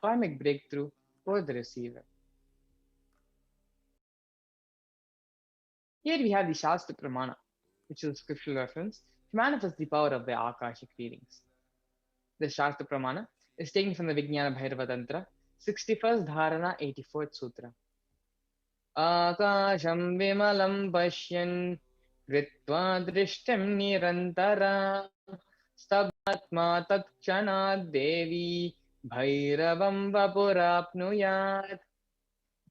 karmic breakthrough for the receiver. Here we have the Shastra Pramana, which is a scriptural reference to manifest the power of the Akashic readings. The Shastra Pramana is taken from the Vijnana Bhairava Tantra, 61st Dharana, 84th Sutra. Akasham vimalam pashyan kritva drishtam nirantara stabhatma tatkshanad devi bhairavam vapurapnuyat.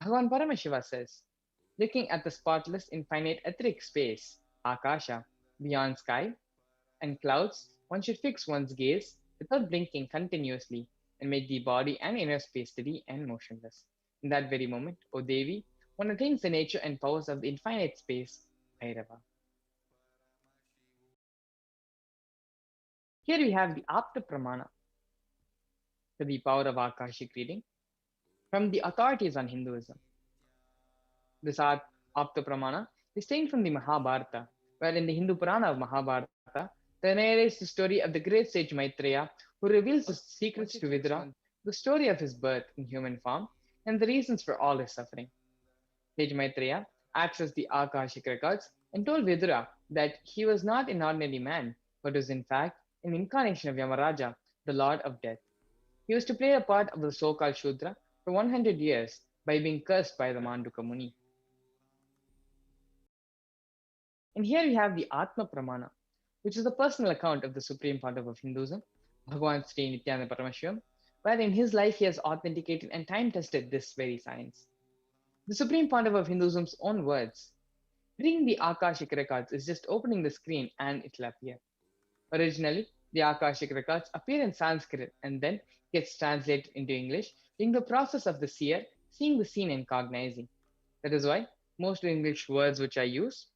Bhagavan Paramashiva says, looking at the spotless infinite etheric space, Akasha, beyond sky and clouds, one should fix one's gaze without blinking continuously and make the body and inner space steady and motionless. In that very moment, O Devi, one attains the nature and powers of the infinite space, Bhairava. Here we have the Apta Pramana, to the power of Akashic reading, from the authorities on Hinduism. This Apta Pramana is taken from the Mahabharata, where in the Hindu Purana of Mahabharata, there narrates the story of the great sage Maitreya, who reveals the secrets to Vidura, the story of his birth in human form, and the reasons for all his suffering. Sage Maitreya accessed the Akashic records and told Vidura that he was not an ordinary man, but was in fact an incarnation of Yamaraja, the Lord of Death. He was to play a part of the so-called Shudra for 100 years by being cursed by the Manduka Muni. And here we have the Atma Pramana, which is the personal account of the Supreme Pontiff of Hinduism, Bhagavan Sri Nityananda Paramashivam, where in his life he has authenticated and time-tested this very science. The Supreme Pontiff of Hinduism's own words, reading the Akashic records is just opening the screen and it'll appear. Originally, the Akashic records appear in Sanskrit and then gets translated into English during the process of the seer seeing the scene and cognizing. That is why most English words which I use,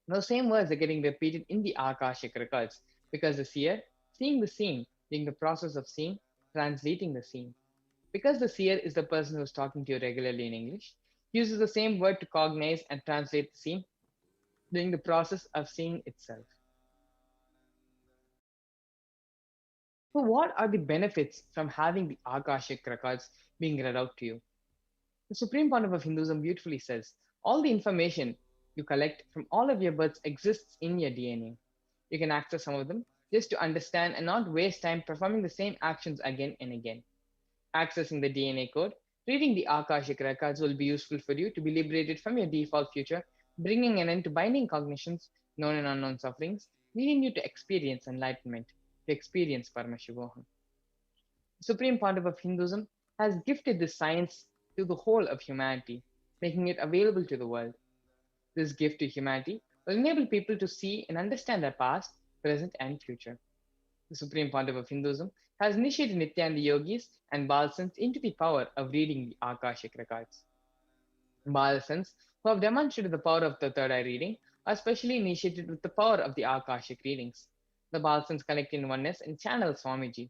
those same words are getting repeated in the Akashic records because the seer seeing the scene during the process of seeing, translating the scene. Because the seer is the person who's talking to you regularly in English, uses the same word to cognize and translate the scene during the process of seeing itself. So what are the benefits from having the Akashic records being read out to you? The Supreme Pontiff of Hinduism beautifully says, all the information you collect from all of your births exists in your DNA. You can access some of them just to understand and not waste time performing the same actions again and again. Accessing the DNA code, reading the Akashic records will be useful for you to be liberated from your default future, bringing an end to binding cognitions, known and unknown sufferings, leading you to experience enlightenment, to experience Paramashivoham. The Supreme Pontiff of Hinduism has gifted this science to the whole of humanity, making it available to the world. This gift to humanity will enable people to see and understand their past, present, and future. The Supreme Pontiff of Hinduism has initiated Nityananda yogis and Balsans into the power of reading the Akashic records. Balsans, who have demonstrated the power of the third eye reading, are specially initiated with the power of the Akashic readings. The Balsans connect in oneness and channel Swamiji.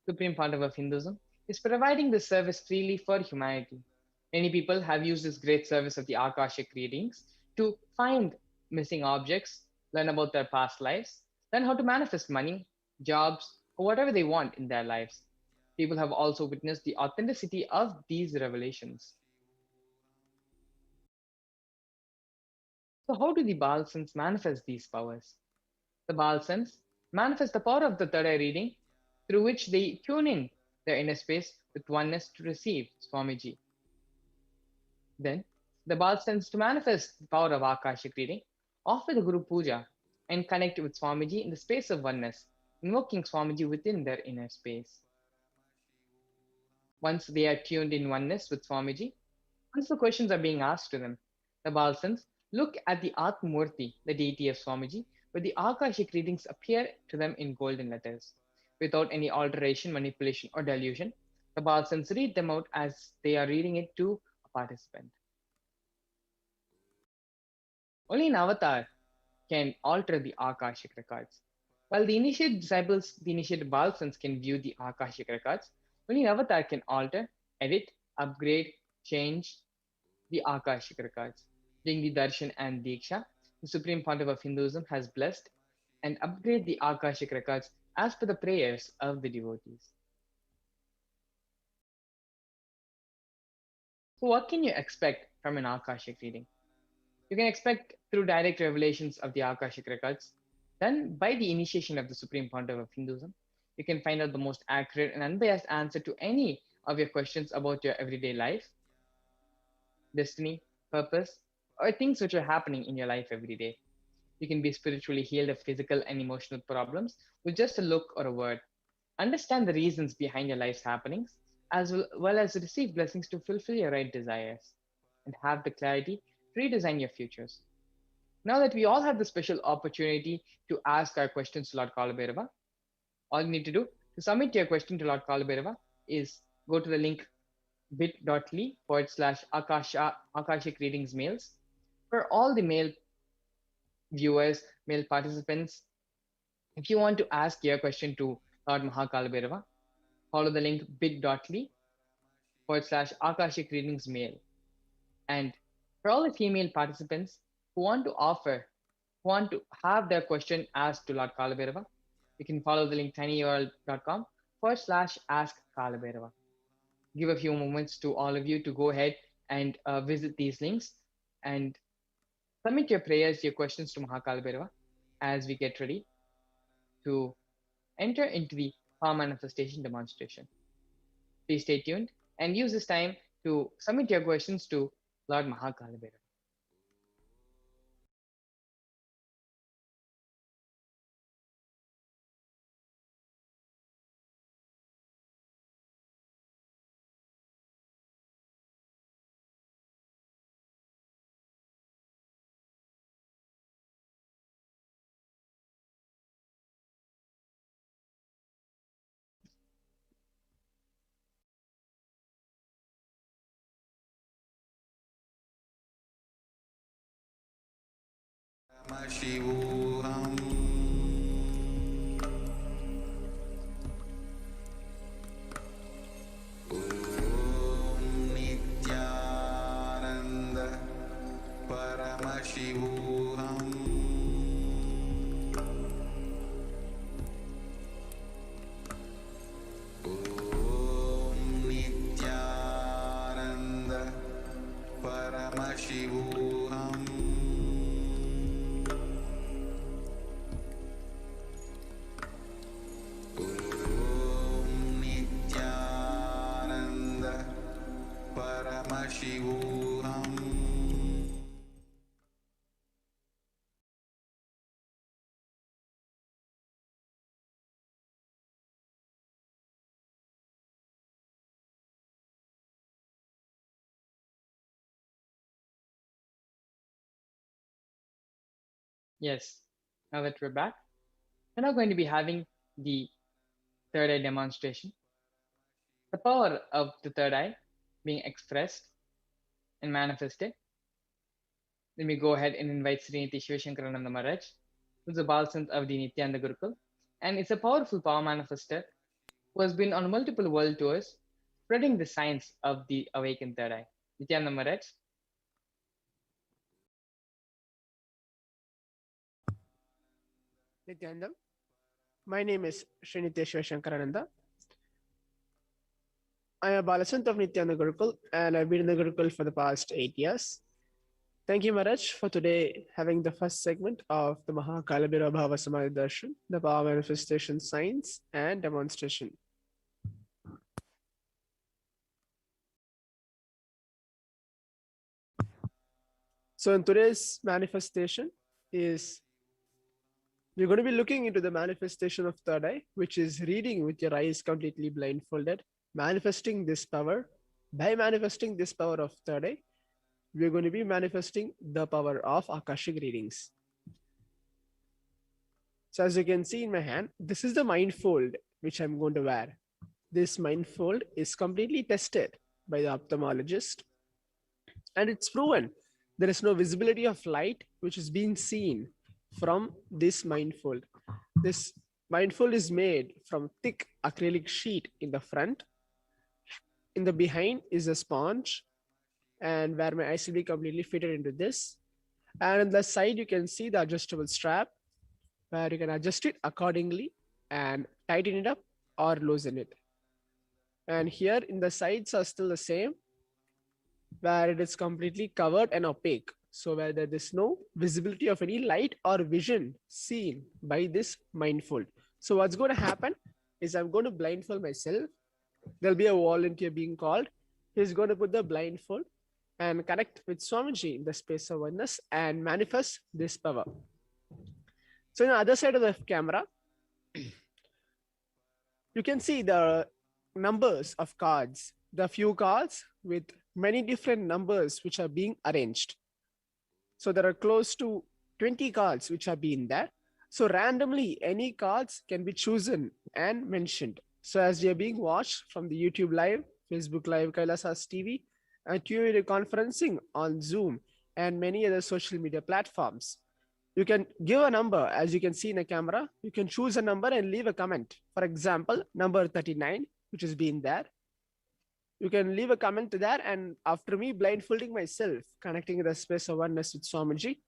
Supreme Pontiff of Hinduism is providing this service freely for humanity. Many people have used this great service of the Akashic readings to find missing objects, learn about their past lives, learn how to manifest money, jobs, or whatever they want in their lives. People have also witnessed the authenticity of these revelations. So how do the Balsans manifest these powers? The Balsans manifest the power of the third eye reading through which they tune in their inner space with oneness to receive Swamiji. Then, the Balsans to manifest the power of Akashic reading offer the Guru Puja and connect with Swamiji in the space of oneness, invoking Swamiji within their inner space. Once they are tuned in oneness with Swamiji, once the questions are being asked to them, the Balsans look at the Atmamurti, the deity of Swamiji, where the Akashic readings appear to them in golden letters. Without any alteration, manipulation, or delusion, the Balsans read them out as they are reading it to a participant. Only an avatar can alter the Akashic records. While the initiated disciples, the initiated Balsans can view the Akashic records, only an avatar can alter, edit, upgrade, change the Akashic records. During the Darshan and Diksha, the Supreme Pontiff of Hinduism has blessed and upgraded the Akashic records as per the prayers of the devotees. So what can you expect from an Akashic reading? You can expect through direct revelations of the Akashic records done by the initiation of the Supreme Pontiff of Hinduism. You can find out the most accurate and unbiased answer to any of your questions about your everyday life, destiny, purpose, or things which are happening in your life every day. You can be spiritually healed of physical and emotional problems with just a look or a word. Understand the reasons behind your life's happenings, as well as receive blessings to fulfill your right desires, and have the clarity to redesign your futures. Now that we all have the special opportunity to ask our questions to Lord Kalabhairava, all you need to do to submit your question to Lord Kalabhairava is go to the link bit.ly/Akashic Readings Mails. For all the male viewers, male participants, if you want to ask your question to Lord Mahakalabhairava, follow the link bit.ly/Akashic Readings Mail. And for all the female participants who want to have their question asked to Lord Kalabhairava, you can follow the link tinyurl.com/ask Kalabhairava. Give a few moments to all of you to go ahead and visit these links and submit your prayers, your questions to Mahakalabhairava as we get ready to enter into the power manifestation demonstration. Please stay tuned and use this time to submit your questions to Lord Mahakalabhairava. Yes, now that we're back, we're now going to be having the third eye demonstration. The power of the third eye being expressed and manifested. Let me go ahead and invite Sriniti Shivashankarananda Maharaj, who's the Balsant of the Nityananda Gurukul, and it's a powerful power manifester who has been on multiple world tours, spreading the science of the awakened third eye. Nityananda Maharaj. Nityananda. My name is Sriniteshwar Shankarananda. I am a Balasant of Nityananda Gurukul, and I've been in the Gurukul for the past 8 years. Thank you, Maharaj, for today having the first segment of the Mahakalabhairava Bhava Samadhi Darshan, the power manifestation science and demonstration. So in today's manifestation we're going to be looking into the manifestation of third eye, which is reading with your eyes completely blindfolded, manifesting this power. By manifesting this power of third eye, we're going to be manifesting the power of Akashic readings. So as you can see in my hand, this is the mindfold which I'm going to wear. This mindfold is completely tested by the ophthalmologist, and it's proven there is no visibility of light which is being seen from this mindfold. This mindfold is made from thick acrylic sheet in the front. In the behind is a sponge, and where my eyes will be completely fitted into this. And on the side, you can see the adjustable strap where you can adjust it accordingly and tighten it up or loosen it. And here in the sides are still the same. where it is completely covered and opaque. So where there is no visibility of any light or vision seen by this mindfold. So what's going to happen is I'm going to blindfold myself. There'll be a volunteer being called. He's going to put the blindfold and connect with Swamiji in the space of oneness and manifest this power. So on the other side of the camera, you can see the numbers of cards, the few cards with many different numbers which are being arranged. So there are close to 20 cards which are being there. So randomly, any cards can be chosen and mentioned. So as you're being watched from the YouTube live, Facebook live, Kailasas TV, and video conferencing on Zoom and many other social media platforms, you can give a number. As you can see in a camera, you can choose a number and leave a comment. For example, number 39, which is being there. You can leave a comment to that, and after me blindfolding myself, connecting the space of oneness with Swamiji,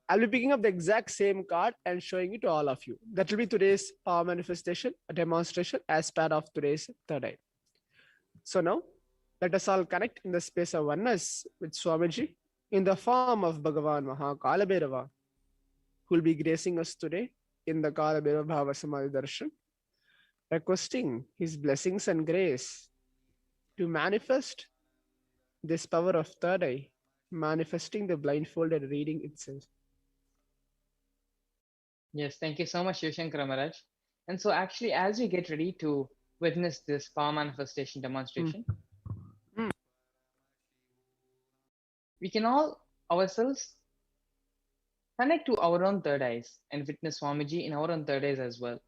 I'll be picking up the exact same card and showing it to all of you. That will be today's power manifestation, a demonstration as part of today's third eye. So now, let us all connect in the space of oneness with Swamiji in the form of Bhagavan Mahakala, who will be gracing us today in the Kala Bhairava Bhava Samadhi Darshan, requesting his blessings and grace to manifest this power of third eye, manifesting the blindfolded reading itself. Yes, thank you so much, Yoshankar Maharaj. And so actually, as we get ready to witness this power manifestation demonstration, we can all ourselves connect to our own third eyes and witness Swamiji in our own third eyes as well.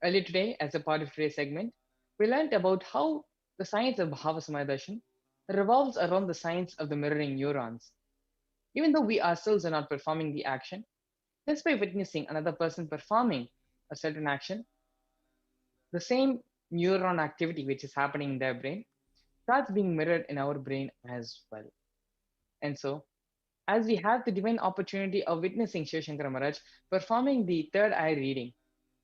Earlier today, as a part of today's segment, we learned about how the science of Bhava Samadhi Darshan revolves around the science of the mirroring neurons. Even though we ourselves are not performing the action, just by witnessing another person performing a certain action, the same neuron activity which is happening in their brain starts being mirrored in our brain as well. And so, as we have the divine opportunity of witnessing Shiv Shankara Maharaj performing the third eye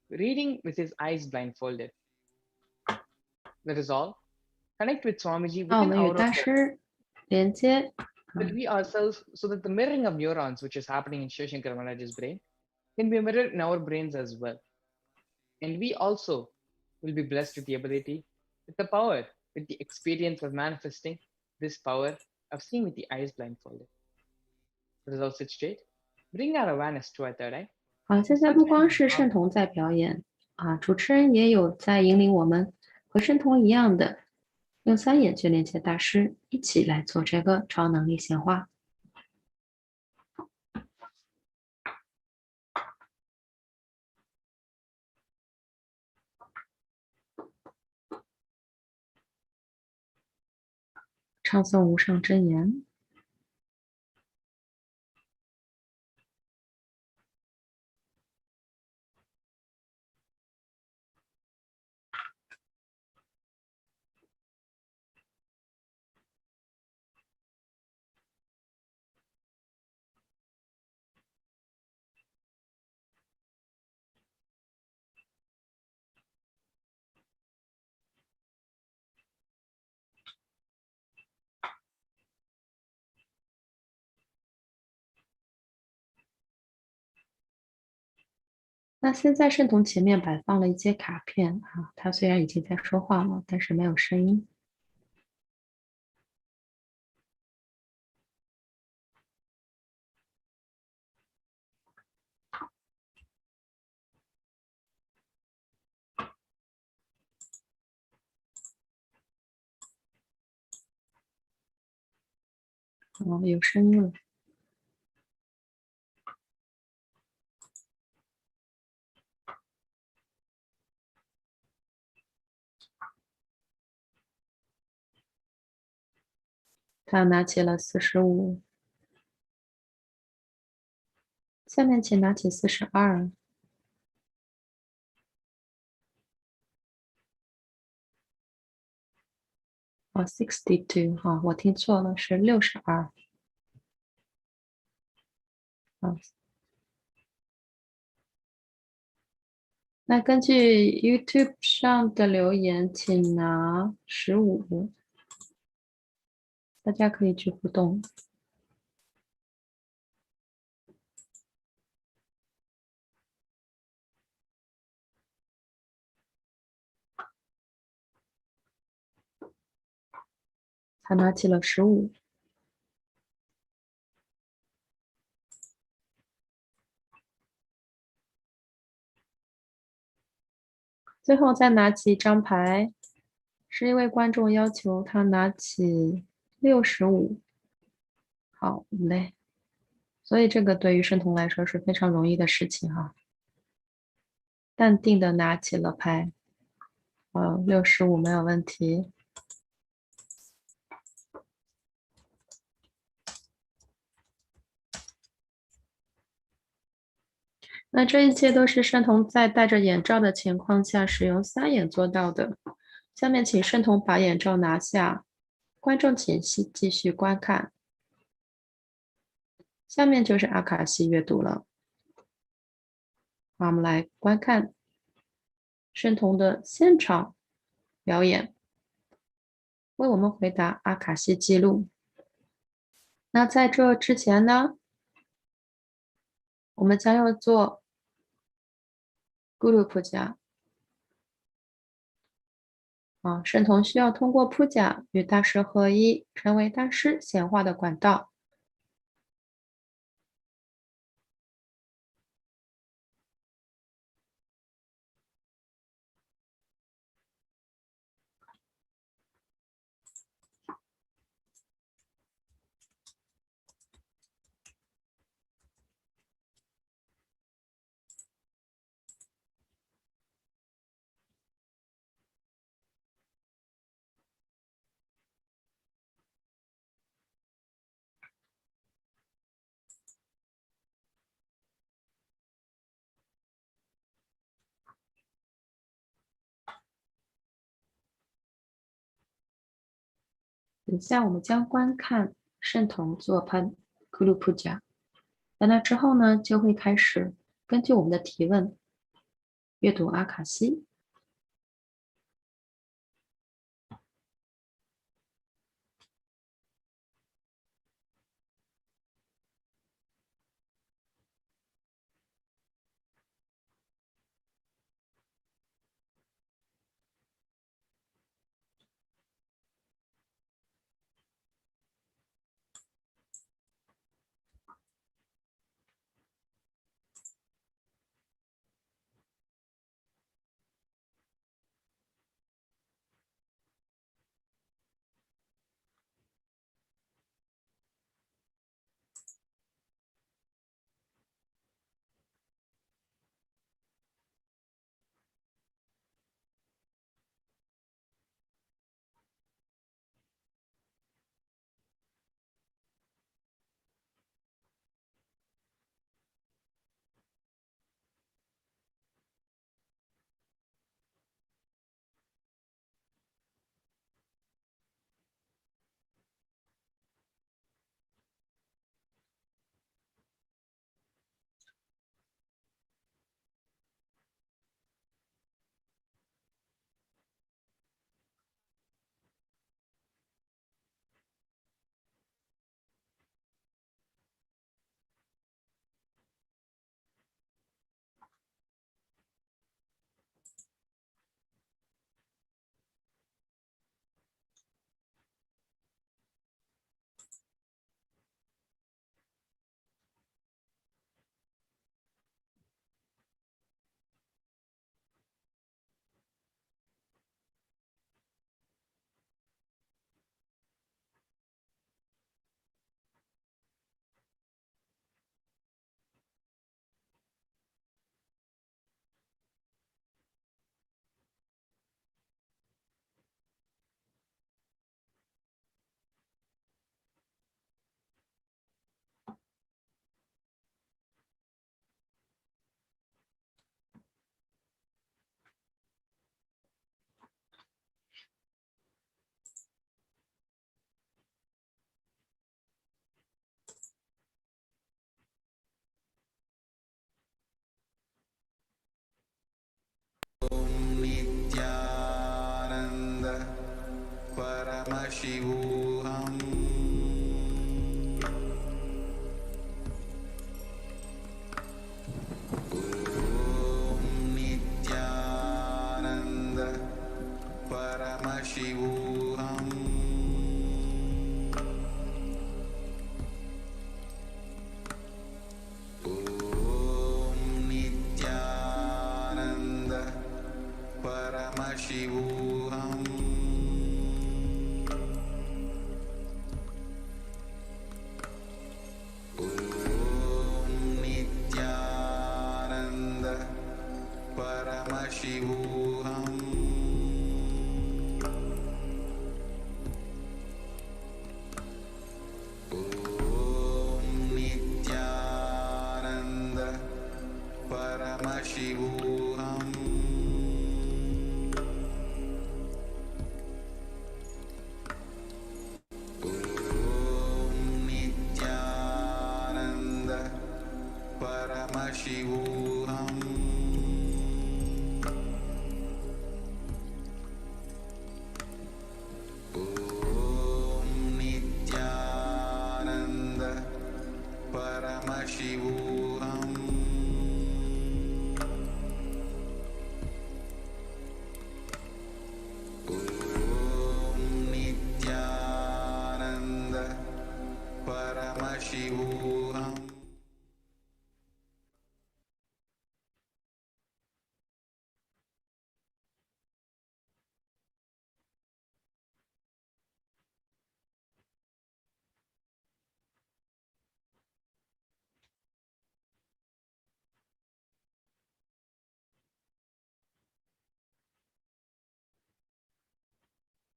reading with his eyes blindfolded. That is all. Connect with Swamiji within our own that we ourselves, so that the mirroring of neurons which is happening in Shiv Shankara Maharaj's brain can be mirrored in our brains as well. And we also will be blessed with the ability, with the power, with the experience of manifesting this power of seeing with the eyes blindfolded. Let us all sit straight, bring our awareness to our third eye. 好，现在不光是圣童在表演啊，主持人也有在引领我们和圣童一样的，用三眼去连接大师，一起来做这个超能力显化。唱诵无上真言。那现在圣童前面摆放了一些卡片啊，他虽然已经在说话了，但是没有声音。哦，有声音了。他拿起了45，下面请拿起42。哦，62，哈，我听错了，是62。好，那根据 YouTube 上的留言，请拿15。大家可以去互动。他拿起了15。最后再拿起一张牌，是一位观众要求他拿起65。好嘞，所以这个对于圣童来说是非常容易的事情哈。淡定的拿起了牌，65没有问题。那这一切都是圣童在戴着眼罩的情况下使用3眼做到的。下面请圣童把眼罩拿下，观众请继续观看。下面就是阿卡西阅读了。好，我们来观看圣童的现场表演，为我们回答阿卡西记录。那在这之前呢，我们将要做Guru Puja。圣童需要通过普甲与大师合一，成为大师显化的管道。等下我们将观看圣童做Guru Puja。在那之后呢，就会开始根据我们的提问阅读阿卡西。परमशिवोऽहम्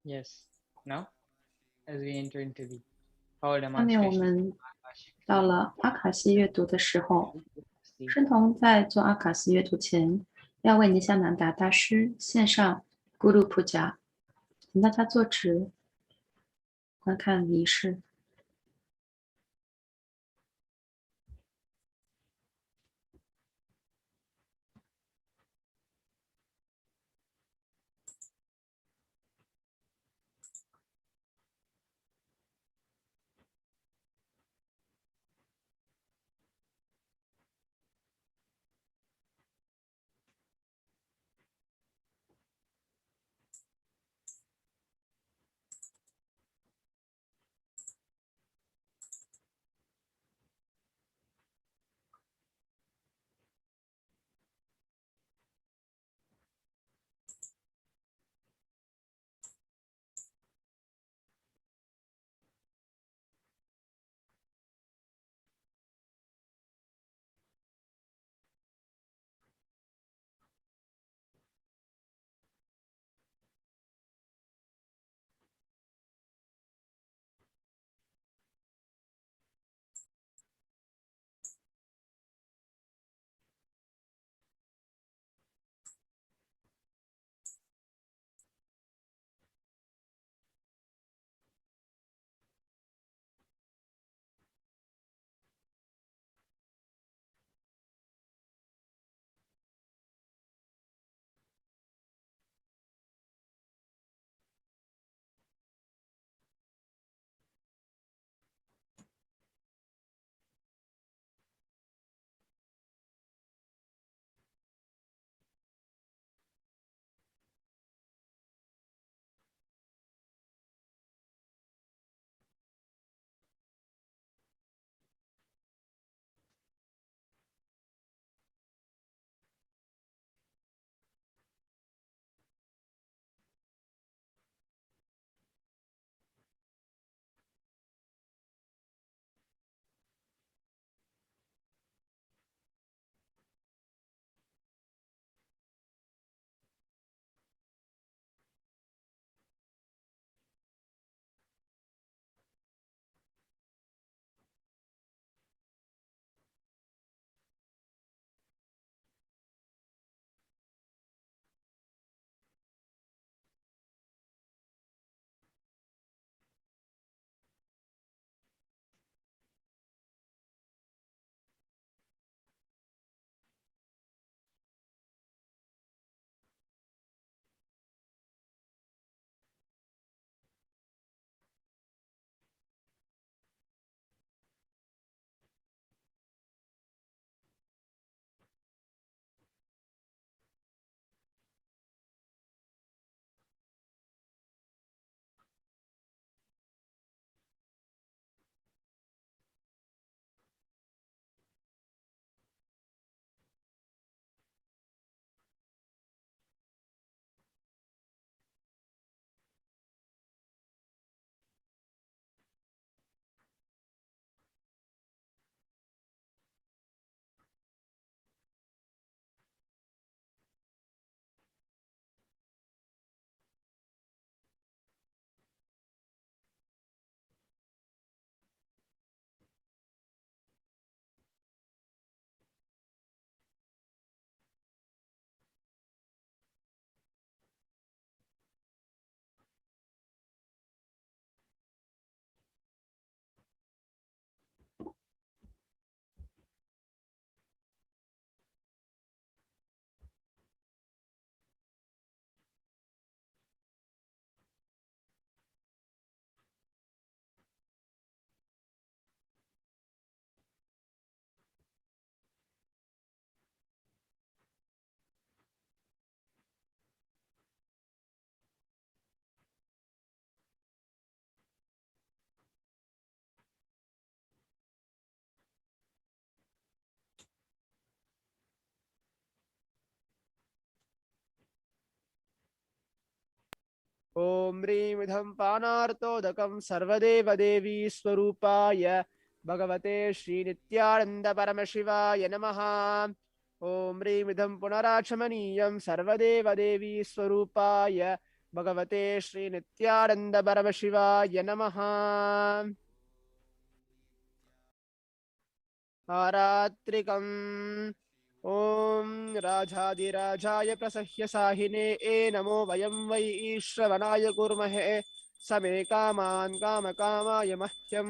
Yes. Now, as we enter into the power 下面我 demonstration, 们到了阿卡西阅读的时候，圣童在做阿卡西阅读前，要为尼夏南达大师献上 Guru Puja，请大家坐直，观看仪式。ॐ ह्रीं इदं पानार्तोदकं सर्वदेवदेवी स्वरूपाय भगवते श्रीनित्यानन्दपरमशिवाय नमः। ॐ ह्रीं इदं पुनराचमनीयं सर्वदेवदेवी स्वरूपाय भगवते श्रीनित्यानन्दपरमशिवाय नमः। आरात्रिकम् ॐ राजाधिराजाय प्रसह्य साहिने नमो वयं वै ईश्वरवनाय कुर्महे समे कामान् कामकामाय मह्यं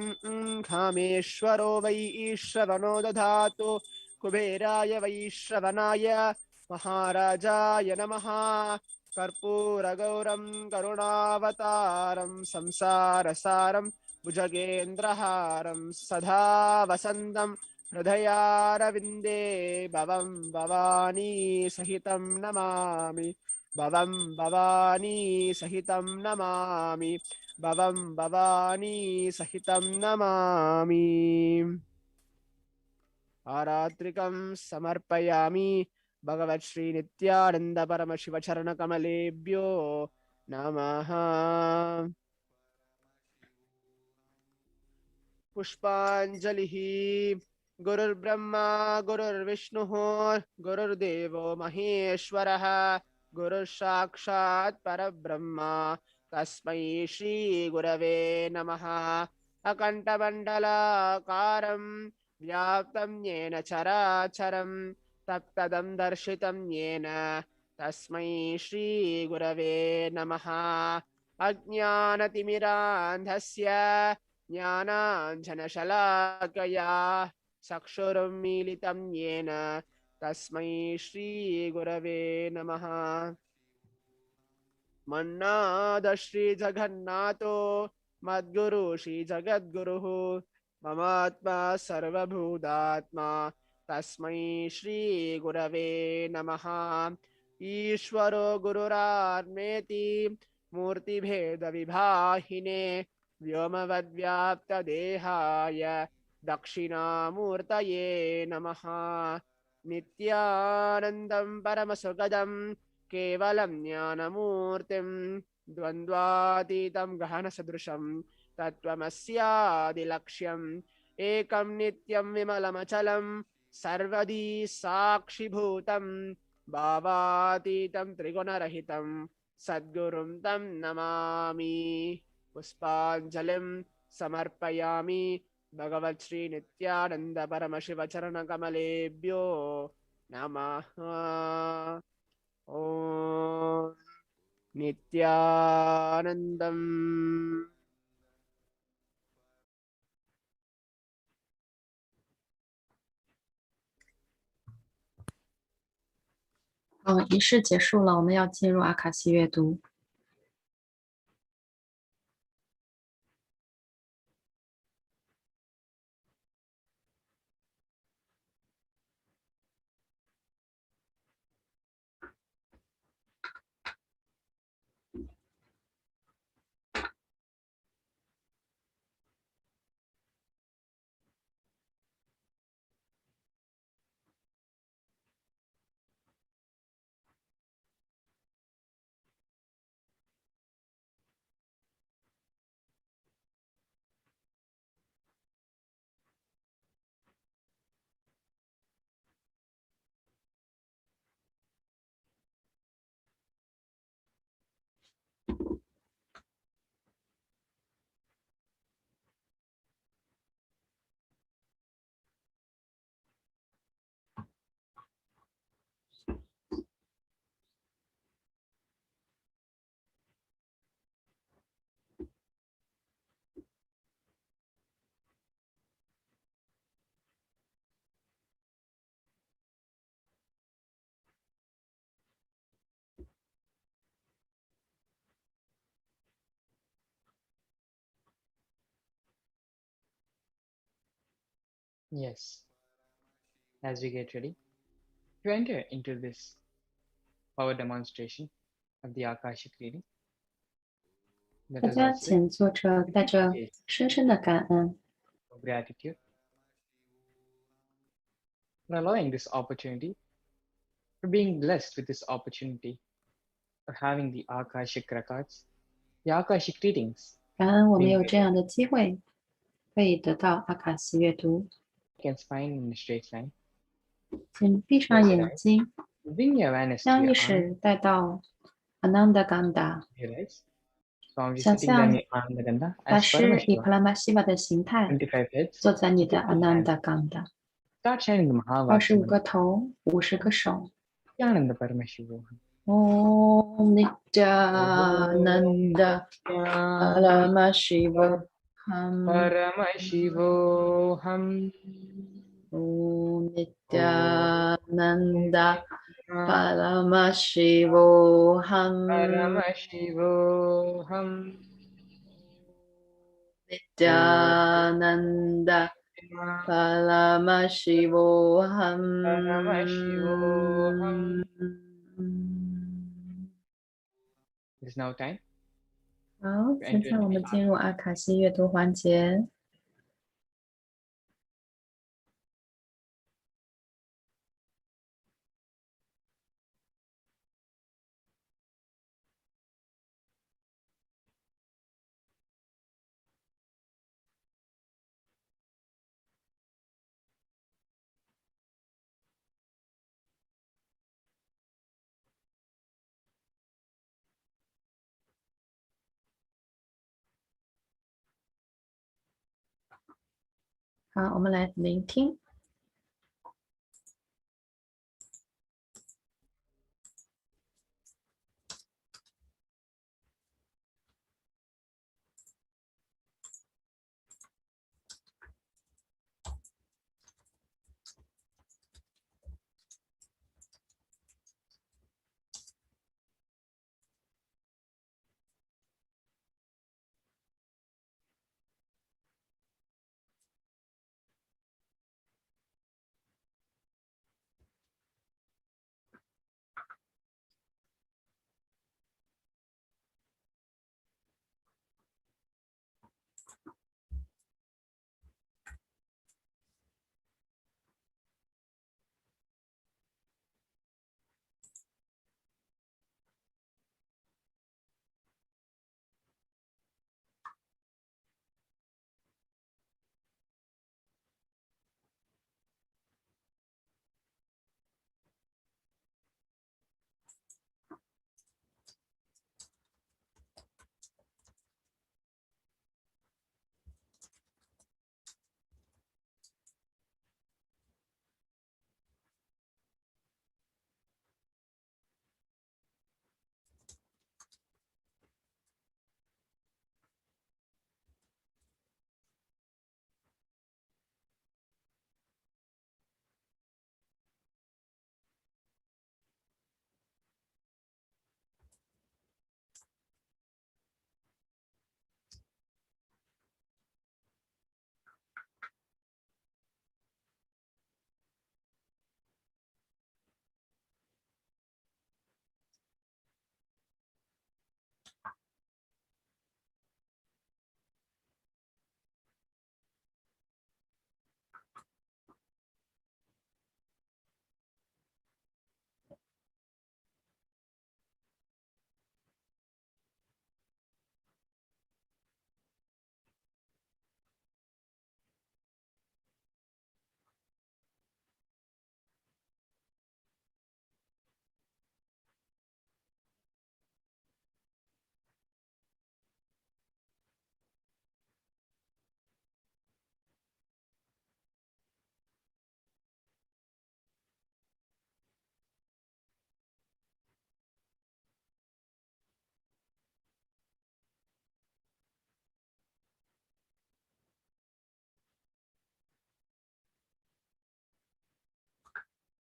कामेश्वरो वै ईश्वरनो दधातु कुबेराय वैश्रवणाय महाराजाय नमः। कर्पूरगौरं करुणावतारं संसारसारं भुजगेन्द्रहारं सदा वसन्तं हृदयारविन्दे भवं भवानी सहितं नमामि। भवं भवानी सहितं नमामि। भवं भवानी सहितं नमामि। आरात्रिकं समर्पयामि भगवत् श्री नित्यानंद परम शिव चरण कमलेभ्यो नमः। पुष्पांजलिः। गुरुर्ब्रह्मा गुरुर्विष्णुः गुरुर्देवो महेश्वरः गुरुसाक्षात् परब्रह्म तस्मै श्री गुरवे नमः। अकण्ठमण्डलाकारं व्याप्तं येन चराचरं तत्पदं दर्शितं येन तस्मै श्री गुरवे नमः। अज्ञानतिमिरान्धस्य ज्ञानाञ्जनशलाकया चक्षुरुन्मीलितं येन तस्मै श्री गुरवे नमः। मन्नाद श्री जगन्नाथो मद्गुरु श्री जगद्गुरुः ममात्मा सर्वभूतात्मा तस्मै श्री गुरवे नमः। ईश्वरो गुरुरात्मेति मूर्तिभेदविभाहिने व्योमवद्व्याप्तदेहाय दक्षिणामूर्तये नमः। नित्यानन्दं परमसुखदं केवलं ज्ञानमूर्तिं द्वन्द्वातीतं गहनसदृशं तत्त्वमस्यादिलक्ष्यम् एकं नित्यं विमलमचलं सर्वदी साक्षिभूतं भावातीतं त्रिगुणरहितं सद्गुरुं तं नमामि। पुष्पांजलिं समर्पयामि भगवत् श्री नित्यानंद परमशिव चरण कमलेभ्यो नमः। ॐ नित्यानन्दम्।好，仪式结束了，我们要进入阿卡西阅读。Yes, as we get ready to enter into this power demonstration of the Akashic reading, 大 let us 家 all say 请坐着，带着深深的感恩， of gratitude for allowing this opportunity, for being blessed with this opportunity, for having the Akashic records the Akashic readings 感恩我们有这样的机会，可以得到阿卡西阅读。 can spine in a straight line. 请闭上眼睛， Bring your awareness to 将 your 意 arm. 识带到 Ananda Ganda， Realize. Swamiji 想 sitting there 象 in Ananda 大 as 师以 Paramashiva. 帕拉玛西瓦的形态 25 heads. 坐在你的 52 hands. Ananda Ganda， Start shining the Mahavakya 25个头，50个手。 Nityananda Paramashiva. Om Nityananda Paramashiva Paramashivoham. Om Nityananda Paramashivoham Paramashivoham. Nityananda Paramashivoham Paramashivoham. It is now time. 好，现在我们进入阿卡西阅读环节。好，我们来聆听。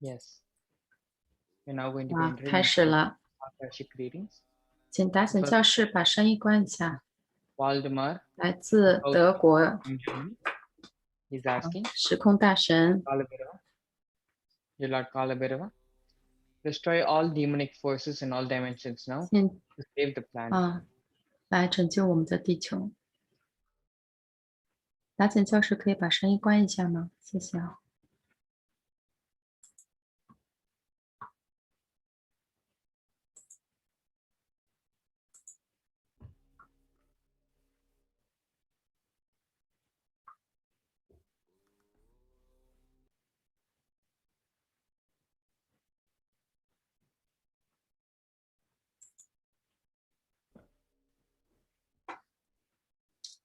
Yes. We're now going to 哇， enter 开 into 始了， Akashic readings. 请打醒教室把声音关一下。 Waldemar 来自德国 from Germany is asking, 时空大神， Kalabhairava, Dear Lord Kalabhairava, destroy all demonic forces in all dimensions now 请 to save the planet. 来拯救我们的地球。打醒教室可以把声音关一下吗？谢谢啊。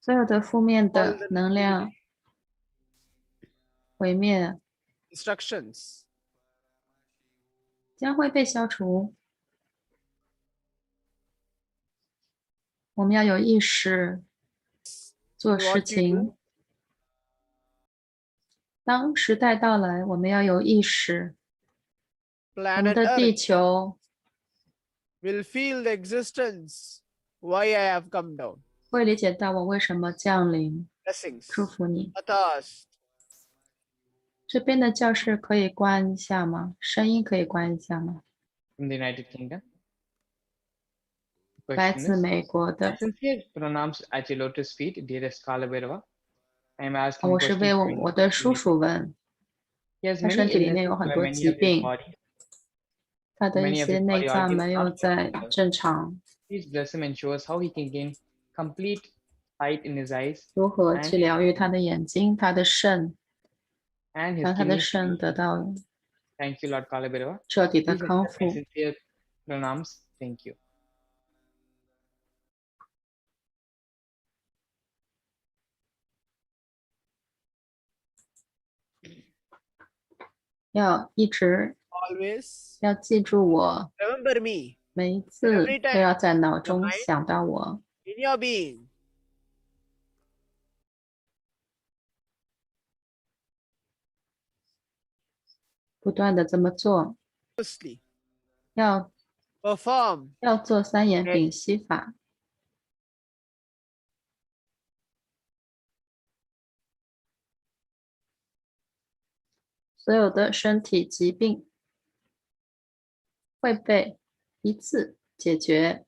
所有的负面的能量毁灭 instructions 将会被消除。我们要有意识做事 what you 情 do,。当时代到来，我们要有意识，我们 planet 的地 Earth 球 will feel the existence why I have come down. 会理解到我为什么降临。 Blessings. 祝福你。 Atas. 这边的教室可以关一下吗？声音可以关一下吗？ From the United Kingdom. 来 Question 自 is, 美国的， sincere pranams at your lotus feet, dearest Kala Bhairava. I am asking 我是 questions 为 to you. 我的叔叔问， He has 他 many 身体里面 illnesses 有很 where 多 many 疾 of his 病， body, 他的一 many of 些 his 内 body 脏 organs 没有 not 在 functional. 正常， Please bless him and show us how he can gain complete sight in his eyes 如何 and 去疗愈他的眼睛、他的肾， and his 让他的 kidneys. 肾得到 Thank you, Lord Kala Bhairava. 彻底的 Please 康 accept my 复。 sincere pranams. Thank you. 要一直 Always 要记住我， remember me 每一次 Every time 都要在脑 your 中 mind 想到我， in your being. 不断的这么做， Firstly, 要 perform 做三眼 Yes. 屏息法。所有的身体疾病会被一次解决，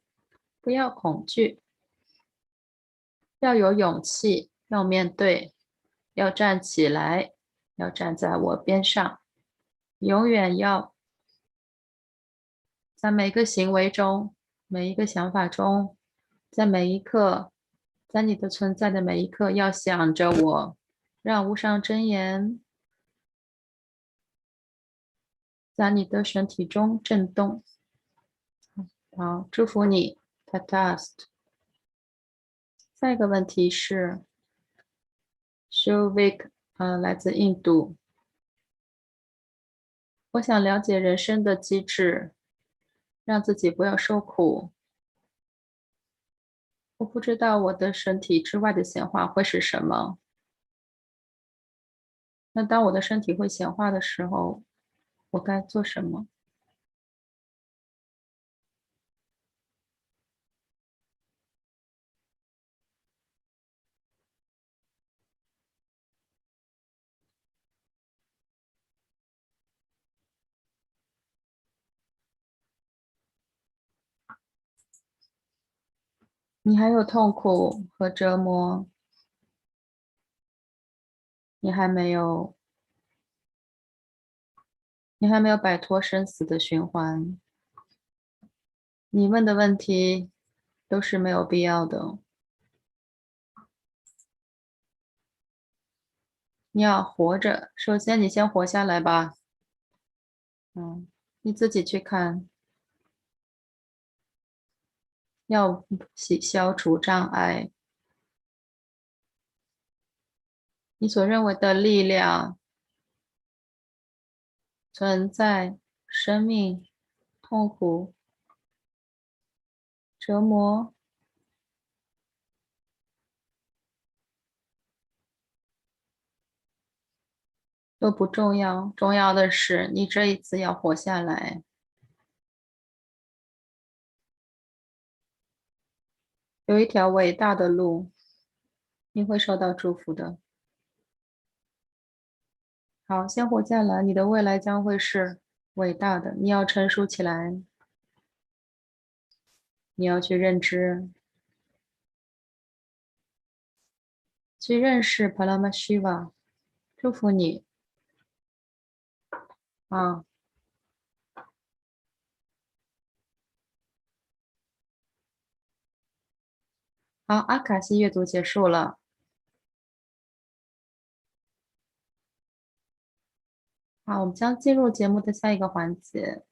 不要恐惧，要有勇气，要面对，要站起来，要站在我边上，永远要在每个行为中、每一个想法中，在每一刻，在你的存在的每一刻，要想着我，让无上真言在你的身体中震动。好，祝福你 ，Tatast。下一个问题是 Shuvik，来自印度。我想了解人生的机制，让自己不要受苦。我不知道我的身体之外的显化会是什么。那当我的身体会显化的时候，我该做什么？你还有痛苦和折磨，你还没有摆脱生死的循环。你问的问题都是没有必要的。你要活着，首先你先活下来吧。你自己去看，要消除障碍。你所认为的力量、存在、生命、痛苦、折磨，都不重要，重要的是你这一次要活下来。有一条伟大的路，你会受到祝福的。好，先活下来，你的未来将会是伟大的。你要成熟起来，你要去认知，去认识帕拉玛希瓦，祝福你。好，阿卡西阅读结束了。好，我们将进入节目的下一个环节。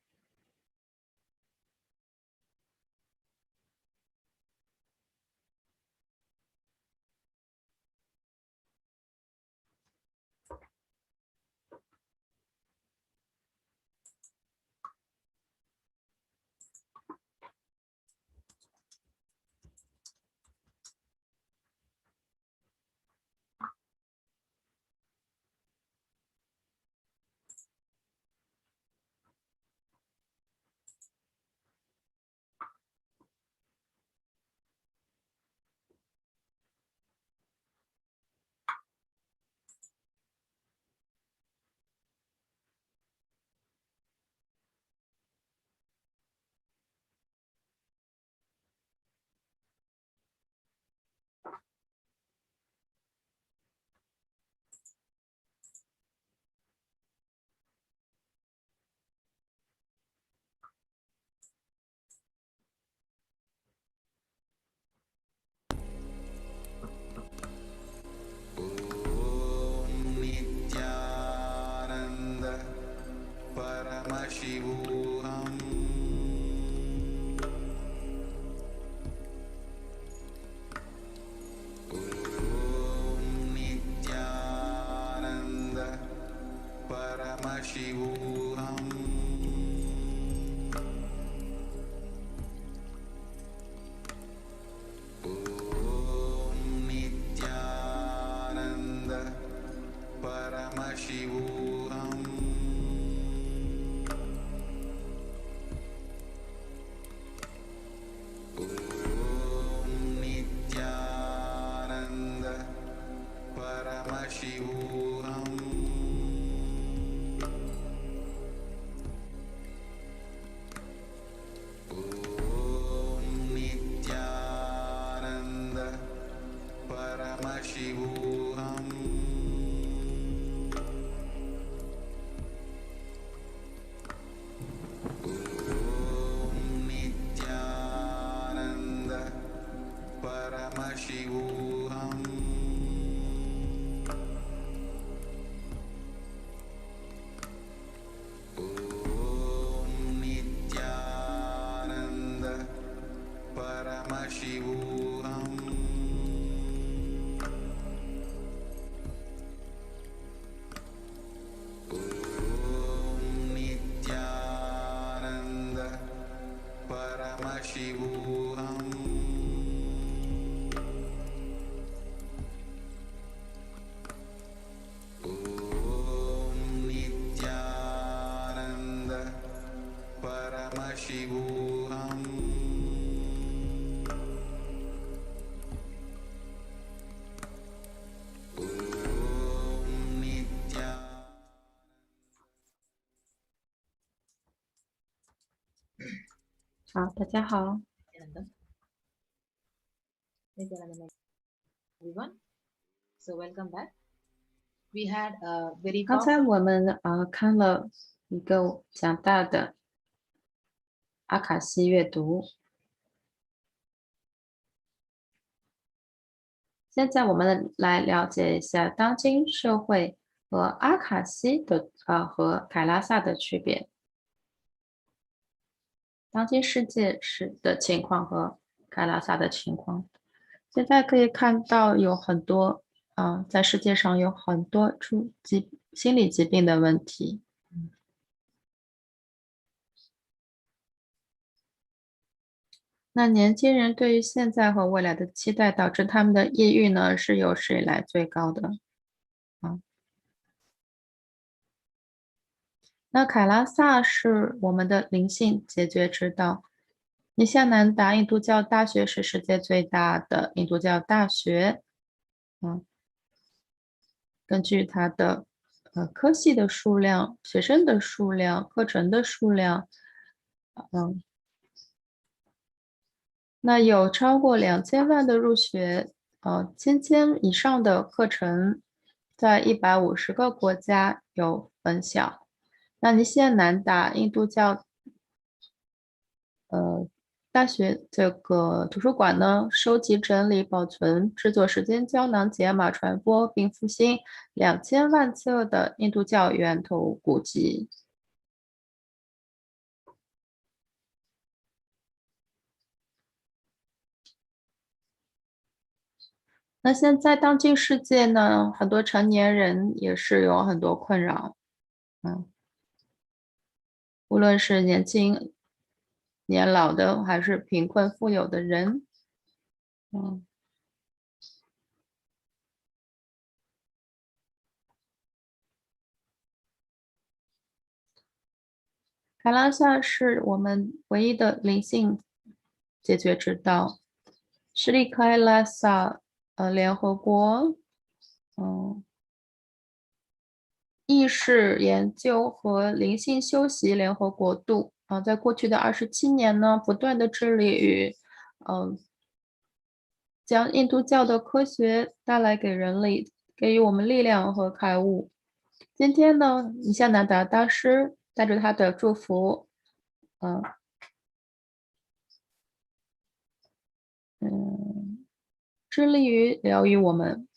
好，大家好。Everyone, so welcome back. We had a very 刚才 powerful 我们看了一个讲大的阿卡西阅读，现在我们来了解一下当今社会和阿卡西的和凯拉萨的区别。当今世界的情况和凯拉萨的情况，现在可以看到有很多在世界上有很多心理疾病的问题。那年轻人对于现在和未来的期待，导致他们的抑郁呢是有史以来最高的。那凯拉萨是我们的灵性解决之道。尼夏南达印度教大学是世界最大的印度教大学。根据它的科系的数量、学生的数量、课程的数量，那有超过2000万的入学，1000以上的课程，在150个国家有分校。那尼西亚南达印度教大学这个图书馆呢，收集、整理、保存、制作时间胶囊、解码、传播并复兴2000万册的印度教源头古籍。那现在当今世界呢，很多成年人也是有很多困扰，无论是年轻、年老的，还是贫困富有的人，凯拉萨是我们唯一的灵性解决之道。什里凯拉萨联合国意识研究和灵性修习联合国度在过去的27年呢，不断的致力于将印度教的科学带来给人类，给予我们力量和开悟。今天呢，尼夏南达大师带着他的祝福，致力于疗愈我们。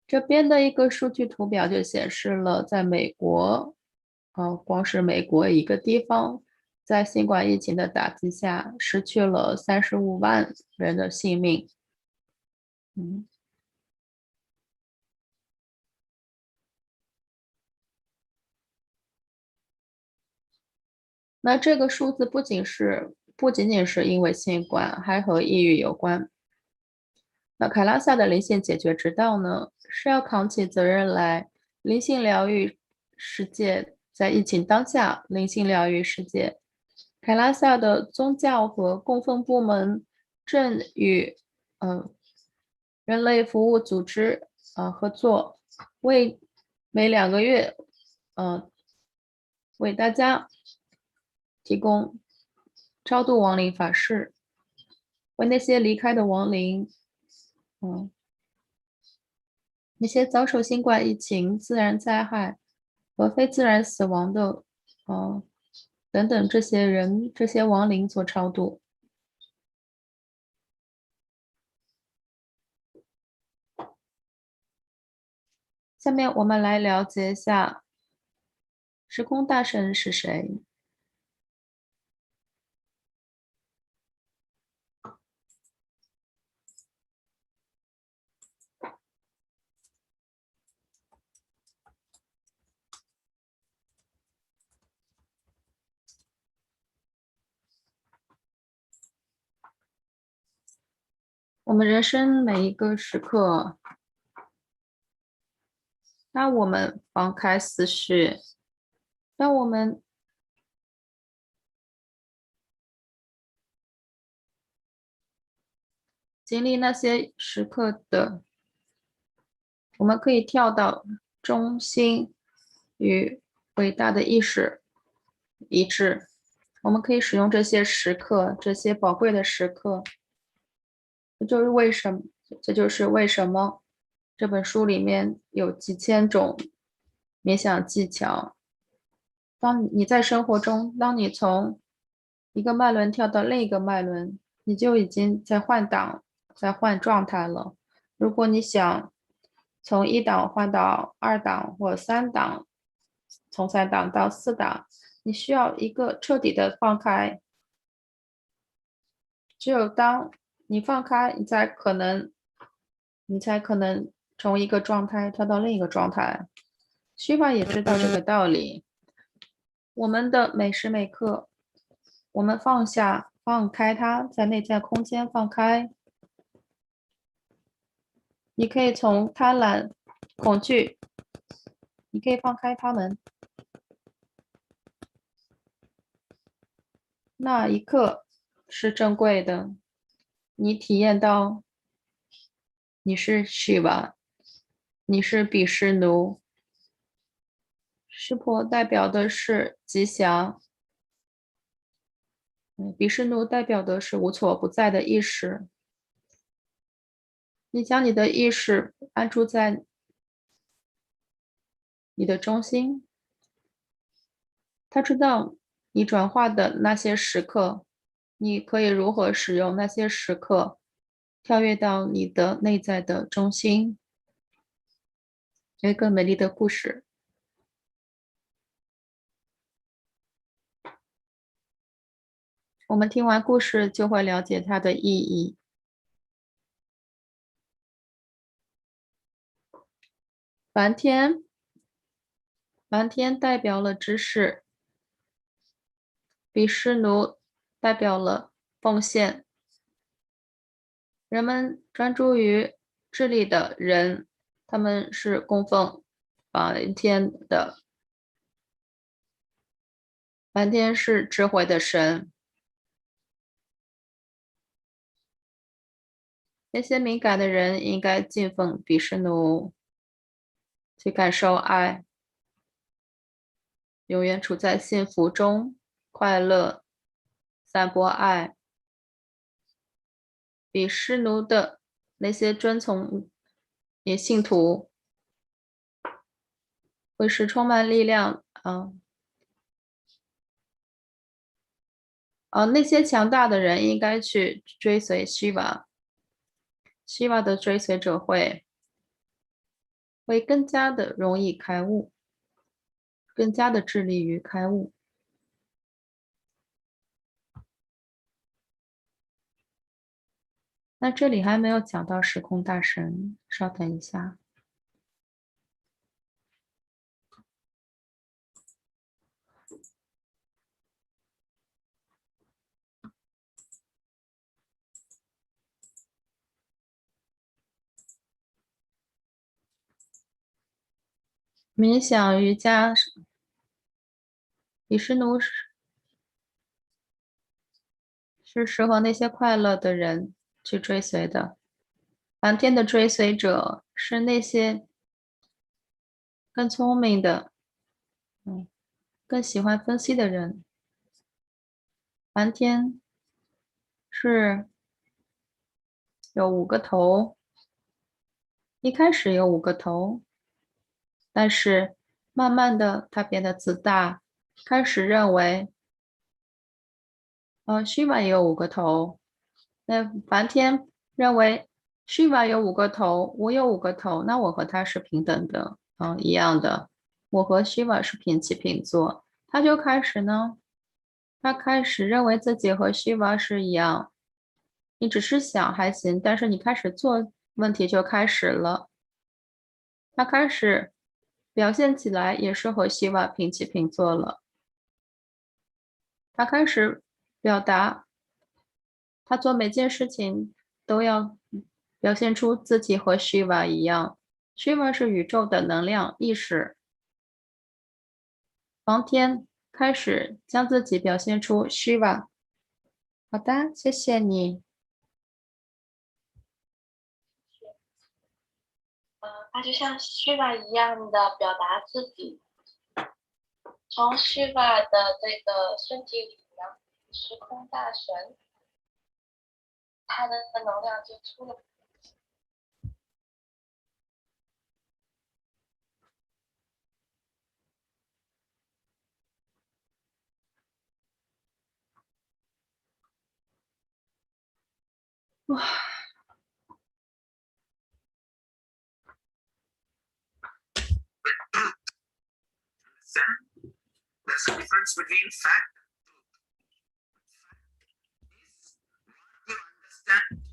这边的一个数据图表就显示了，在美国，光是美国一个地方，在新冠疫情的打击下，失去了35万人的性命。那这个数字不仅仅是因为新冠，还和抑郁有关。那凯拉萨的灵性解决之道呢，是要扛起责任来灵性疗愈世界，在疫情当下灵性疗愈世界。凯拉萨的宗教和供奉部门正与人类服务组织合作，为每2个月为大家提供超度亡灵法事，为那些离开的亡灵，那些遭受新冠疫情、自然灾害和非自然死亡的等等这些人、这些亡灵做超度。下面我们来了解一下时空大神是谁。我们人生每一个时刻，当我们放开思绪，当我们经历那些时刻的，我们可以跳到中心与伟大的意识一致。我们可以使用这些时刻，这些宝贵的时刻。这就是为什么这本书里面有几千种冥想技巧。当你在生活中，当你从一个脉轮跳到另一个脉轮，你就已经在换档，在换状态了。如果你想从1档换到2档或3档，从3档到4档，你需要一个彻底的放开。只有当你放开，你才可能从一个状态跳到另一个状态。须发也知道这个道理。我们的每时每刻，我们放开它，在内在空间放开。你可以从贪婪、恐惧，你可以放开它们。那一刻是珍贵的，你体验到你是 Shiva， 你是比湿奴。湿婆代表的是吉祥，比湿奴代表的是无所不在的意识。你将你的意识安住在你的中心，他知道你转化的那些时刻，你可以如何使用那些时刻，跳跃到你的内在的中心。有一个美丽的故事。我们听完故事就会了解它的意义。梵天代表了知识，比湿奴代表了奉献。人们专注于智力的人，他们是供奉梵天的。梵天是智慧的神。那些敏感的人应该敬奉比湿奴，去感受爱，永远处在幸福中，快乐，散播爱。比湿奴的那些遵从也信徒，会是充满力量那些强大的人应该去追随Shiva的追随者会更加的容易开悟，更加的致力于开悟。那这里还没有讲到时空大神，稍等一下。冥想瑜伽，比湿奴是适合那些快乐的人去追随的。梵天的追随者是那些更聪明的，更喜欢分析的人。梵天是有5个头，一开始有5个头，但是慢慢的他变得自大，开始认为Shiva 也有5个头。那梵天认为 Shiva 有5个头，我有5个头，那我和他是平等的，一样的，我和 Shiva 是平起平坐。他就开始呢，他开始认为自己和 Shiva 是一样。你只是想还行，但是你开始做，问题就开始了。他开始表现起来也是和 Shiva 平起平坐了。他开始表达，他做每件事情都要表现出自己和 Shiva 一样。Shiva 是宇宙的能量意识。梵天开始将自己表现出 Shiva。好的，谢谢你。他就像 Shiva 一样的表达自己，从 Shiva 的这个身体里呢，时空大神，他的能量就出了。哇！There's a difference between fact and truth. Fact is what you understand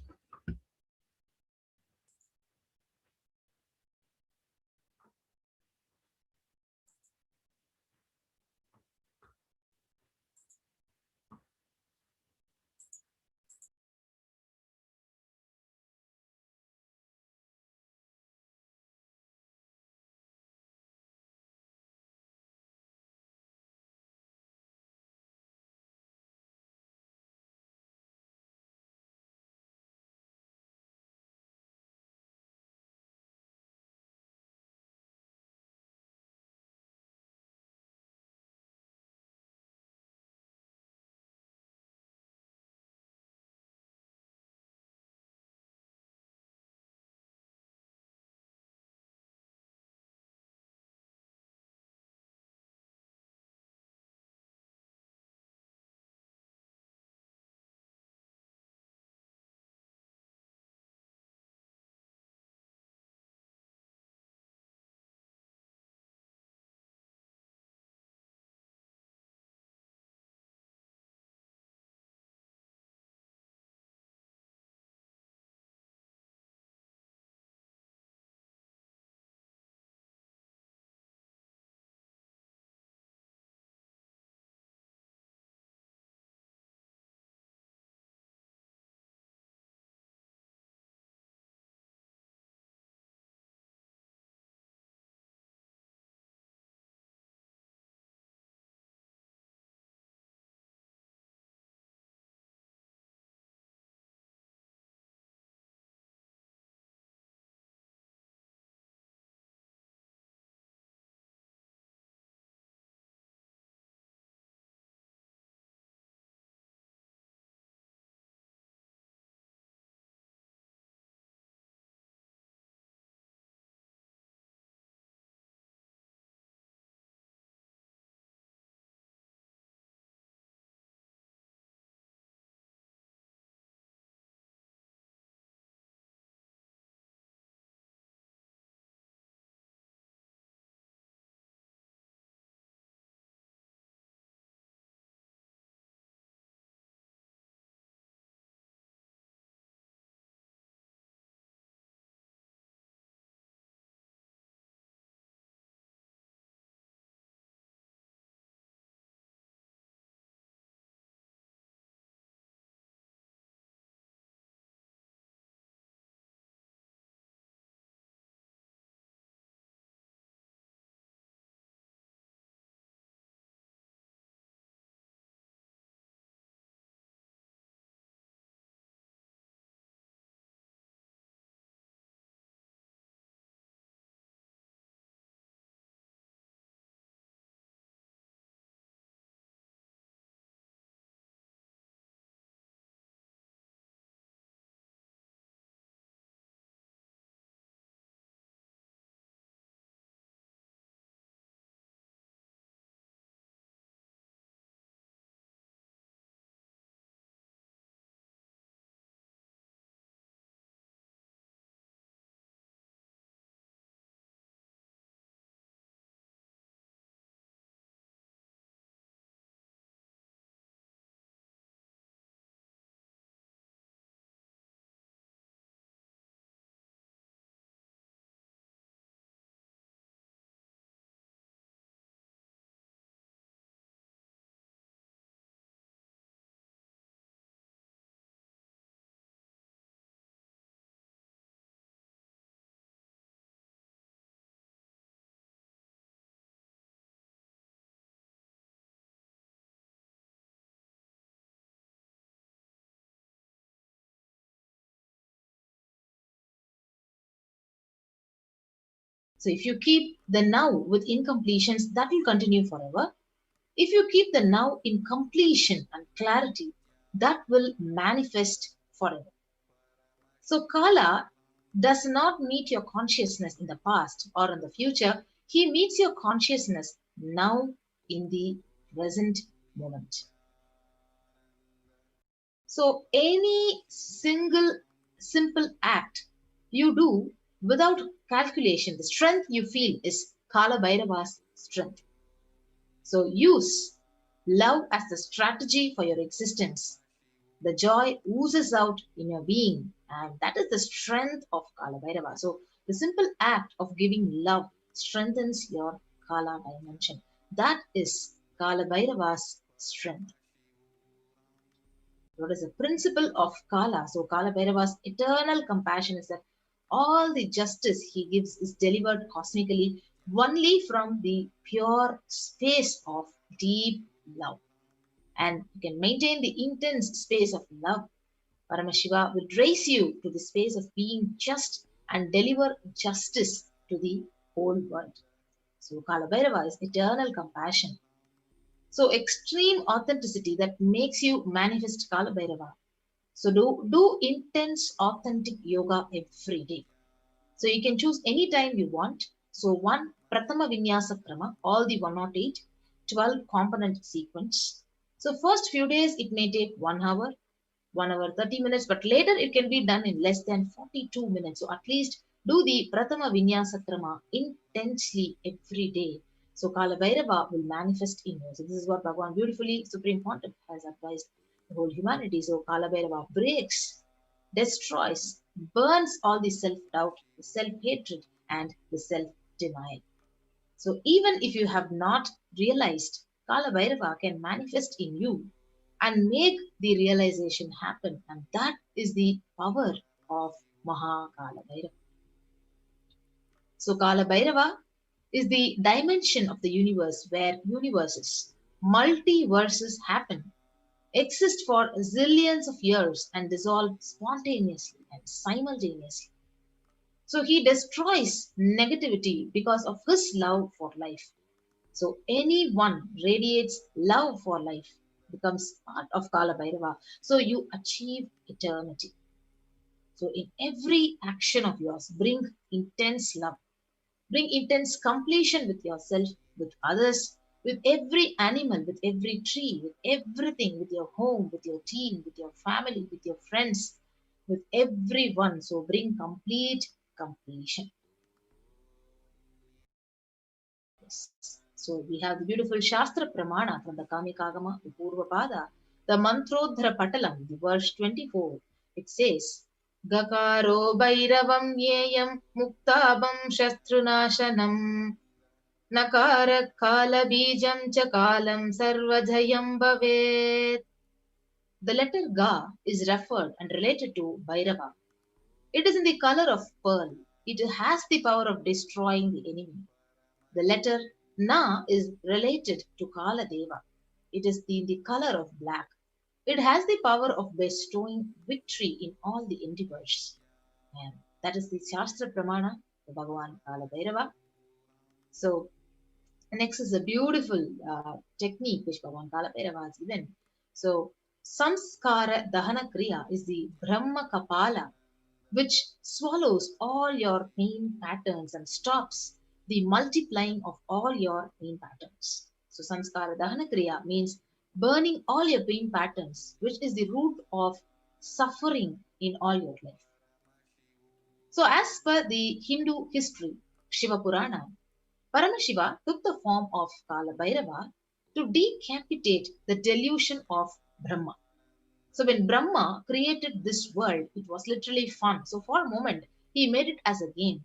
So if you keep the now with incompletions, that will continue forever. If you keep the now in completion and clarity, that will manifest forever. So Kala does not meet your consciousness in the past or in the future. He meets your consciousness now in the present moment. So any single simple act you do without calculation, the strength you feel is Kala Bhairava's strength. So use love as the strategy for your existence. The joy oozes out in your being, and that is the strength of Kala Bhairava. So the simple act of giving love strengthens your Kala dimension. That is Kala Bhairava's strength. What is the principle of Kala? So Kala Bhairava's eternal compassion is that all the justice he gives is delivered cosmically only from the pure space of deep love. And you can maintain the intense space of love. Paramashiva will raise you to the space of being just and deliver justice to the whole world. So Kala Bhairava is eternal compassion. So extreme authenticity that makes you manifest Kala Bhairava. So do intense authentic yoga every day. So you can choose any time you want. So one Prathama Vinyasa Krama, all the 108, 12 component sequence. So first few days it may take 1 hour, 1 hour 30 minutes, but later it can be done in less than 42 minutes. So at least do the Prathama Vinyasa Krama intensely every day. So Kala Bhairava will manifest in you. So this is what Bhagavan beautifully, Supreme Pontiff has advised the whole humanity. So Kala Bhairava breaks, destroys, burns all the self-doubt, the self-hatred, and the self-denial. So even if you have not realized, Kala Bhairava can manifest in you and make the realization happen. And that is the power of Mahakala Bhairava. So Kala Bhairava is the dimension of the universe where universes, multiverses happen, exist for zillions of years and dissolve spontaneously and simultaneously. So he destroys negativity because of his love for life. So anyone radiates love for life, becomes part of Kala Bhairava. So you achieve eternity. So in every action of yours, bring intense love. Bring intense completion with yourself, with others, with every animal, with every tree, with everything, with your home, with your team, with your family, with your friends, with everyone. So bring complete completion. Yes. So we have the beautiful Shastra Pramana from the Kamikagama, the Purvapada, the Mantrodhara Patalam, the verse 24. It says, Gakaro Bhairavam Yeyam Muktabam Shastrunashanam Nakara Kala Bijam Chakalam Sarvajayam Bhavet. The letter Ga is referred and related to Bhairava. It is in the color of pearl. It has the power of destroying the enemy. The letter Na is related to Kala Deva. It is in the color of black. It has the power of bestowing victory in all the endeavors. And that is the Shastra Pramana, the Bhagavan Kala Bhairava. So, next is a beautiful technique which Bhagavan Kala Bhairava has given. So, Samskara Dahana Kriya is the Brahma Kapala, which swallows all your pain patterns and stops the multiplying of all your pain patterns. So, Samskara Dahana Kriya means burning all your pain patterns, which is the root of suffering in all your life. So as per the Hindu history, Shiva Purana, Paramashiva took the form of Kala Bhairava to decapitate the delusion of Brahma. So when Brahma created this world, it was literally fun. So for a moment, he made it as a game.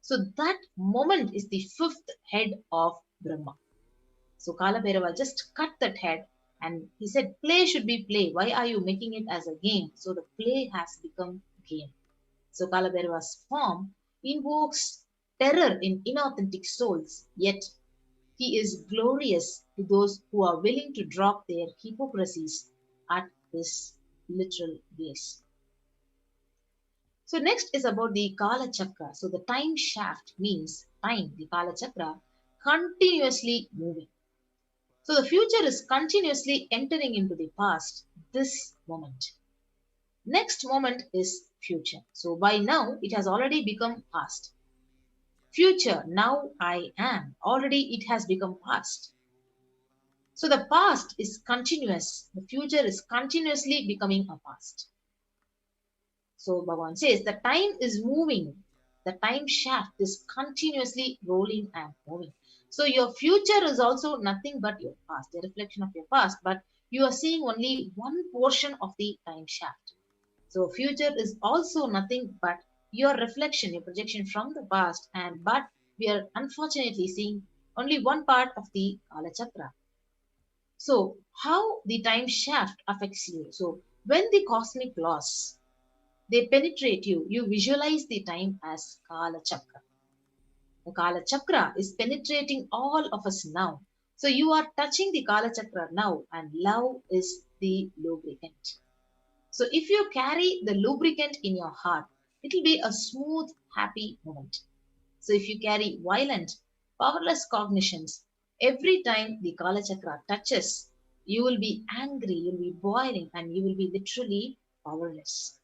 So that moment is the fifth head of Brahma. So Kala Bhairava just cut that head and he said, play should be play. Why are you making it as a game? So the play has become game. So Kala Bhairava's form invokes terror in inauthentic souls, yet he is glorious to those who are willing to drop their hypocrisies at his literal gaze. So next is about the Kala Chakra. So the time shaft means time, the Kala Chakra, continuously moving. So the future is continuously entering into the past, this moment. Next moment is future. So by now, it has already become past. Future, now I am. Already it has become past. So the past is continuous. The future is continuously becoming a past. So Bhagavan says the time is moving. The time shaft is continuously rolling and moving. So your future is also nothing but your past, a reflection of your past, but you are seeing only one portion of the time shaft. So future is also nothing but your reflection, your projection from the past, but we are unfortunately seeing only one part of the Kala Chakra. So how the time shaft affects you? So when the cosmic laws, they penetrate you, you visualize the time as Kala Chakra. The Kala Chakra is penetrating all of us now. So you are touching the Kala Chakra now, and love is the lubricant. So if you carry the lubricant in your heart, it will be a smooth, happy moment. So if you carry violent, powerless cognitions, every time the Kala Chakra touches, you will be angry, you will be boiling, and you will be literally powerless.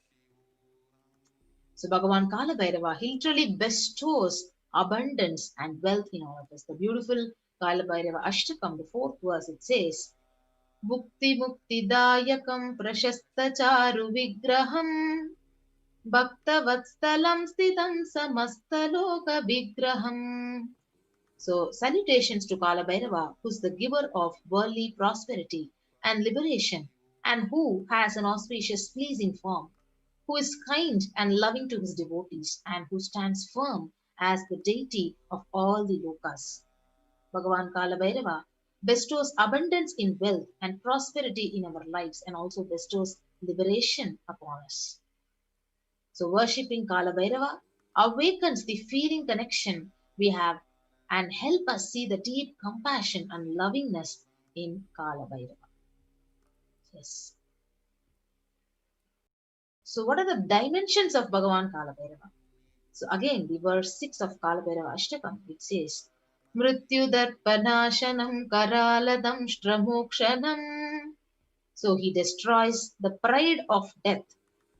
So Bhagavan Kala Bhairava, he literally bestows abundance and wealth in all of us. The beautiful Kala Bhairava Ashtakam, the 4th verse, it says, Bhukti Muktidayakam Prashasta Charu Vigraham Bhakta Vatstalam Sthitam Samastaloka Vigraham. So salutations to Kala Bhairava, who is the giver of worldly prosperity and liberation, and who has an auspicious pleasing form, who is kind and loving to his devotees, and who stands firm as the deity of all the lokas. Bhagavan Kala Bhairava bestows abundance in wealth and prosperity in our lives, and also bestows liberation upon us. So worshipping Kala Bhairava awakens the feeling connection we have and help us see the deep compassion and lovingness in Kala Bhairava. Yes. So what are the dimensions of Bhagavan Kala Bhairava? So again, the verse 6 of Kala Bhairava Ashtakam, it says, Mrityu Darpanashanam Karaladam Shtramokshanam. So he destroys the pride of death,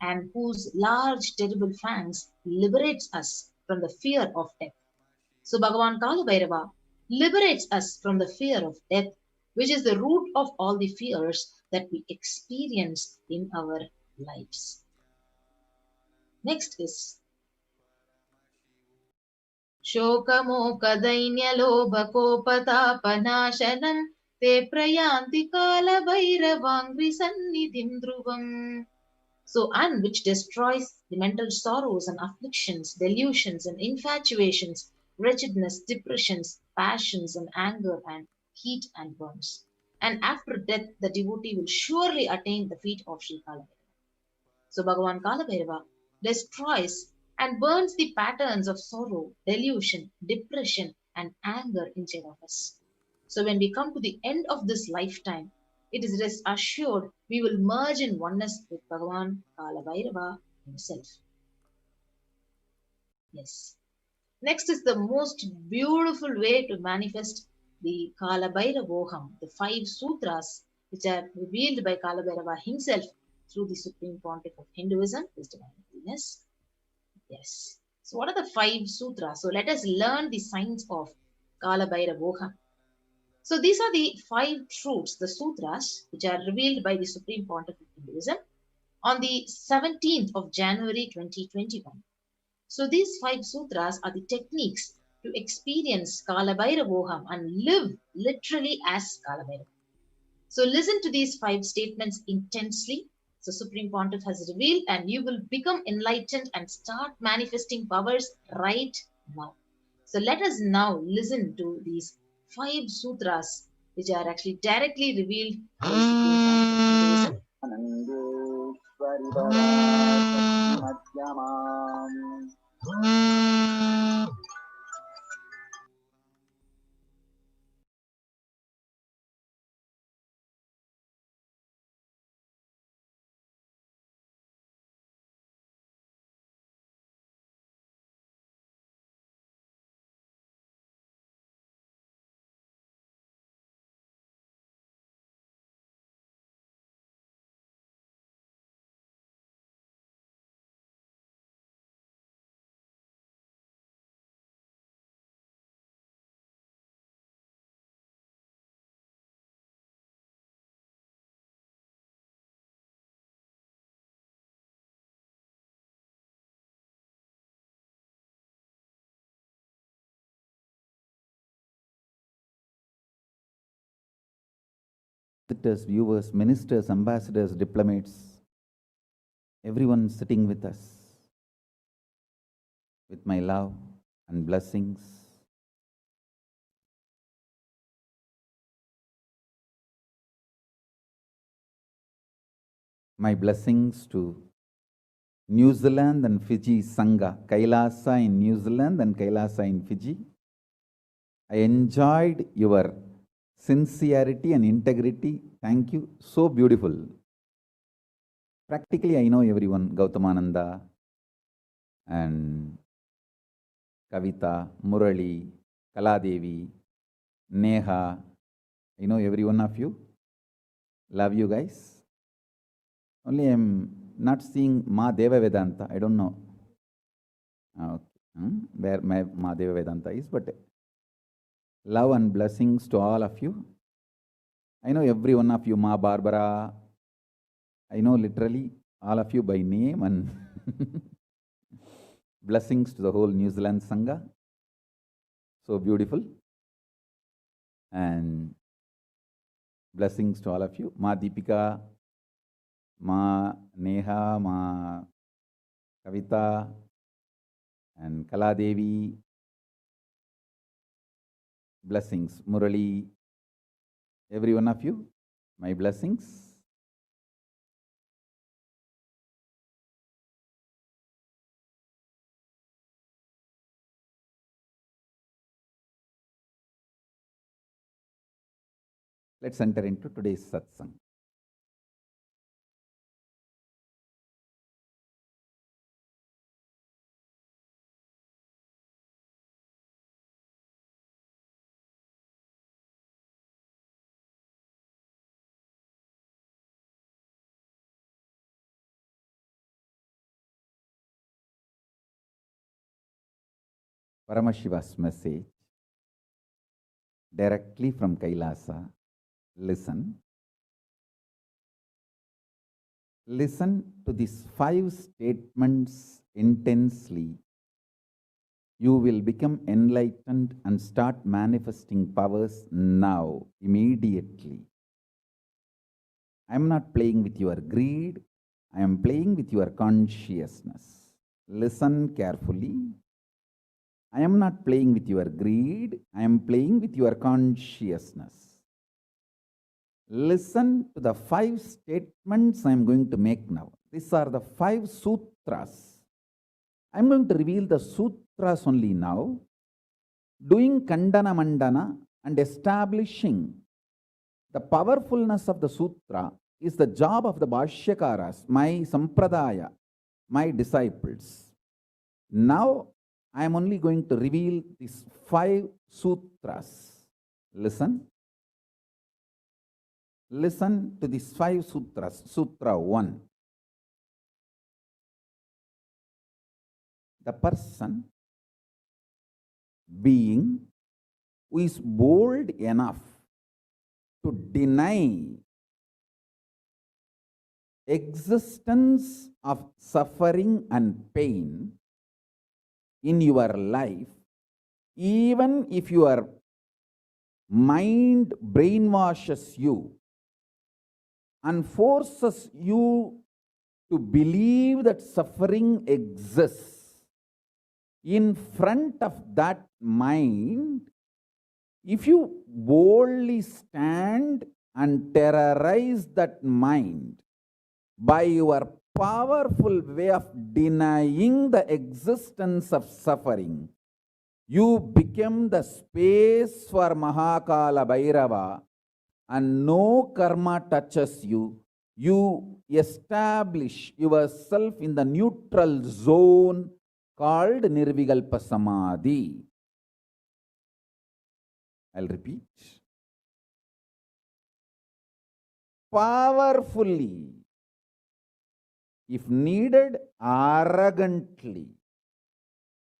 and whose large terrible fangs liberates us from the fear of death. So Bhagavan Kala Bhairava liberates us from the fear of death, which is the root of all the fears that we experience in our lives. Next is Shokamokadainyalobhakopatāpanāshanam te prayanti Kala Bhairavangri Sannidhim Dhruvam. So, and which destroys the mental sorrows and afflictions, delusions and infatuations, wretchedness, depressions, passions and anger and heat and burns. And after death, the devotee will surely attain the feet of Sri Kala Bhairava. So Bhagavan Kala Bhairava destroys and burns the patterns of sorrow, delusion, depression and anger inside of us. So when we come to the end of this lifetime, it is rest assured we will merge in oneness with Bhagavan Kala Bhairava himself. Yes. Next is the most beautiful way to manifest the Kala Bhairavoham, the 5 sutras which are revealed by Kala Bhairava himself through the Supreme Pontiff of Hinduism, His Divine Holiness. Yes. So what are the 5 sutras? So let us learn the science of Kala Bhairavoham. So these are the 5 truths, the sutras, which are revealed by the Supreme Pontiff of Hinduism on the 17th of January 2021. So these 5 sutras are the techniques to experience Kala Bhairavoham and live literally as Kala Bhairava. So listen to these 5 statements intensely. So Supreme Pontiff has revealed, and you will become enlightened and start manifesting powers right now. So let us now listen to these 5 sutras, which are actually directly revealed by Supreme Pontiff of Hinduism. visitors, viewers, ministers, ambassadors, diplomats, everyone sitting with us, with my love and blessings. My blessings to New Zealand and Fiji Sangha, Kailasa in New Zealand and Kailasa in Fiji. I enjoyed your sincerity and integrity. Thank you. So beautiful. Practically, I know everyone. Gautamananda and Kavita, Murali, Kaladevi, Neha. I know every one of you. Love you guys. Only I'm not seeing Ma Deva Vedanta. I don't know where my Ma Deva Vedanta is, but love and blessings to all of you. I know every one of you, Ma Barbara. I know literally all of you by name, and blessings to the whole New Zealand Sangha. So beautiful. And blessings to all of you. Ma Deepika, Ma Neha, Ma Kavita, and Kaladevi. Blessings. Murali, every one of you, my blessings. Let's enter into today's satsang. Paramashiva's message directly from Kailasa. Listen. Listen to these 5 statements intensely. You will become enlightened and start manifesting powers now, immediately. I am not playing with your greed. I am playing with your consciousness. Listen carefully. I am not playing with your greed. I am playing with your consciousness. Listen to the 5 statements I am going to make now. These are the 5 sutras. I am going to reveal the sutras only now, doing Kandana Mandana and establishing the powerfulness of the sutra is the job of the Bhashyakaras, my Sampradaya, my disciples. Now, I am only going to reveal these 5 sutras. Listen. Listen to these 5 sutras. Sutra 1. The person, being, who is bold enough to deny existence of suffering and pain in your life, even if your mind brainwashes you and forces you to believe that suffering exists, in front of that mind, if you boldly stand and terrorize that mind by your powerful way of denying the existence of suffering, you become the space for Mahakala Bhairava, and no karma touches you. You establish yourself in the neutral zone called Nirvikalpa Samadhi. I'll repeat. Powerfully, if needed, arrogantly,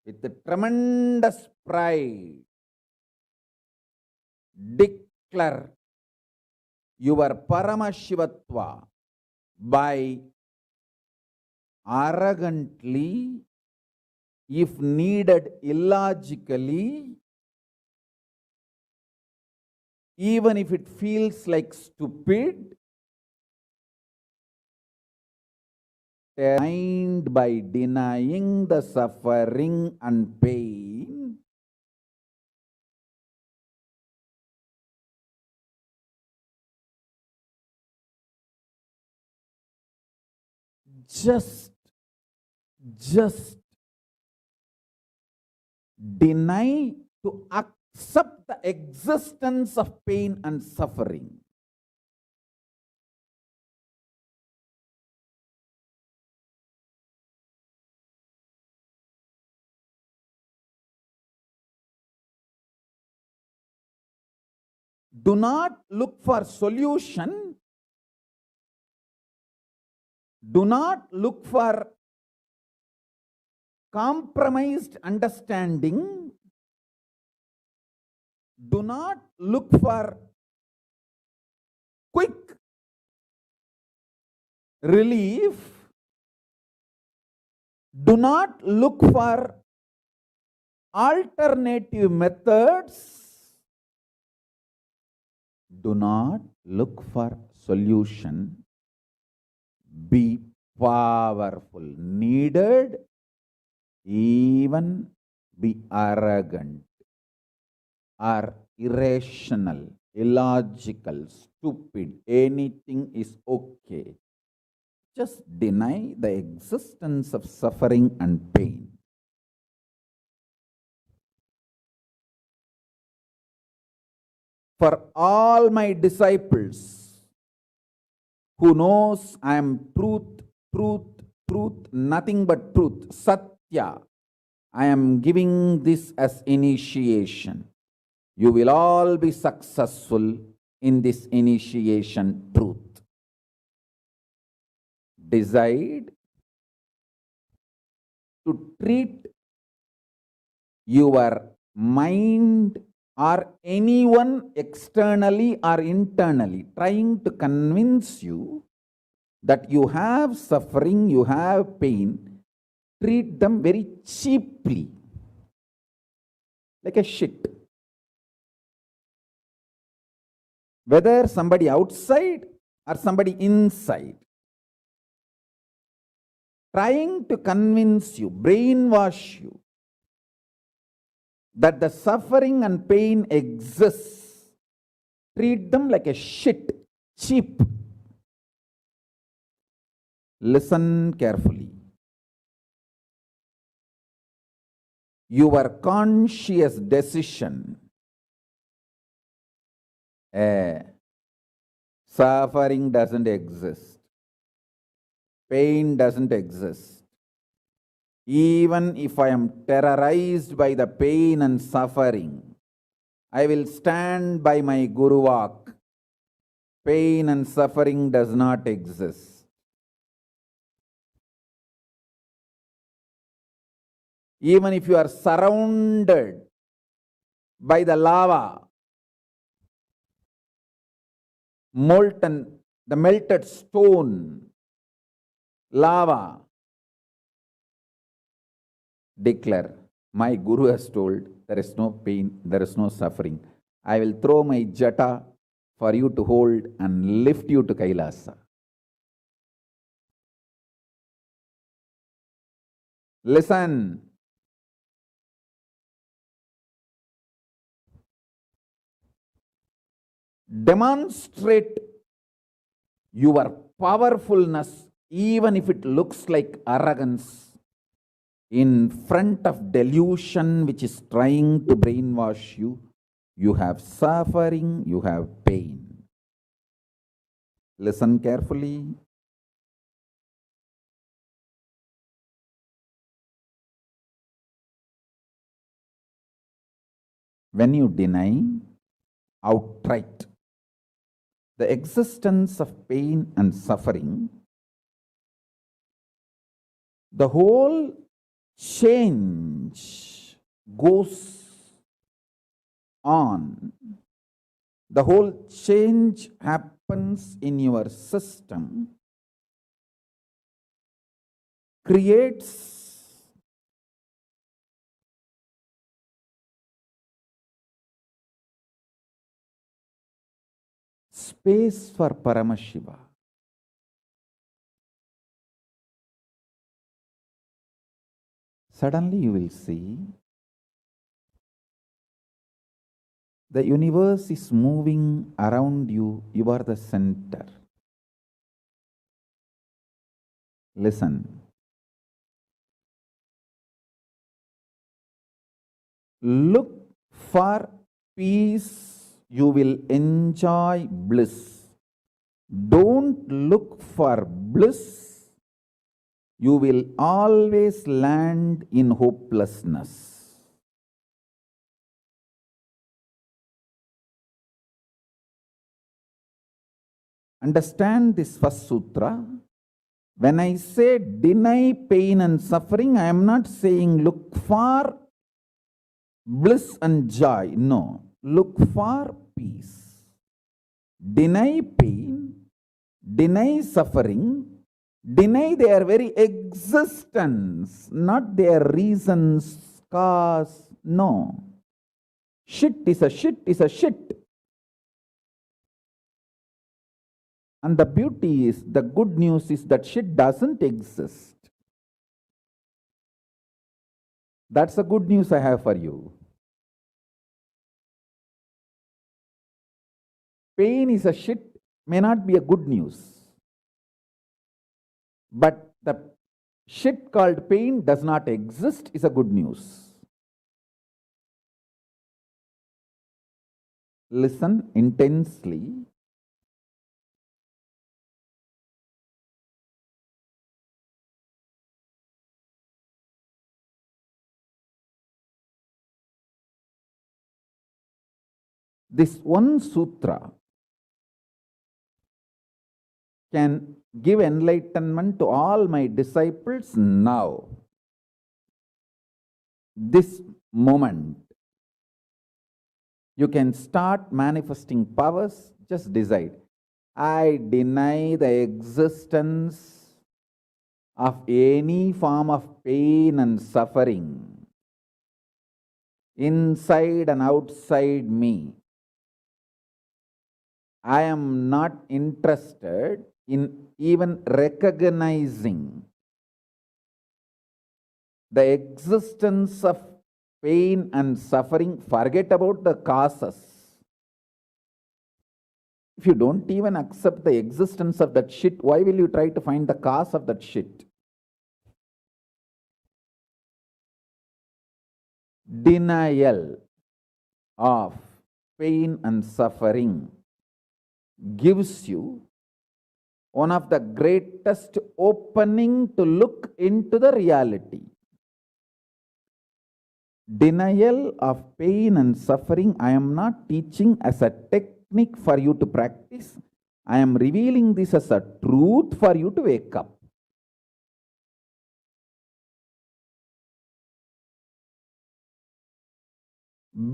with a tremendous pride, declare your Paramashivatva by arrogantly, if needed illogically, even if it feels like stupid, mind by denying the suffering and pain, just deny to accept the existence of pain and suffering. Do not look for solution. Do not look for compromised understanding. Do not look for quick relief. Do not look for alternative methods. Do not look for solution. Be powerful. Needed, even be arrogant or irrational, illogical, stupid. Anything is okay. Just deny the existence of suffering and pain. For all my disciples who knows I am truth, nothing but truth, Satya, I am giving this as initiation. You will all be successful in this initiation truth. Decide to treat your mind or anyone externally or internally trying to convince you that you have suffering, you have pain, treat them very cheaply, like a shit. Whether somebody outside or somebody inside, trying to convince you, brainwash you, that the suffering and pain exists, treat them like a shit, cheap. Listen carefully. Your conscious decision, suffering doesn't exist, pain doesn't exist. Even if I am terrorized by the pain and suffering, I will stand by my Guru Vak. Pain and suffering does not exist. Even if you are surrounded by the lava, molten, the melted stone, lava, declare, my Guru has told there is no pain, there is no suffering. I will throw my jata for you to hold and lift you to Kailasa. Listen. Demonstrate your powerfulness, even if it looks like arrogance, in front of delusion which is trying to brainwash you. You have suffering, you have pain. Listen carefully. When you deny outright the existence of pain and suffering, the whole change goes on. The whole change happens in your system, creates space for Paramashiva. Suddenly you will see the universe is moving around you. You are the center. Listen. Look for peace, you will enjoy bliss. Don't look for bliss, you will always land in hopelessness. Understand this first sutra. When I say deny pain and suffering, I am not saying look for bliss and joy. No, look for peace. Deny pain, deny suffering, deny their very existence, not their reasons, cause. No. Shit is a shit is a shit. And the beauty is, the good news is that shit doesn't exist. That's the good news I have for you. Pain is a shit may not be a good news. But the shit called pain does not exist is a good news. Listen intensely. This one sutra can give enlightenment to all my disciples now. This moment. You can start manifesting powers. Just decide. I deny the existence of any form of pain and suffering inside and outside me. I am not interested in even recognizing the existence of pain and suffering. Forget about the causes. If you don't even accept the existence of that shit, why will you try to find the cause of that shit? Denial of pain and suffering gives you one of the greatest opening to look into the reality. Denial of pain and suffering, I am not teaching as a technique for you to practice. I am revealing this as a truth for you to wake up.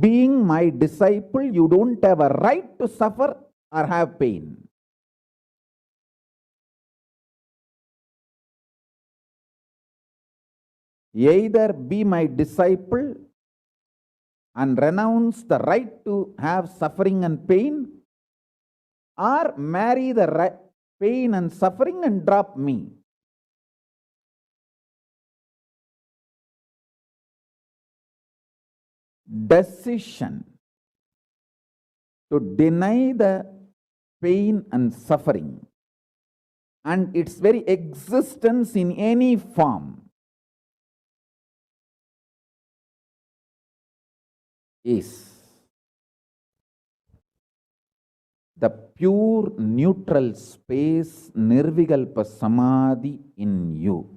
Being my disciple, you don't have a right to suffer or have pain. Either be my disciple and renounce the right to have suffering and pain, or marry the pain and suffering and drop me. Decision to deny the pain and suffering and its very existence in any form is the pure neutral space Nirvikalpa Samadhi in you.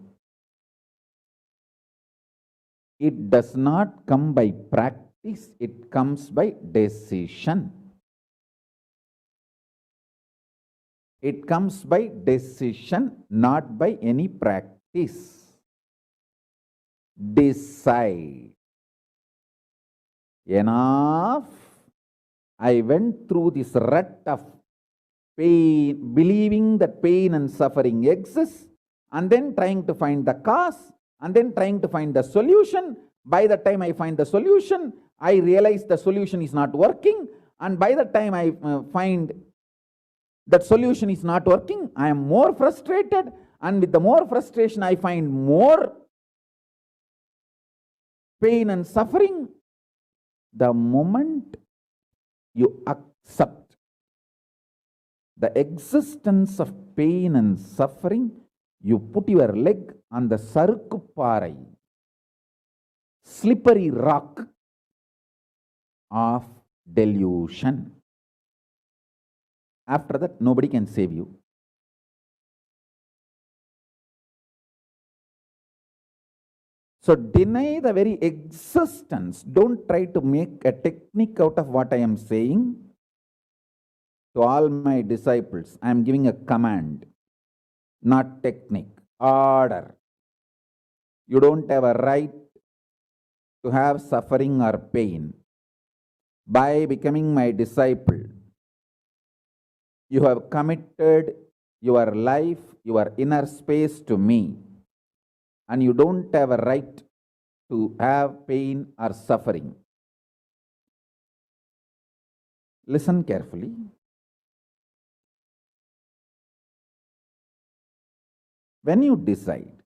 It does not come by practice, it comes by decision. It comes by decision, not by any practice. Decide. Enough. I went through this rut of pain, believing that pain and suffering exist, and then trying to find the cause, and then trying to find the solution. By the time I find the solution, I realize the solution is not working, and by the time I find that solution is not working, I am more frustrated, and with the more frustration, I find more pain and suffering. The moment you accept the existence of pain and suffering, you put your leg on the sarkuparai, slippery rock of delusion. After that, nobody can save you. So deny the very existence. Don't try to make a technique out of what I am saying. To all my disciples, I am giving a command, not technique, order. You don't have a right to have suffering or pain. By becoming my disciple, you have committed your life, your inner space to me, and you don't have a right to have pain or suffering. Listen carefully. When you decide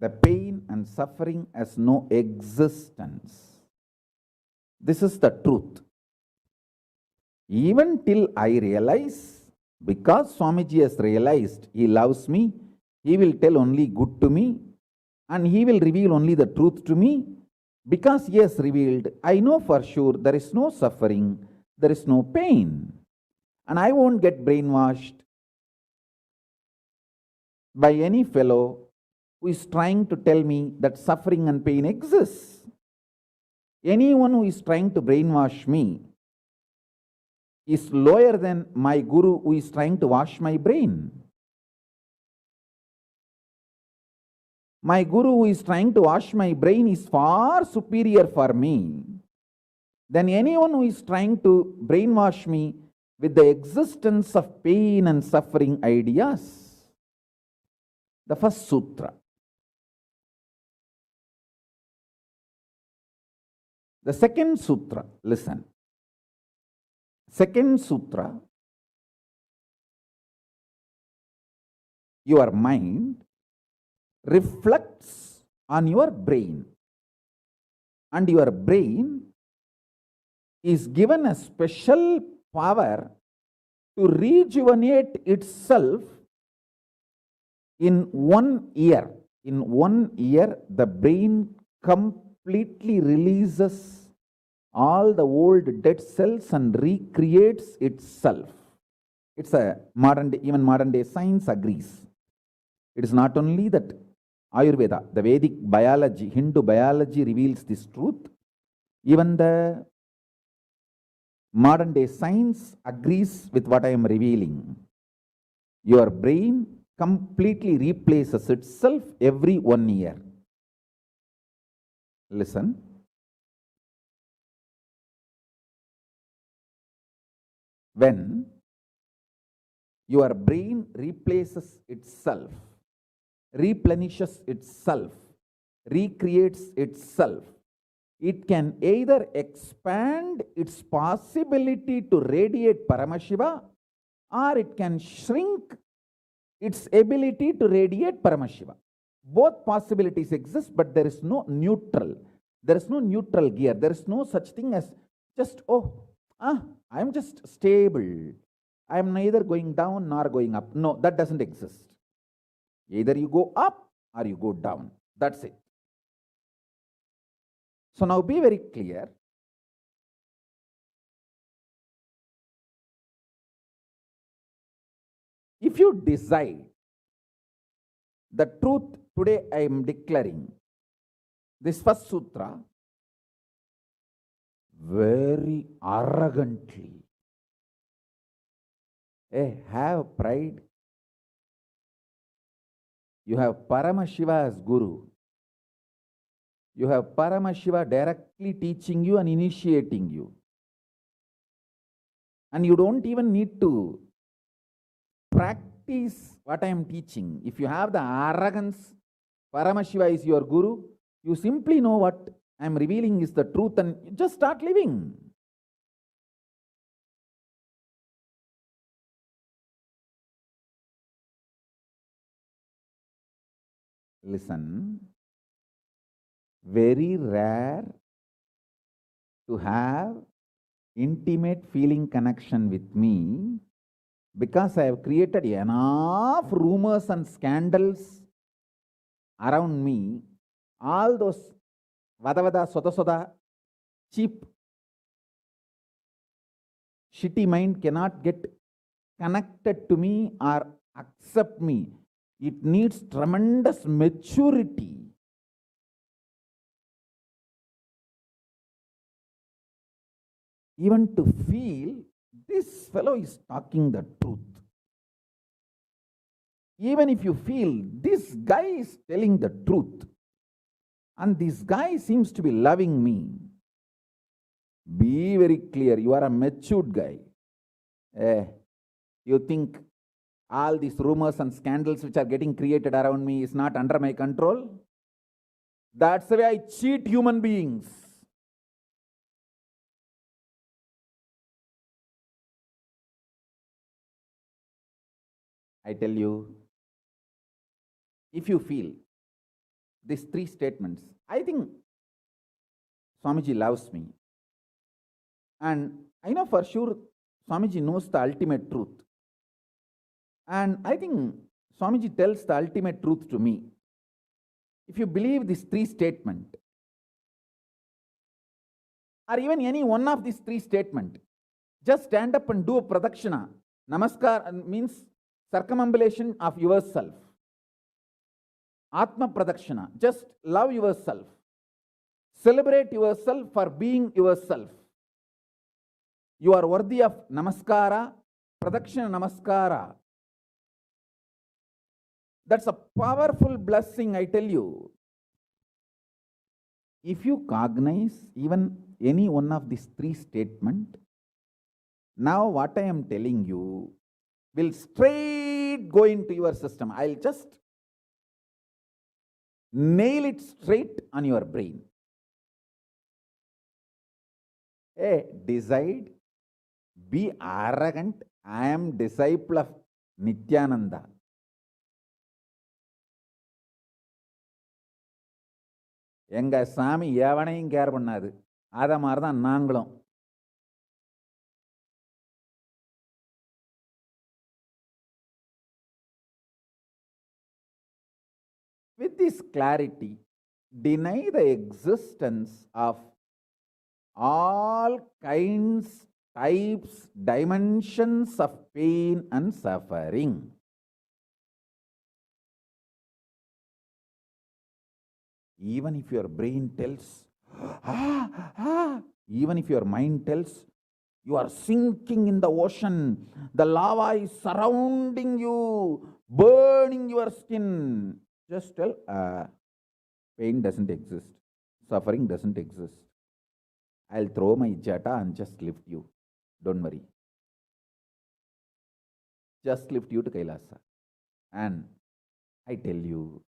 the pain and suffering has no existence, this is the truth. Even till I realize, because Swamiji has realized he loves me, he will tell only good to me, and he will reveal only the truth to me. Because he has revealed, I know for sure there is no suffering, there is no pain, and I won't get brainwashed by any fellow who is trying to tell me that suffering and pain exists. Anyone who is trying to brainwash me is lower than my guru who is trying to wash my brain. My guru who is trying to wash my brain is far superior for me than anyone who is trying to brainwash me with the existence of pain and suffering ideas. The first sutra. The second sutra, listen. Second sutra, your mind reflects on your brain, and your brain is given a special power to rejuvenate itself in 1 year. In 1 year, the brain completely releases all the old dead cells and recreates itself. It's a modern day, even modern day science agrees. It is not only that Ayurveda, the Vedic biology, Hindu biology reveals this truth. Even the modern day science agrees with what I am revealing. Your brain completely replaces itself every 1 year. Listen. When your brain replaces itself, replenishes itself, recreates itself, it can either expand its possibility to radiate Paramashiva, or it can shrink its ability to radiate Paramashiva. Both possibilities exist, but there is no neutral. There is no neutral gear. There is no such thing as just, I am just stable. I am neither going down nor going up. No, that doesn't exist. Either you go up or you go down. That's it. So now be very clear. If you decide the truth today, I am declaring this first sutra very arrogantly. Have pride. You have Paramashiva as Guru. You have Paramashiva directly teaching you and initiating you. And you don't even need to practice what I am teaching. If you have the arrogance, Paramashiva is your Guru, you simply know what I am revealing is the truth and just start living. listen, very rare to have intimate feeling connection with me because I have created enough rumors and scandals around me. All those vada soda cheap shitty mind cannot get connected to me or accept me. It needs tremendous maturity. Even to feel this fellow is talking the truth. Even if you feel this guy is telling the truth and this guy seems to be loving me, be very clear, you are a matured guy. You think all these rumors and scandals which are getting created around me is not under my control? That's the way I cheat human beings. I tell you, if you feel these three statements, I think Swamiji loves me. And I know for sure Swamiji knows the ultimate truth. And I think Swamiji tells the ultimate truth to me. If you believe these three statements, or even any one of these three statements, just stand up and do a pradakshina. Namaskar means circumambulation of yourself. Atma pradakshina, just love yourself. Celebrate yourself for being yourself. You are worthy of namaskara, pradakshina namaskara. That's a powerful blessing, I tell you. If you cognize even any one of these three statements, now what I am telling you will straight go into your system. I'll just nail it straight on your brain. Decide, be arrogant. I am disciple of Nityananda. எங்க சாமி எவனையும் care பண்ணாது. அத மாதிரி தான் நாங்களும். With this clarity, deny the existence of all kinds, types, dimensions of pain and suffering. Even if your brain tells, even if your mind tells, you are sinking in the ocean, the lava is surrounding you, burning your skin. Just tell, pain doesn't exist, suffering doesn't exist. I'll throw my jata and just lift you. Don't worry. Just lift you to Kailasa. And I tell you,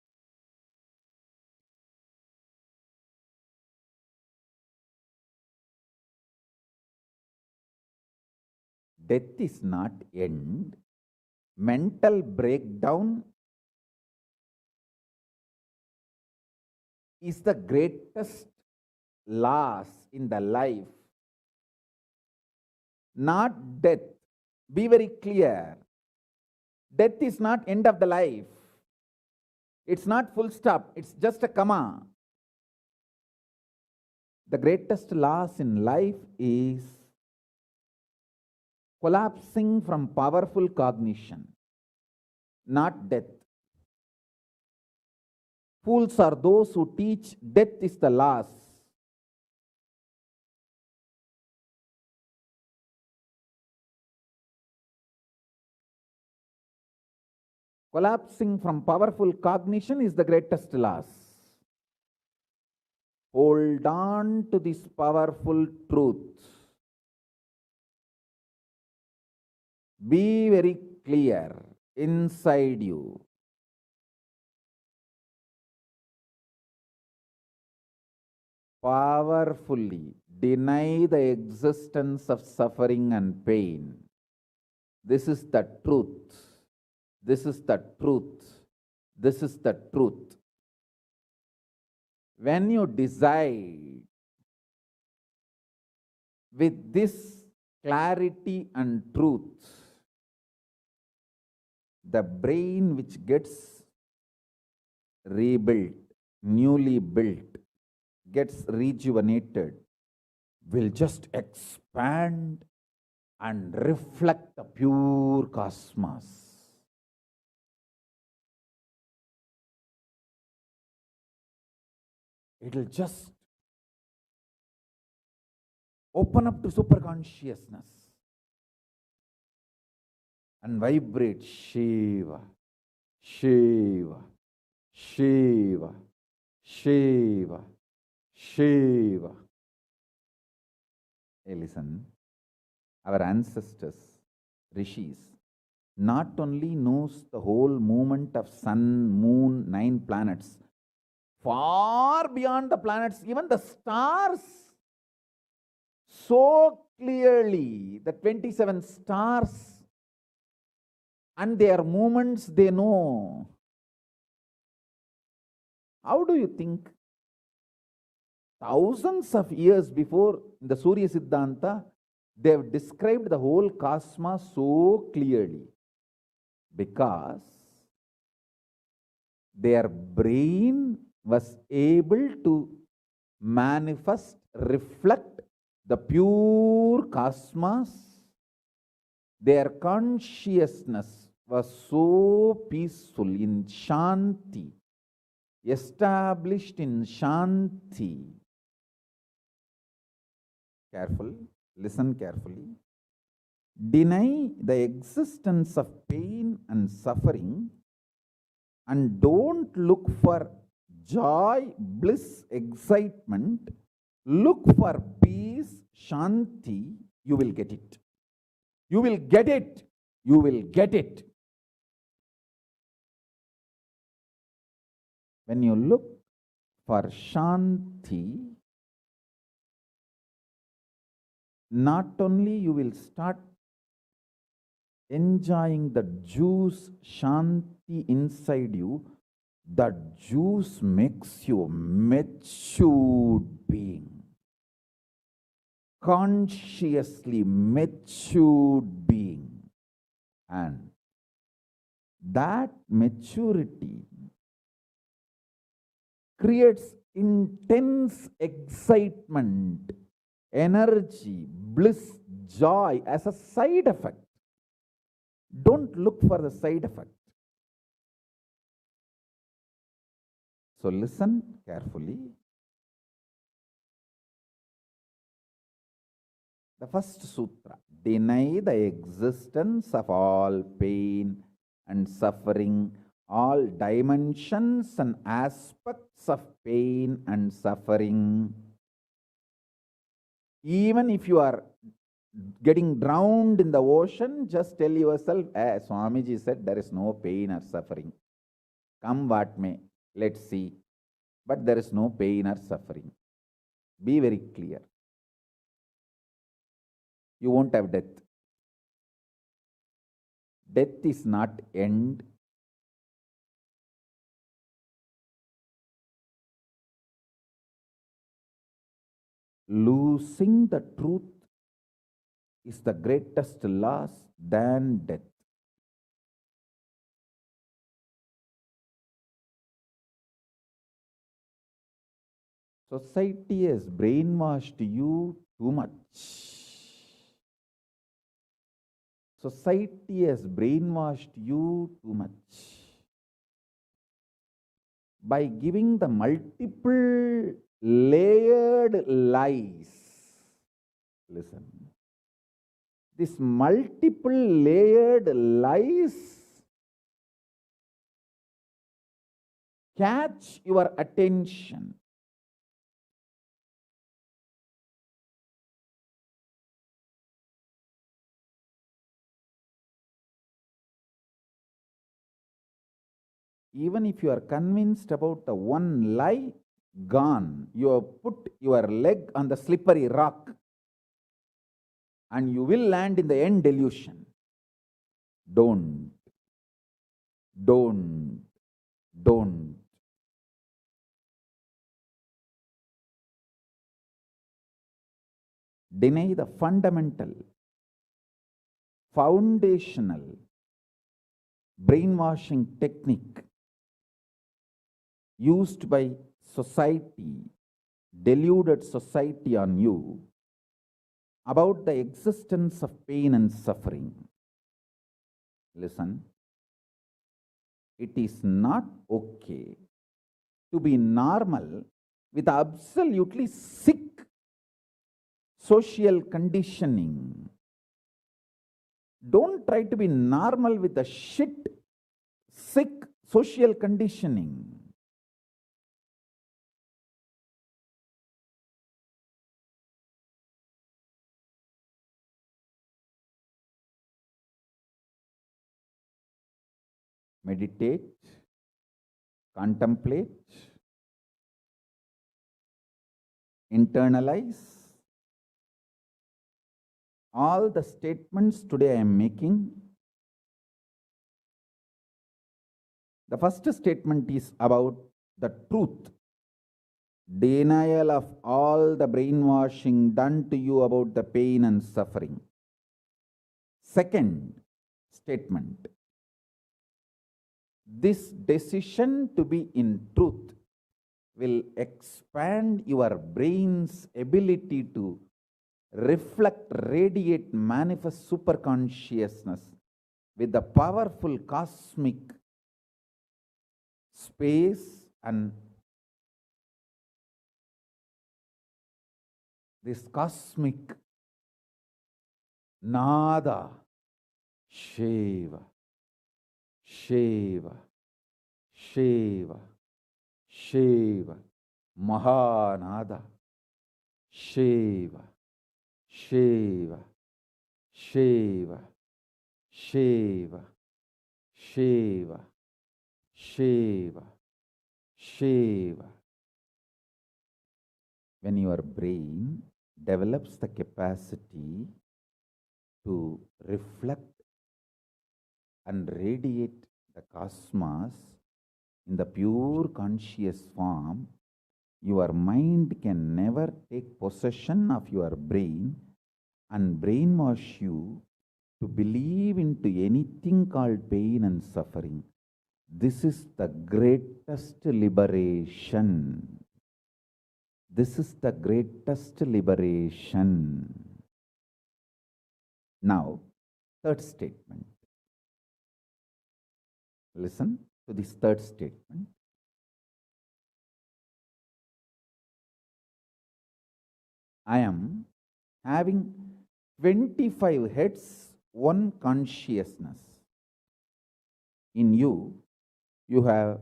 death is not end. Mental breakdown is the greatest loss in the life. Not death. Be very clear. Death is not end of the life. It's not full stop. It's just a comma. The greatest loss in life is collapsing from powerful cognition, not death. Fools are those who teach death is the loss. Collapsing from powerful cognition is the greatest loss. Hold on to this powerful truth. Be very clear inside you. Powerfully deny the existence of suffering and pain. This is the truth. This is the truth. This is the truth. when you decide with this clarity and truth, the brain which gets rebuilt, newly built, gets rejuvenated, will just expand and reflect the pure cosmos. It will just open up to superconsciousness and vibrate Shiva, Shiva, Shiva, Shiva, Shiva. Hey, listen, our ancestors, rishis, not only knows the whole movement of sun, moon, 9 planets, far beyond the planets, even the stars, so clearly, the 27 stars and their movements they know. How do you think? Thousands of years before the Surya Siddhanta, they have described the whole cosmos so clearly because their brain was able to manifest, reflect the pure cosmos. Their consciousness was so peaceful in Shanti, established in Shanti. Careful, listen carefully. Deny the existence of pain and suffering and don't look for joy, bliss, excitement. Look for peace, Shanti, you will get it. You will get it. You will get it. When you look for Shanti, not only you will start enjoying the juice Shanti inside you, the juice makes you a matured being. Consciously matured being. And that maturity creates intense excitement, energy, bliss, joy as a side effect. Don't look for the side effect. So listen carefully. The first sutra, deny the existence of all pain and suffering, all dimensions and aspects of pain and suffering. Even if you are getting drowned in the ocean, just tell yourself, Swamiji said there is no pain or suffering. Come what may, let's see. But there is no pain or suffering. Be very clear. You won't have death. Death is not end. Losing the truth is the greatest loss than death. Society has brainwashed you too much. Society has brainwashed you too much by giving the multiple layered lies. Listen. This multiple layered lies catch your attention. Even if you are convinced about the one lie, gone. You have put your leg on the slippery rock and you will land in the end delusion. Don't. deny the fundamental, foundational brainwashing technique used by society, deluded society on you about the existence of pain and suffering. Listen, it is not okay to be normal with absolutely sick social conditioning. Don't try to be normal with the shit, sick social conditioning. Meditate, contemplate, internalize all the statements today I am making. The first statement is about the truth, denial of all the brainwashing done to you about the pain and suffering. Second statement, this decision to be in truth will expand your brain's ability to reflect, radiate, manifest superconsciousness with the powerful cosmic space and this cosmic nada, Shiva, Shiva, Shiva, Shiva, Mahanada, Shiva, Shiva, Shiva, Shiva, Shiva, Shiva, Shiva. When your brain develops the capacity to reflect and radiate the cosmos in the pure conscious form, your mind can never take possession of your brain and brainwash you to believe into anything called pain and suffering. This is the greatest liberation. This is the greatest liberation. Now, third statement. Listen to this third statement. I am having 25 heads, one consciousness. In you, you have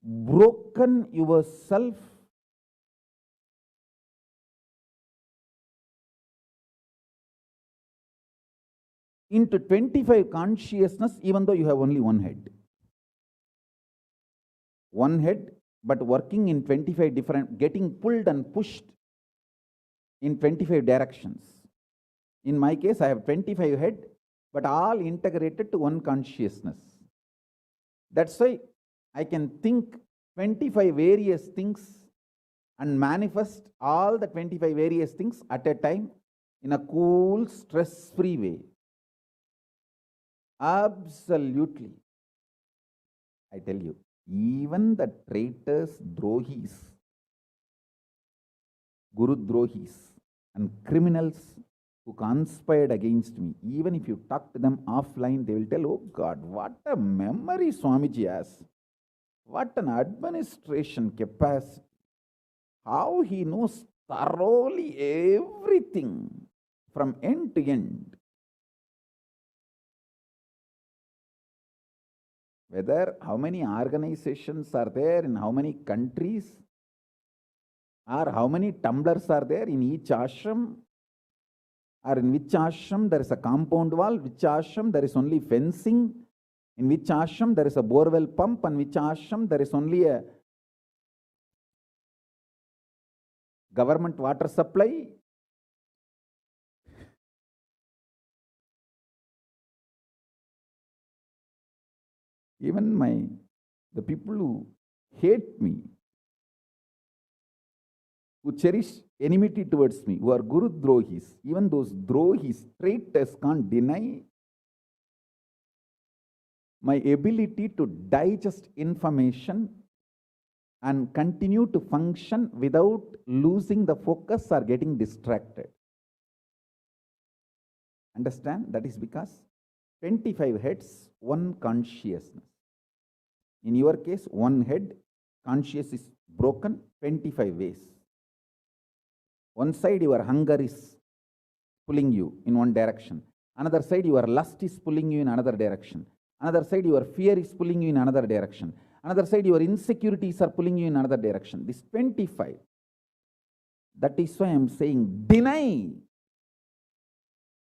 broken yourself into 25 consciousness, even though you have only one head. One head, but working in 25 different, getting pulled and pushed in 25 directions. In my case, I have 25 head, but all integrated to one consciousness. That's why I can think 25 various things and manifest all the 25 various things at a time in a cool, stress-free way. Absolutely. I tell you, even the traitors, drohis, guru drohis, and criminals who conspired against me, even if you talk to them offline, they will tell, oh God, what a memory Swamiji has. What an administration capacity. How he knows thoroughly everything from end to end. Whether how many organizations are there in how many countries, or how many tumblers are there in each ashram, or in which ashram there is a compound wall, which ashram there is only fencing, in which ashram there is a borewell pump, and which ashram there is only a government water supply. Even the people who hate me, who cherish enmity towards me, who are Guru Drohis, even those Drohis, traitors, can't deny my ability to digest information and continue to function without losing the focus or getting distracted. Understand? That is because 25 heads, one consciousness. In your case, one head, conscious is broken 25 ways. One side, your hunger is pulling you in one direction. Another side, your lust is pulling you in another direction. Another side, your fear is pulling you in another direction. Another side, your insecurities are pulling you in another direction. This 25. That is why I am saying, deny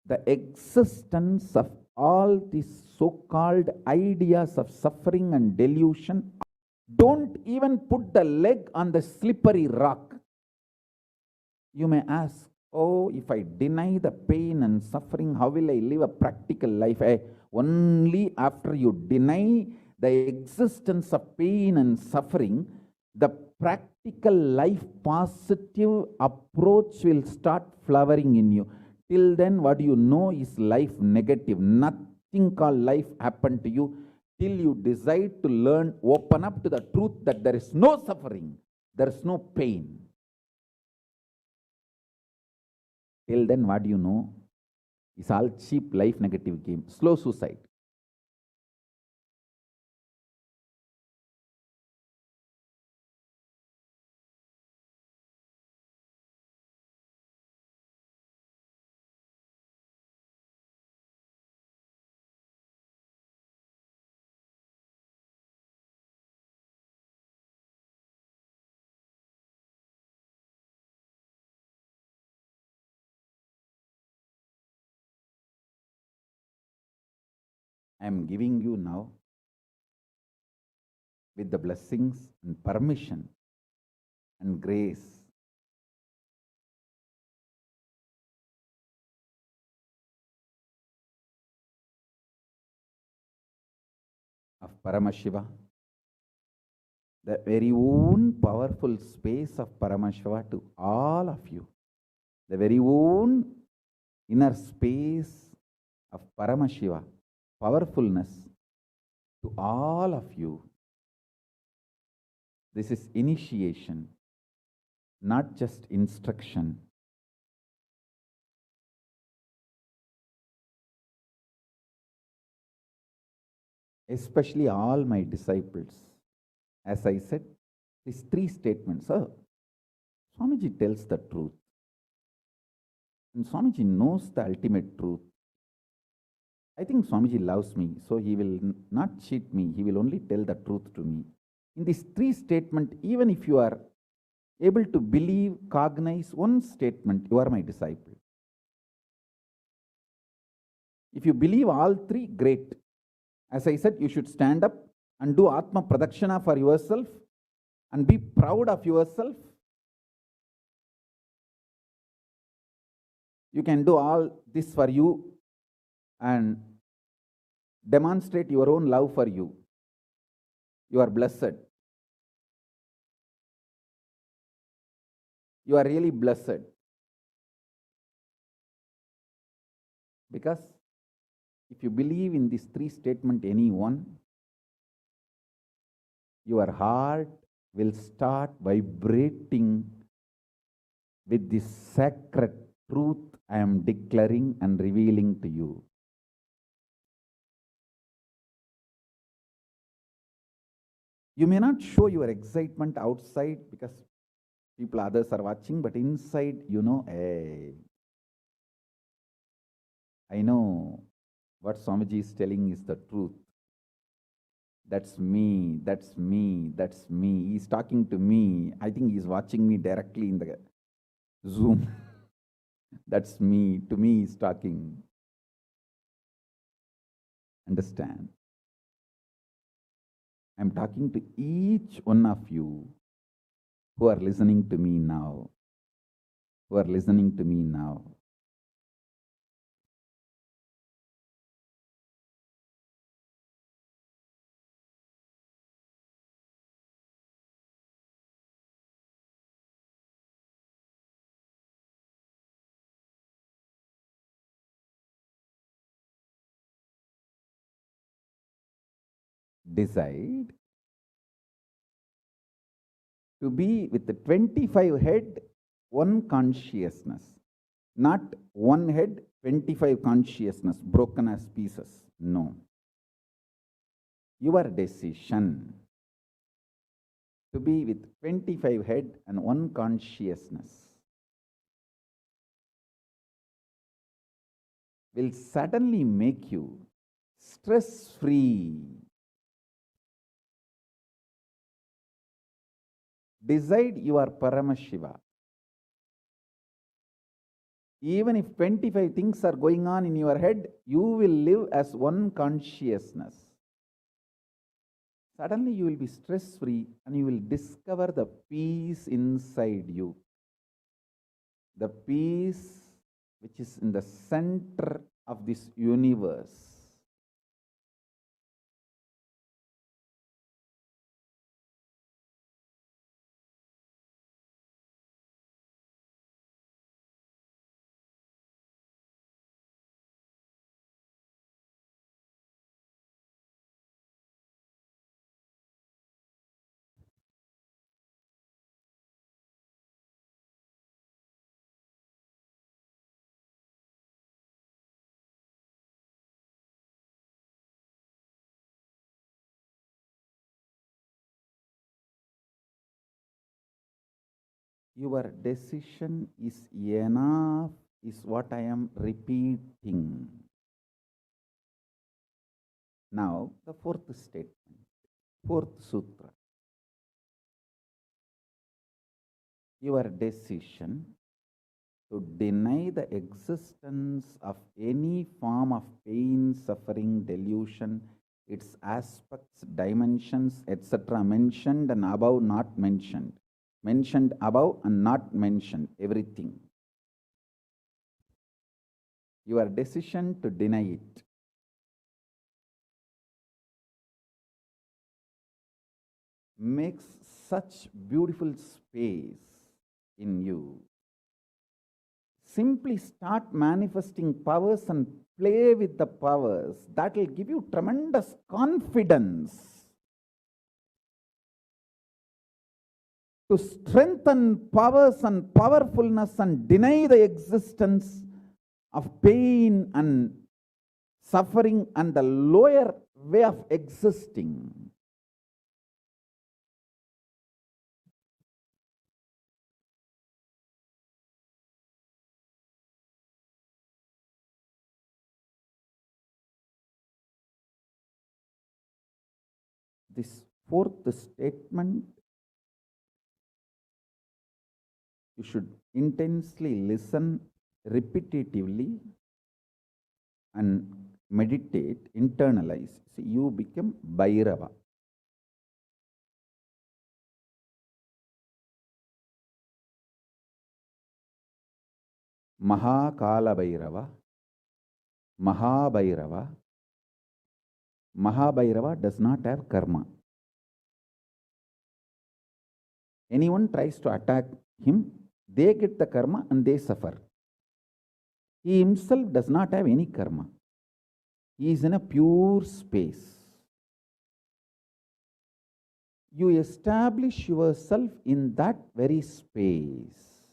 the existence of all these so-called ideas of suffering and delusion. Don't even put the leg on the slippery rock. You may ask, oh, if I deny the pain and suffering, how will I live a practical life? Only after you deny the existence of pain and suffering, the practical life positive approach will start flowering in you. Till then, what you know is life negative. Nothing called life happened to you till you decide to learn, open up to the truth that there is no suffering, there is no pain. Till then, what you know is all cheap life negative game, slow suicide. I am giving you now, with the blessings and permission and grace of Paramashiva, the very own powerful space of Paramashiva to all of you, the very own inner space of Paramashiva, powerfulness to all of you. This is initiation, not just instruction. Especially all my disciples. As I said, these three statements. Swamiji tells the truth. And Swamiji knows the ultimate truth. I think Swamiji loves me, so he will not cheat me. He will only tell the truth to me. In these three statements, even if you are able to believe, cognize one statement, you are my disciple. If you believe all three, great. As I said, you should stand up and do Atma Pradakshana for yourself and be proud of yourself. You can do all this for you and demonstrate your own love for you. You are blessed. You are really blessed. Because if you believe in these three statements, any one, your heart will start vibrating with this sacred truth I am declaring and revealing to you. You may not show your excitement outside because others are watching, but inside, you know, hey, I know what Swamiji is telling is the truth. That's me, that's me, that's me. He's talking to me. I think he's watching me directly in the Zoom. That's me. To me, he's talking. Understand? I'm talking to each one of you who are listening to me now. Who are listening to me now. decide to be with the 25 head, one consciousness, not one head, 25 consciousness, broken as pieces. No. Your decision to be with 25 head and one consciousness will suddenly make you stress-free. Decide your Paramashiva. Even if 25 things are going on in your head, you will live as one consciousness. Suddenly you will be stress-free and you will discover the peace inside you. The peace which is in the center of this universe. Your decision is enough, is what I am repeating. Now, the fourth statement, fourth sutra. Your decision to deny the existence of any form of pain, suffering, delusion, its aspects, dimensions, etc. mentioned and above not mentioned. Mentioned above and not mentioned, everything. Your decision to deny it. Makes such beautiful space in you. Simply start manifesting powers and play with the powers. That will give you tremendous confidence to strengthen powers and powerfulness and deny the existence of pain and suffering and the lower way of existing. This fourth statement, you should intensely listen repetitively and meditate, internalize. See, you become Bhairava. Mahakala Bhairava, Mahabhairava. Mahabhairava does not have karma. Anyone tries to attack him, they get the karma and they suffer. He himself does not have any karma. He is in a pure space. You establish yourself in that very space.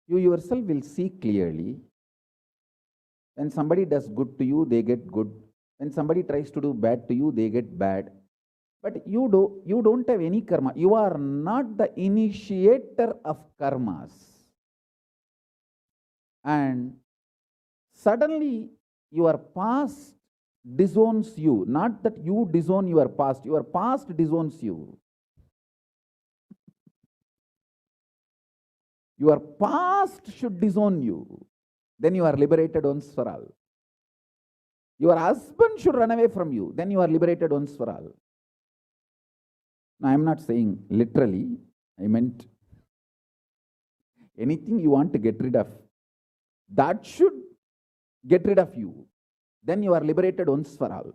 You yourself will see clearly. When somebody does good to you, they get good. When somebody tries to do bad to you, they get bad. But you don't have any karma. You are not the initiator of karmas. And suddenly your past disowns you. Not that you disown your past disowns you. Your past should disown you. Then you are liberated once for all. Your husband should run away from you. Then you are liberated once for all. Now, I am not saying literally. I meant anything you want to get rid of, that should get rid of you. Then you are liberated once for all.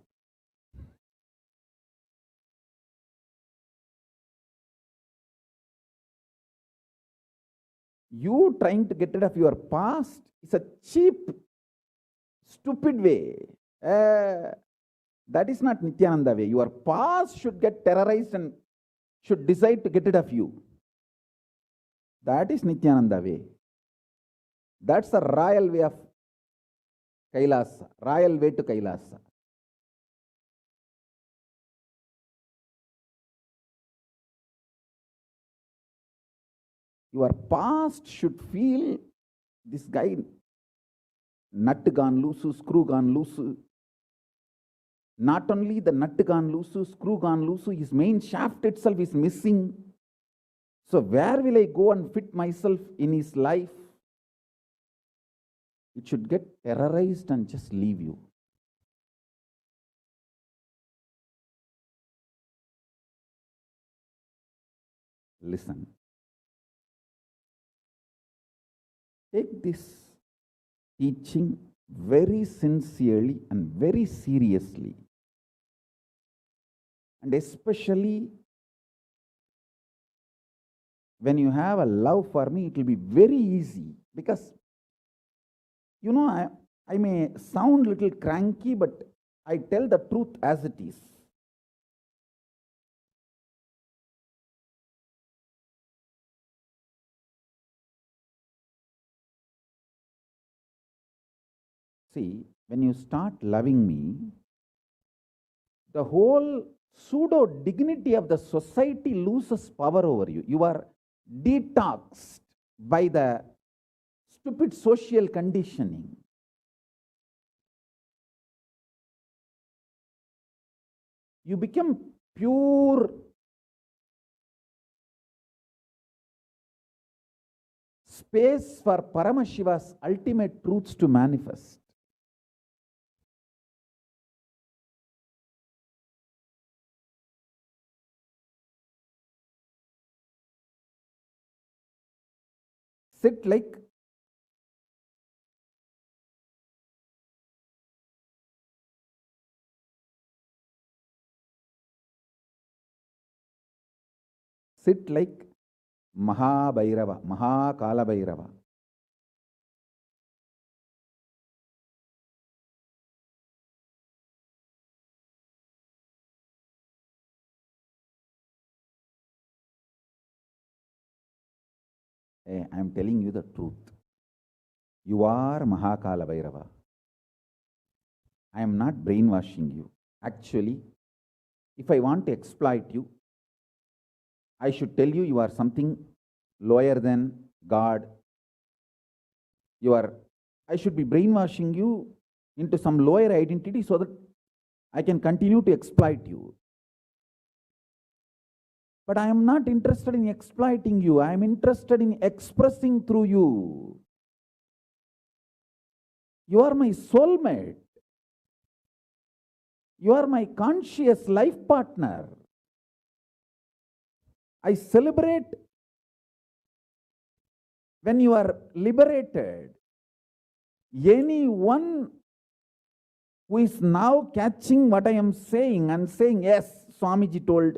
You trying to get rid of your past is a cheap, stupid way. That is not Nityananda way. Your past should get terrorized and should decide to get rid of you. That is Nityananda way. That's the royal way of Kailasa, royal way to Kailasa. Your past should feel this guy, nut gone loose, screw gone loose. Not only the nut gone loose, screw gone loose, his main shaft itself is missing. So where will I go and fit myself in his life? It should get terrorized and just leave you. Listen. Take this teaching very sincerely and very seriously. And especially when you have a love for me, it will be very easy. Because, you know, I may sound a little cranky, but I tell the truth as it is. See, when you start loving me, the whole pseudo dignity of the society loses power over you. You are detoxed by the stupid social conditioning. You become pure space for Paramashiva's ultimate truths to manifest. Sit like Mahabhairava, Mahakala Bhairava. Hey, I am telling you the truth. You are Mahakala Bhairava. I am not brainwashing you. Actually, if I want to exploit you, I should tell you are something lower than God. I should be brainwashing you into some lower identity so that I can continue to exploit you. But I am not interested in exploiting you. I am interested in expressing through you. You are my soulmate. You are my conscious life partner. I celebrate when you are liberated. Anyone who is now catching what I am saying and saying, yes, Swamiji told,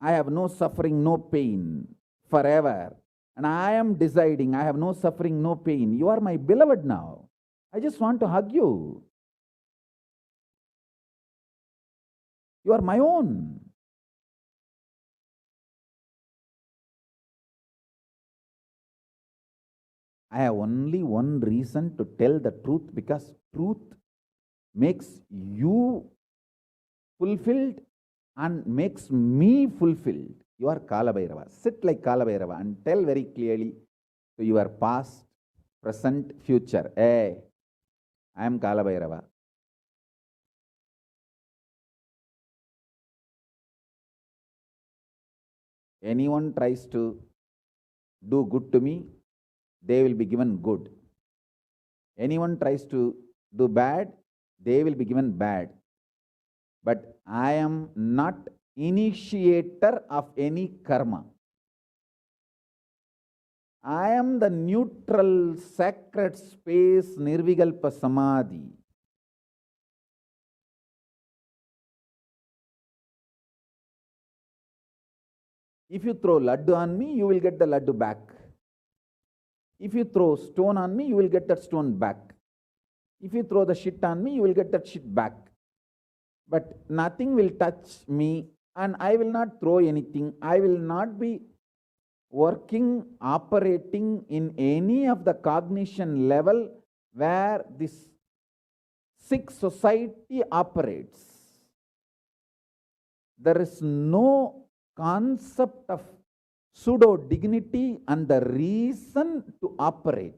I have no suffering, no pain forever. And I am deciding I have no suffering, no pain. You are my beloved now. I just want to hug you. You are my own. I have only one reason to tell the truth, because truth makes you fulfilled and makes me fulfilled. You are Kala Bhairava. Sit like Kala Bhairava and tell very clearly to your past, present, future. Hey, I am Kala Bhairava. Anyone tries to do good to me, they will be given good. Anyone tries to do bad, they will be given bad. But I am not initiator of any karma. I am the neutral, sacred space, Nirvikalpa Samadhi. If you throw laddu on me, you will get the laddu back. If you throw stone on me, you will get that stone back. If you throw the shit on me, you will get that shit back. but nothing will touch me, and I will not throw anything. I will not be working, operating in any of the cognition level where this sick society operates. There is no concept of pseudo dignity and the reason to operate.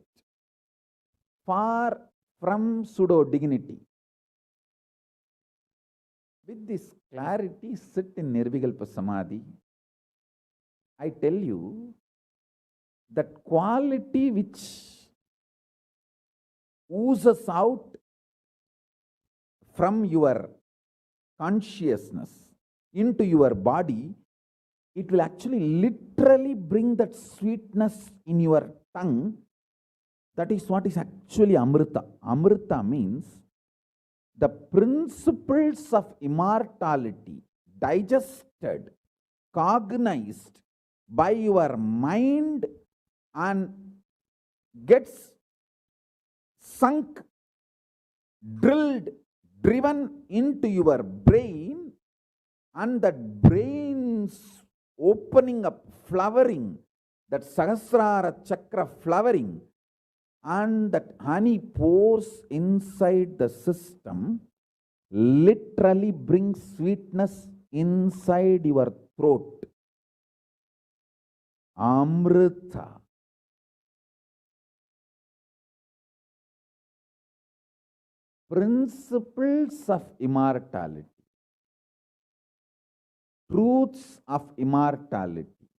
Far from pseudo dignity. With this clarity, sit in Nirvikalpa Samadhi. I tell you that quality which oozes out from your consciousness into your body, it will actually literally bring that sweetness in your tongue. That is what is actually Amrita. Amrita means the principles of immortality digested, cognized by your mind and gets sunk, drilled, driven into your brain, and that brain's opening up, flowering, that Sahasrara Chakra flowering, and that honey pours inside the system, literally brings sweetness inside your throat. Amrita. Principles of immortality. Truths of immortality.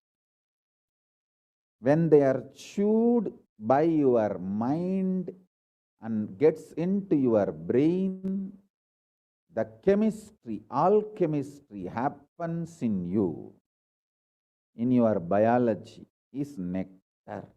When they are chewed by your mind and gets into your brain, the chemistry, alchemistry happens in you, in your biology, is nectar.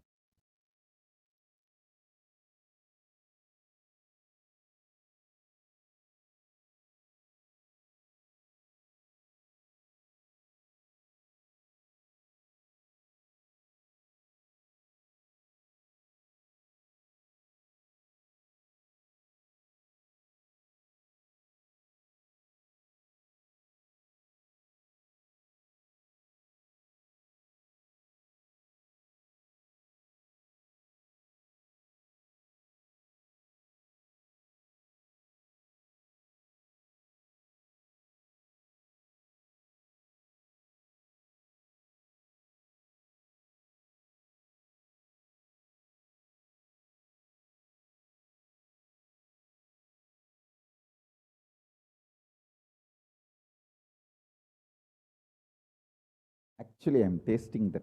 Actually, I am tasting that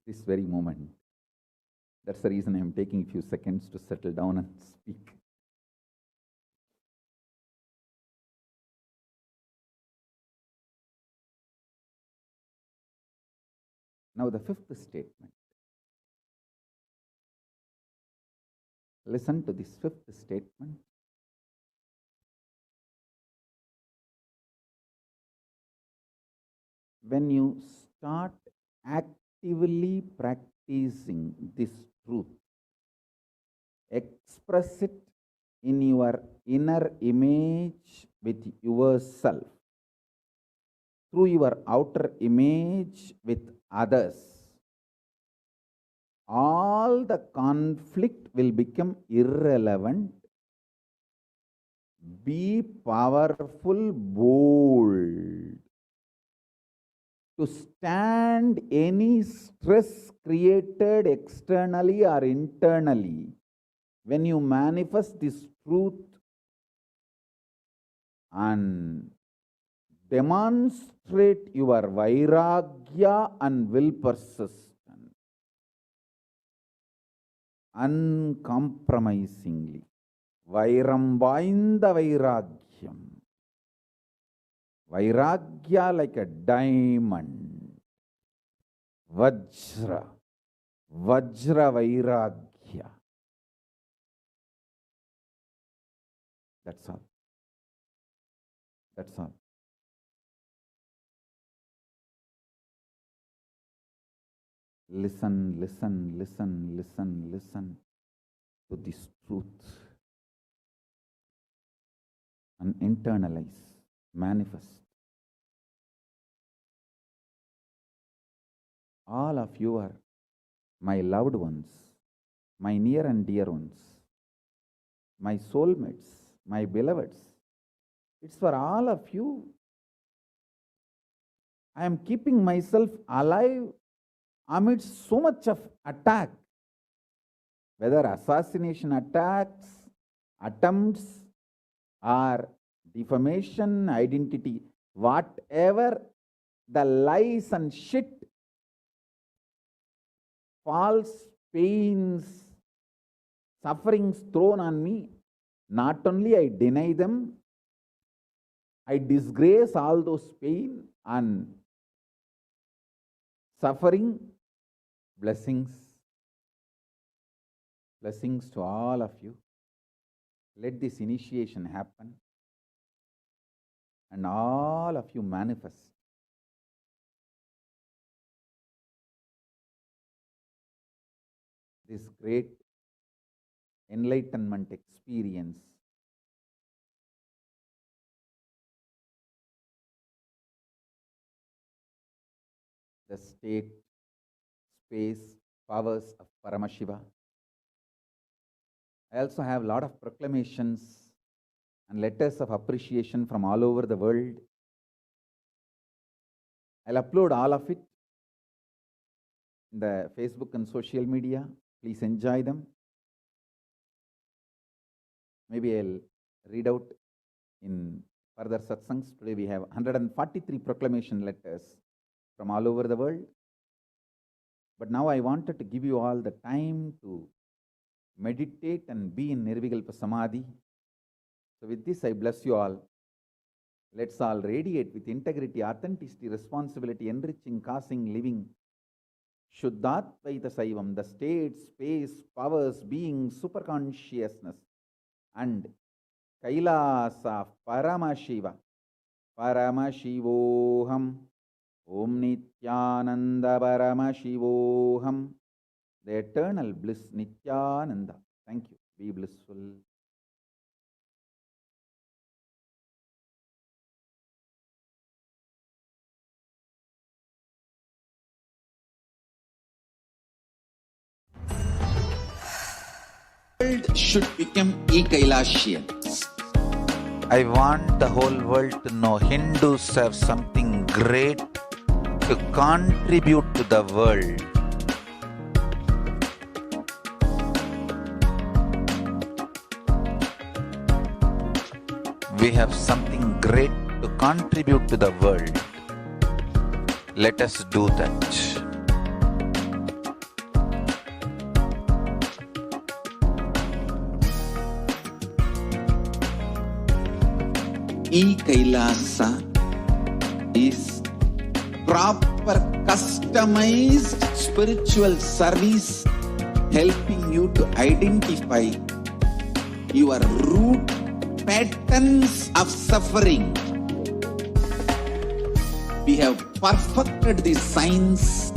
this very moment. That's the reason I am taking a few seconds to settle down and speak. Now, the fifth statement. Listen to this fifth statement. When you start actively practicing this truth, express it in your inner image with yourself, through your outer image with others, all the conflict will become irrelevant. Be powerful, bold, to stand any stress created externally or internally. When you manifest this truth and demonstrate your vairagya and will persistence, uncompromisingly, vairam vainda vairagyam, vairagya like a diamond, vajra, vajra vairagya. That's all. That's all. Listen, listen, listen, listen, listen to this truth and internalize. manifest. All of you are my loved ones, my near and dear ones, my soulmates, my beloveds. It's for all of you. I am keeping myself alive amidst so much of attack, whether assassination attacks, attempts, or defamation, identity, whatever the lies and shit, false pains, sufferings thrown on me, not only I deny them, I disgrace all those pain and suffering. Blessings to all of you. Let this initiation happen and all of you manifest. This great enlightenment experience. The state, space, powers of Paramashiva. I also have a lot of proclamations and letters of appreciation from all over the world. I'll upload all of it in the Facebook and social media. Please enjoy them. Maybe I'll read out in further satsangs. Today we have 143 proclamation letters from all over the world. But now I wanted to give you all the time to meditate and be in Nirvikalpa Samadhi. So with this, I bless you all. Let's all radiate with integrity, authenticity, responsibility, enriching, causing, living. Shuddhatvaita Saivam, the state, space, powers, being, superconsciousness, and Kailasa, Paramashiva, Paramashivoham, Om Nityananda Paramashivoham, the eternal bliss Nityananda. Thank you. Be blissful. The world should become e-Kailashians. I want the whole world to know Hindus have something great to contribute to the world. We have something great to contribute to the world. Let us do that. E-Kailasa is proper customized spiritual service helping you to identify your root patterns of suffering. We have perfected the science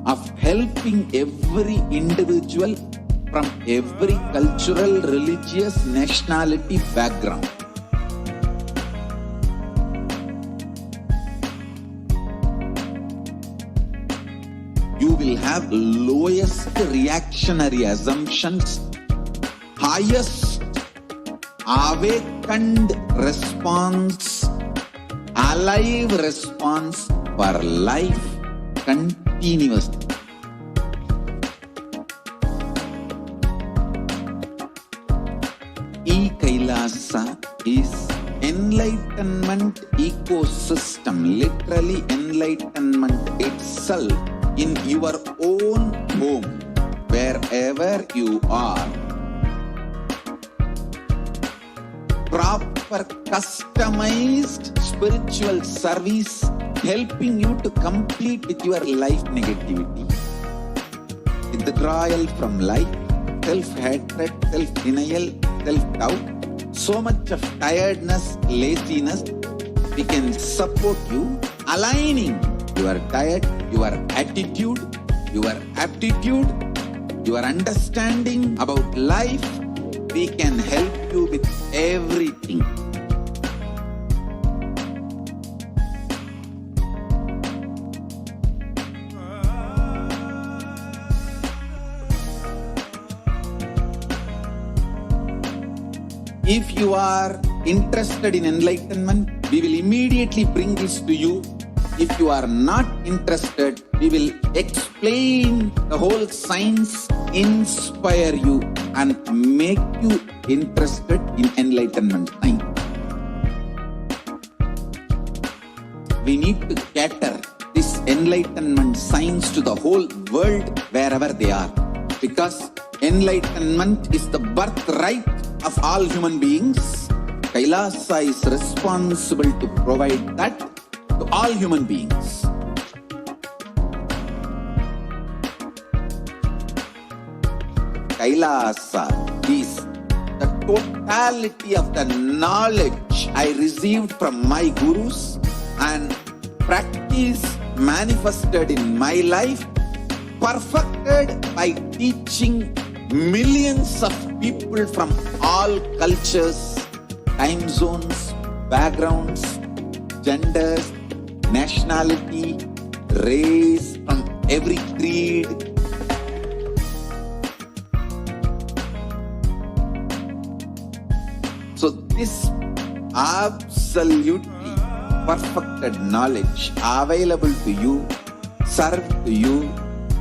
of helping every individual from every cultural, religious, nationality background. You will have lowest reactionary assumptions, highest awakened response, alive response for life continuously. E-Kailasa is enlightenment ecosystem, literally enlightenment itself in your own home, wherever you are. Proper customized spiritual service helping you to complete with your life negativity. Withdrawal from life, self-hatred, self-denial, self-doubt, so much of tiredness, laziness, we can support you aligning your diet, your attitude, your aptitude, your understanding about life. We can help you with everything. If you are interested in enlightenment, we will immediately bring this to you. If you are not interested, we will explain the whole science, inspire you and make you interested in enlightenment time. We need to cater this enlightenment science to the whole world wherever they are. Because enlightenment is the birthright of all human beings. Kailasa is responsible to provide that to all human beings. Kailasa is the totality of the knowledge I received from my gurus and practice manifested in my life, perfected by teaching millions of people from all cultures, time zones, backgrounds, genders, nationality, race, from every creed. So this absolutely perfected knowledge available to you, served to you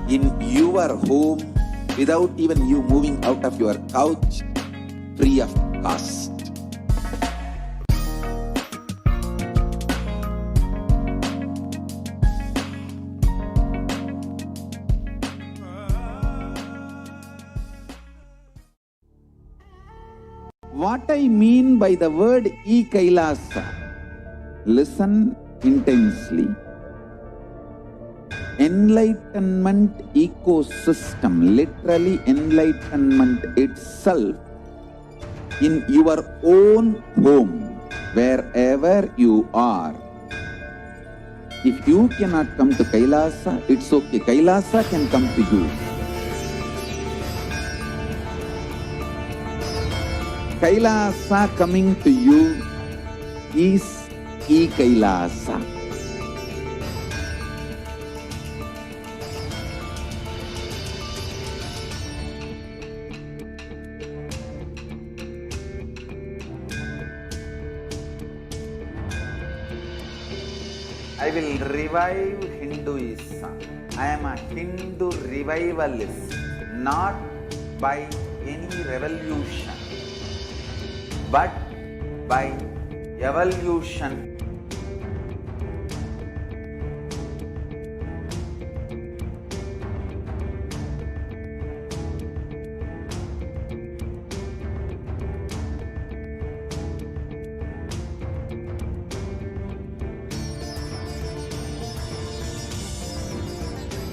in your home without even you moving out of your couch, free of cost. What I mean by the word e-Kailasa, listen intensely. Enlightenment ecosystem, literally enlightenment itself, in your own home, wherever you are. If you cannot come to Kailasa, it's okay. Kailasa can come to you. Kailasa coming to you is e-Kailasa. I will revive Hinduism. I am a Hindu revivalist, not by any revolution, but by evolution.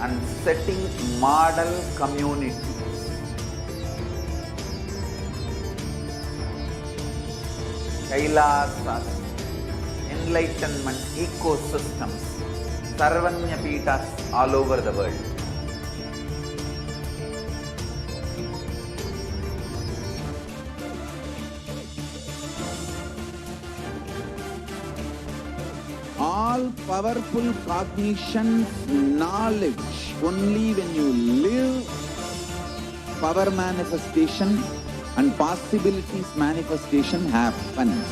And setting model communities. Kailasas, enlightenment ecosystems, Sarvanya Pitas all over the world. All powerful cognition, knowledge, only when you live power manifestation and possibilities manifestation happens.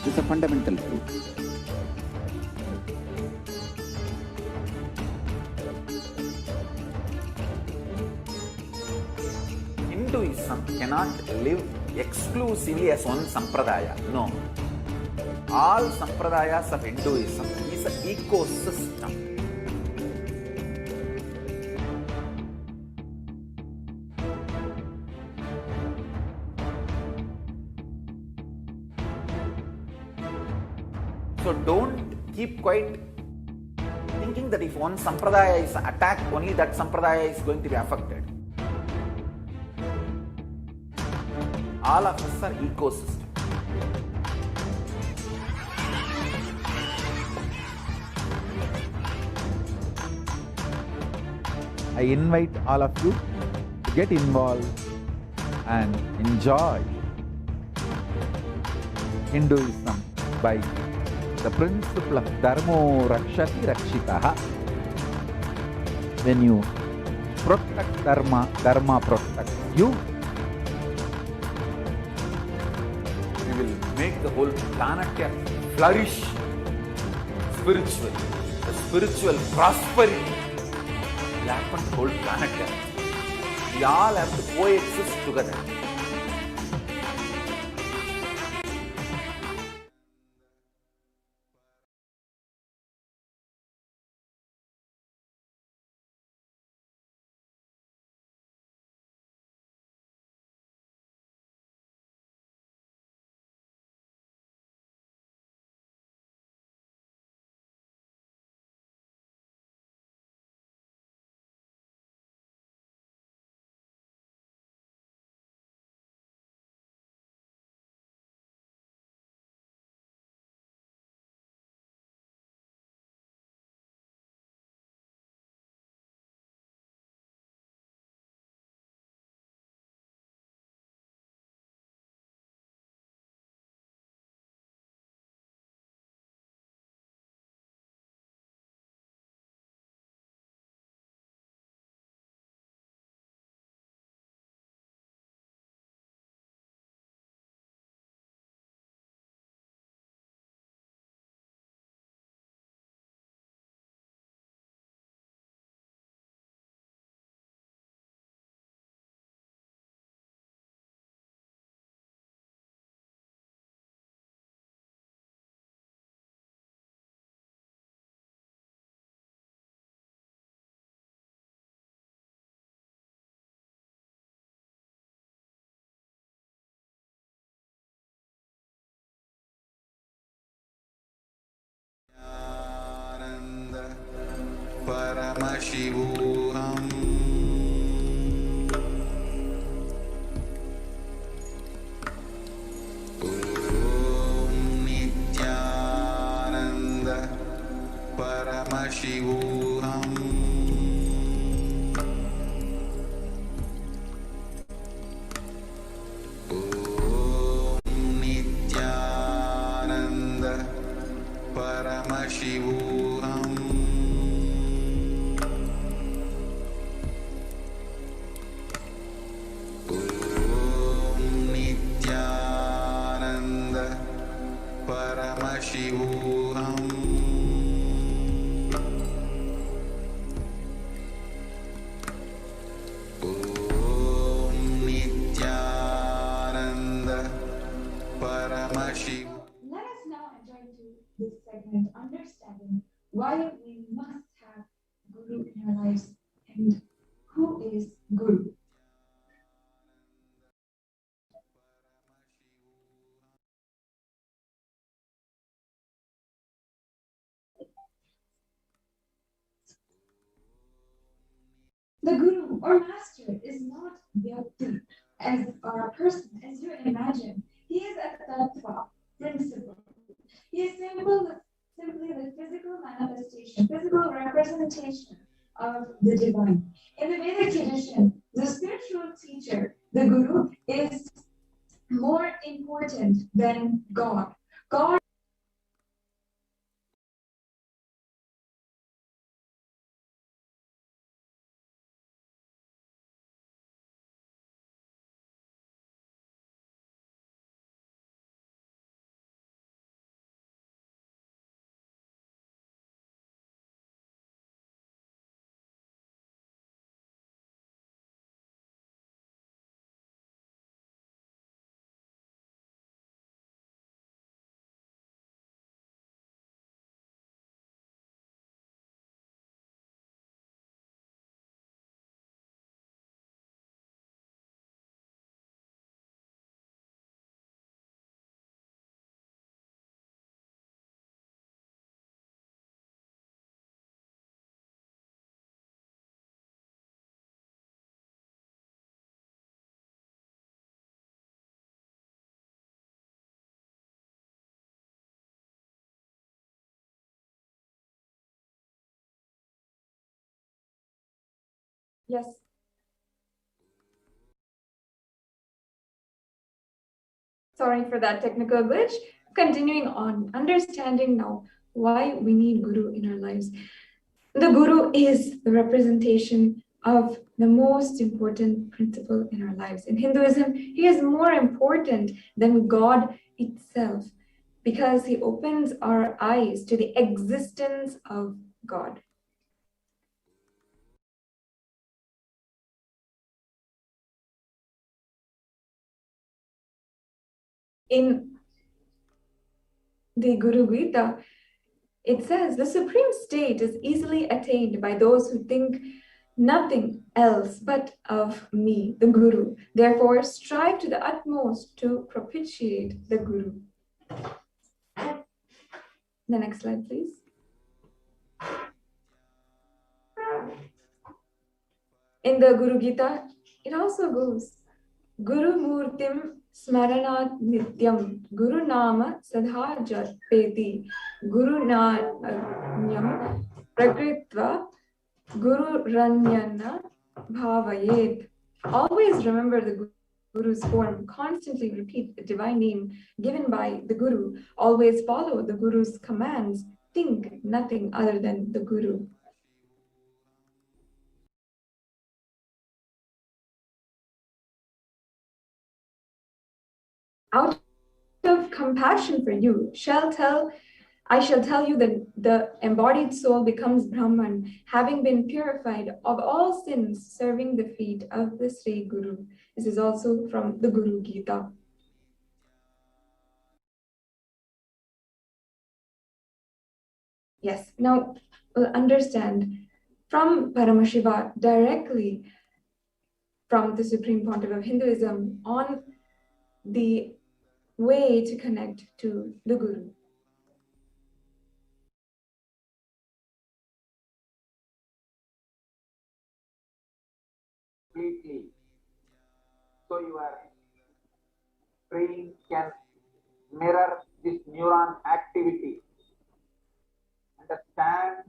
It's a fundamental truth. Hinduism cannot live exclusively as one sampradaya. No. All sampradayas of Hinduism is an ecosystem. So don't keep quiet thinking that if one sampradaya is attacked, only that sampradaya is going to be affected. All of us are ecosystem. I invite all of you to get involved and enjoy Hinduism by the principle of Dharmo Rakshati Rakshitaha. When you protect Dharma, Dharma protects you. will make the whole planet Earth flourish spiritually. The spiritual prosperity will happen to the whole planet Earth. We all have to coexist together. Paramashivoham Om Nityananda Paramashivoham Om Nityananda Paramashivoham Paramashivoham Om Nityananda Paramashivoham. Let us now enter into this segment, understanding why we must have Guru in our lives and who is Guru. The Guru or Master is not Vyakti as a person, as you imagine. He is a tattva, principle. He is simply the physical manifestation, physical representation of the divine. In the Vedic tradition, the spiritual teacher, the Guru, is more important than God. God Yes. Sorry for that technical glitch. Continuing on, understanding now why we need Guru in our lives. The Guru is the representation of the most important principle in our lives. In Hinduism, he is more important than God itself, because he opens our eyes to the existence of God. In the Guru Gita, it says the supreme state is easily attained by those who think nothing else but of me, the Guru. Therefore, strive to the utmost to propitiate the Guru. The next slide, please. In the Guru Gita, it also goes, Guru Murtim Smaranat Nityam Guru Nama Sadha Japeti Guru Nanyam Prakritva Guru Ranyana Bhavayet. Always remember the Guru's form. Constantly repeat the divine name given by the Guru. Always follow the Guru's commands. Think nothing other than the Guru. Out of compassion for you, I shall tell you that the embodied soul becomes Brahman, having been purified of all sins, serving the feet of the Sri Guru. This is also from the Guru Gita. Yes, now we'll understand from Paramashiva directly from the Supreme Pontiff of Hinduism on the way to connect to the Guru. Completely. So your brain can mirror this neuron activity. Understand?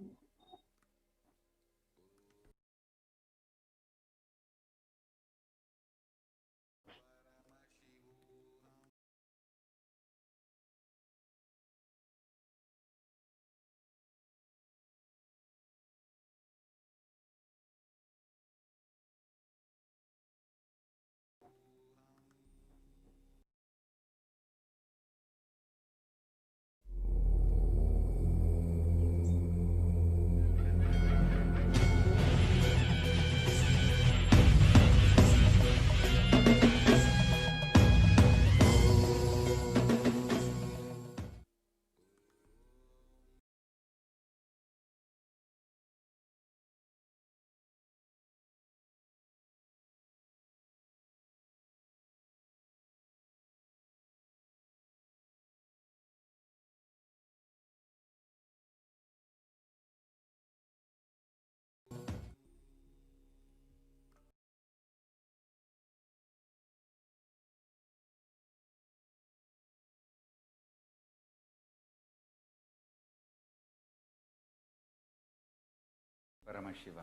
Paramashiva,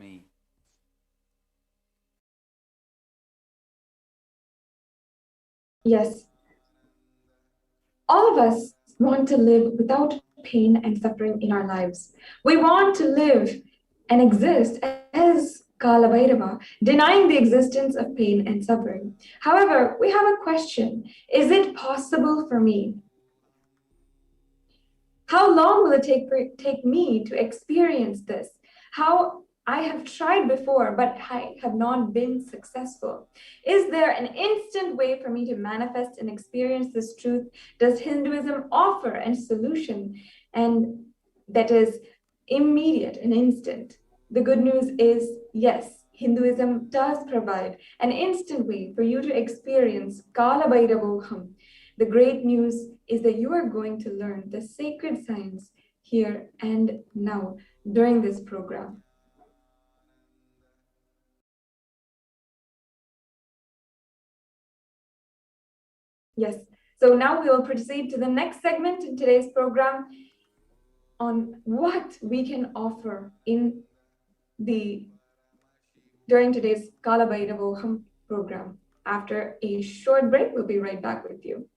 me. Yes. All of us want to live without pain and suffering in our lives. We want to live and exist as Kala Bhairava, denying the existence of pain and suffering. However, we have a question. Is it possible for me? How long will it take me to experience this? How I have tried before, but I have not been successful. Is there an instant way for me to manifest and experience this truth? Does Hinduism offer a solution and that is immediate and instant? The good news is yes, Hinduism does provide an instant way for you to experience Kala Bhairavoham. The great news is that you are going to learn the sacred science here and now during this program. Yes, so now we will proceed to the next segment in today's program on what we can offer during today's Kala Bhairavoham program. After a short break, we'll be right back with you.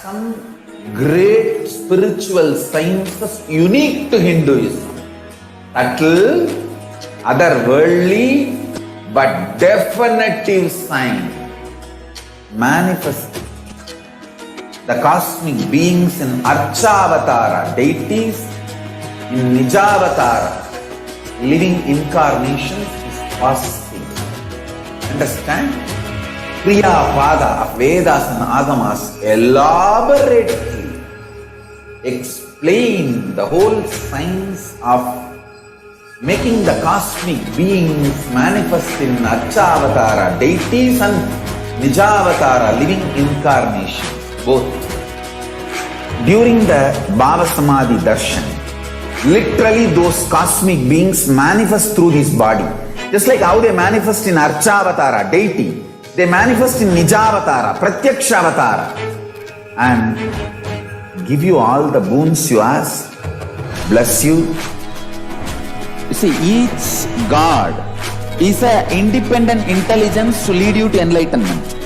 Some great spiritual sciences unique to Hinduism. Subtle, otherworldly, but definitive sign. Manifesting the cosmic beings in Archavatara, deities in Nijavatara, living incarnations is possible. Understand? Kriya Pada of Vedas and Agamas elaborately explain the whole science of making the cosmic beings manifest in Archavatara, deities and Nijavatara, living incarnations, both. During the Bhava Samadhi Darshan, literally those cosmic beings manifest through this body. Just like how they manifest in Archavatara, deity, they manifest in Nijavatara, Pratyakshavatara, and give you all the boons you ask, bless you. You see, each God is an independent intelligence to lead you to enlightenment.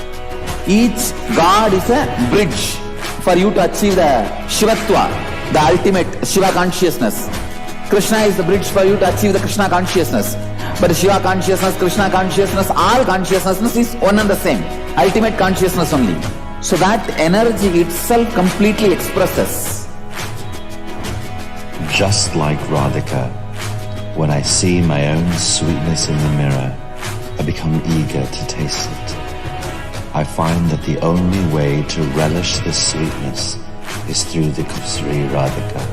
Each God is a bridge for you to achieve the Shivatva, the ultimate Shiva consciousness. Krishna is the bridge for you to achieve the Krishna consciousness. But Shiva consciousness, Krishna consciousness, all consciousness is one and the same. Ultimate consciousness only. So that energy itself completely expresses. Just like Radhika, when I see my own sweetness in the mirror, I become eager to taste it. I find that the only way to relish this sweetness is through the Kusri Radhika.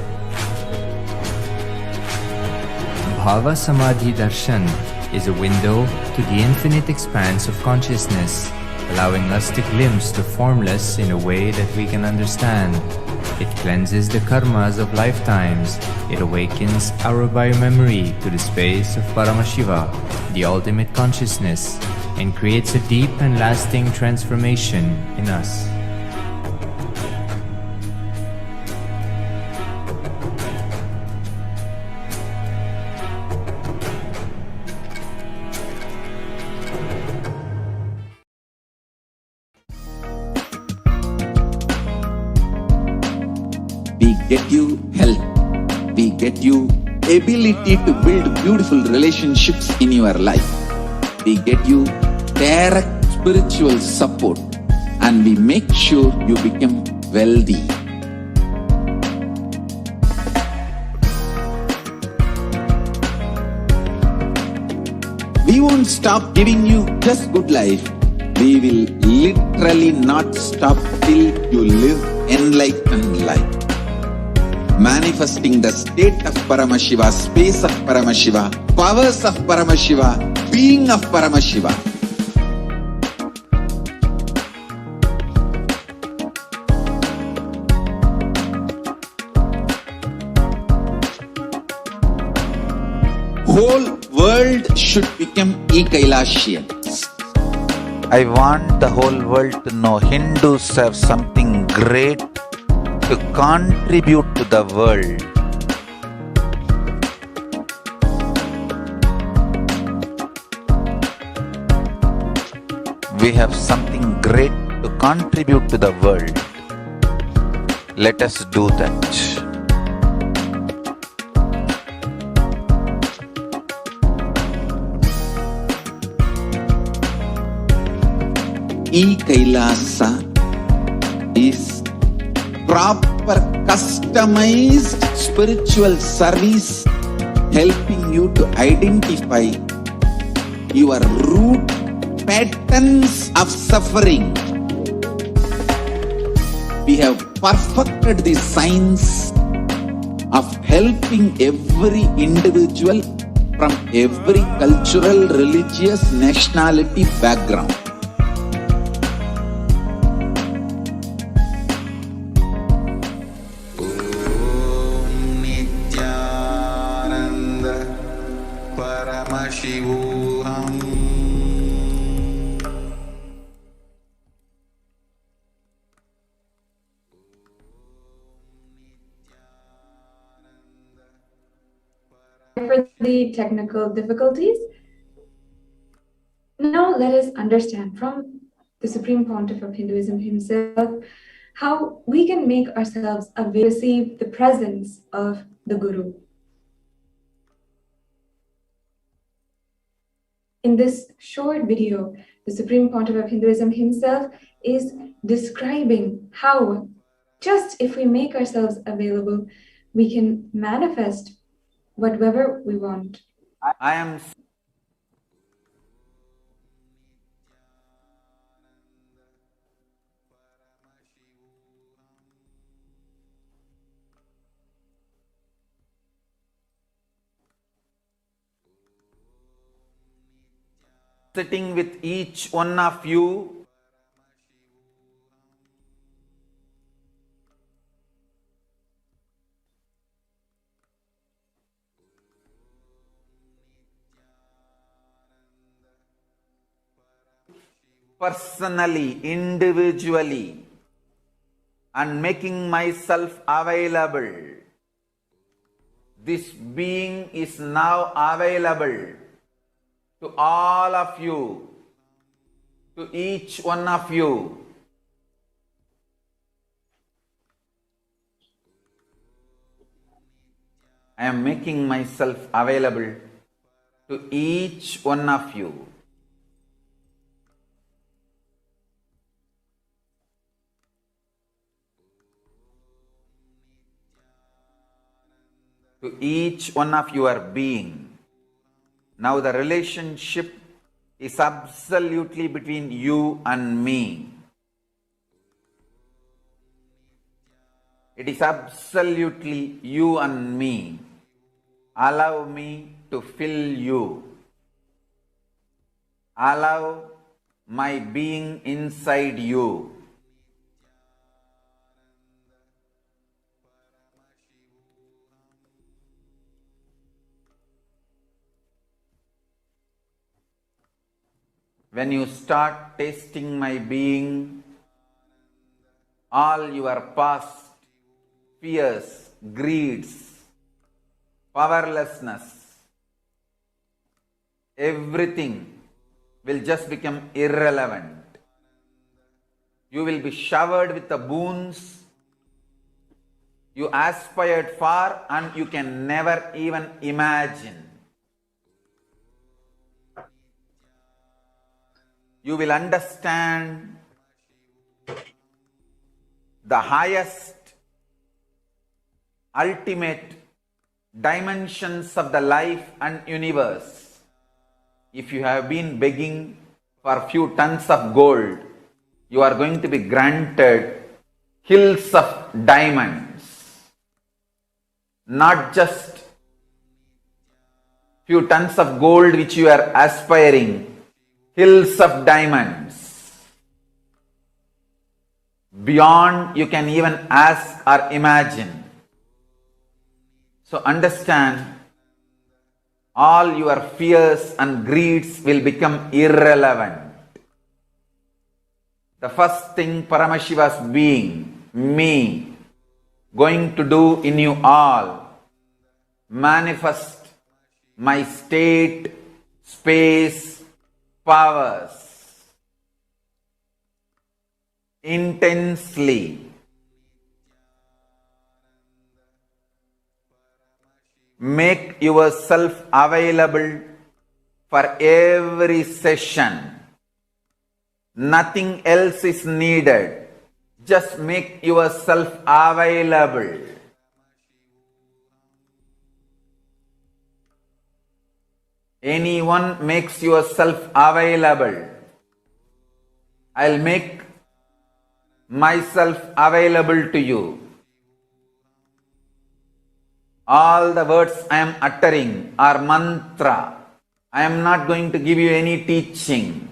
Bhava Samadhi Darshan is a window to the infinite expanse of consciousness, allowing us to glimpse the formless in a way that we can understand. It cleanses the karmas of lifetimes. It awakens our biomemory to the space of Paramashiva, the ultimate consciousness, and creates a deep and lasting transformation in us. We get you health. We get you ability to build beautiful relationships in your life. We get you direct spiritual support, and we make sure you become wealthy. We won't stop giving you just good life. We will literally not stop till you live enlightened life. Manifesting the state of Paramashiva, space of Paramashiva, powers of Paramashiva, being of Paramashiva. Whole world should become e-Kailashians. I want the whole world to know Hindus have something great to contribute to the world. We have something great to contribute to the world. Let us do that. E-Kailasa is proper customized spiritual service helping you to identify your root patterns of suffering. We have perfected the science of helping every individual from every cultural, religious, nationality background. For the technical difficulties. Now Now let us understand from the Supreme Pontiff of Hinduism himself how we can make ourselves receive the presence of the Guru. In this short video, the Supreme Pontiff of Hinduism himself is describing how, just if we make ourselves available, we can manifest whatever we want. I am sitting with each one of you personally, individually, and making myself available. This being is now available to all of you, to each one of you. I am making myself available to each one of you. To each one of your being. Now the relationship is absolutely between you and me. It is absolutely you and me. Allow me to fill you. Allow my being inside you. When you start tasting my being, all your past fears, greeds, powerlessness, everything will just become irrelevant. You will be showered with the boons you aspired for and you can never even imagine. You will understand the highest, ultimate dimensions of the life and universe. If you have been begging for a few tons of gold, you are going to be granted hills of diamonds. Not just few tons of gold which you are aspiring, hills of diamonds. Beyond you can even ask or imagine. So understand, all your fears and greeds will become irrelevant. The first thing Paramashiva's being, me, going to do in you all, manifest my state, space, powers intensely. Make yourself available for every session. Nothing else is needed. Just make yourself available. Anyone makes yourself available. I'll make myself available to you. All the words I am uttering are mantra. I am not going to give you any teaching.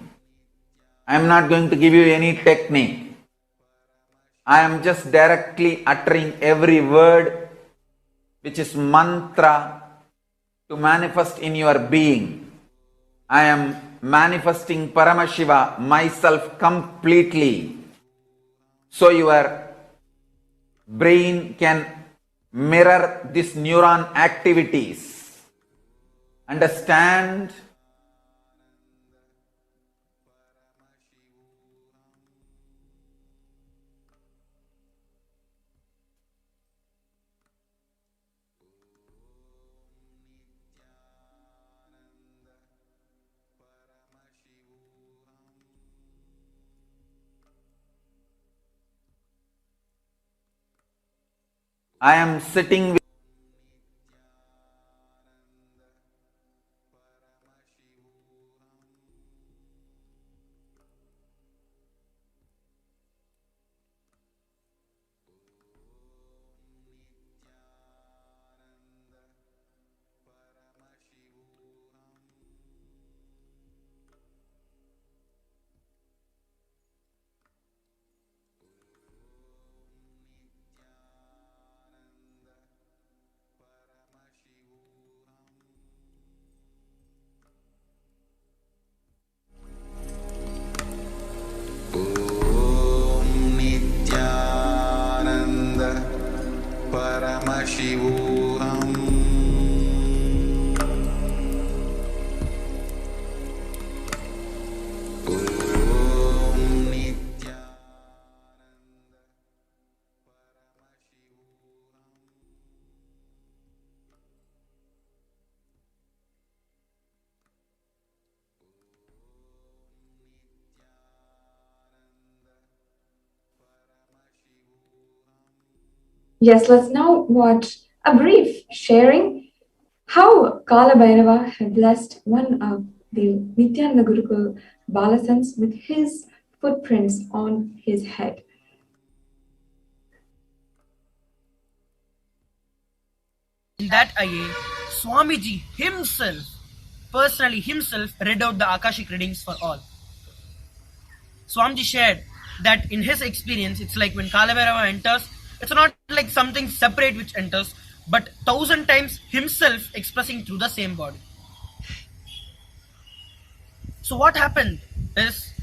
I am not going to give you any technique. I am just directly uttering every word which is mantra to manifest in your being. I am manifesting Paramashiva, myself completely, so your brain can mirror these neuron activities. Understand? I am sitting with Yes, let's now watch a brief sharing how Kala Bhairava had blessed one of the Nityananda Gurukul Balasans with his footprints on his head. In that IA, Swamiji personally himself read out the Akashic readings for all. Swamiji shared that in his experience, it's like when Kala Bhairava enters, it's not like something separate which enters, but 1,000 times himself expressing through the same body. So what happened is,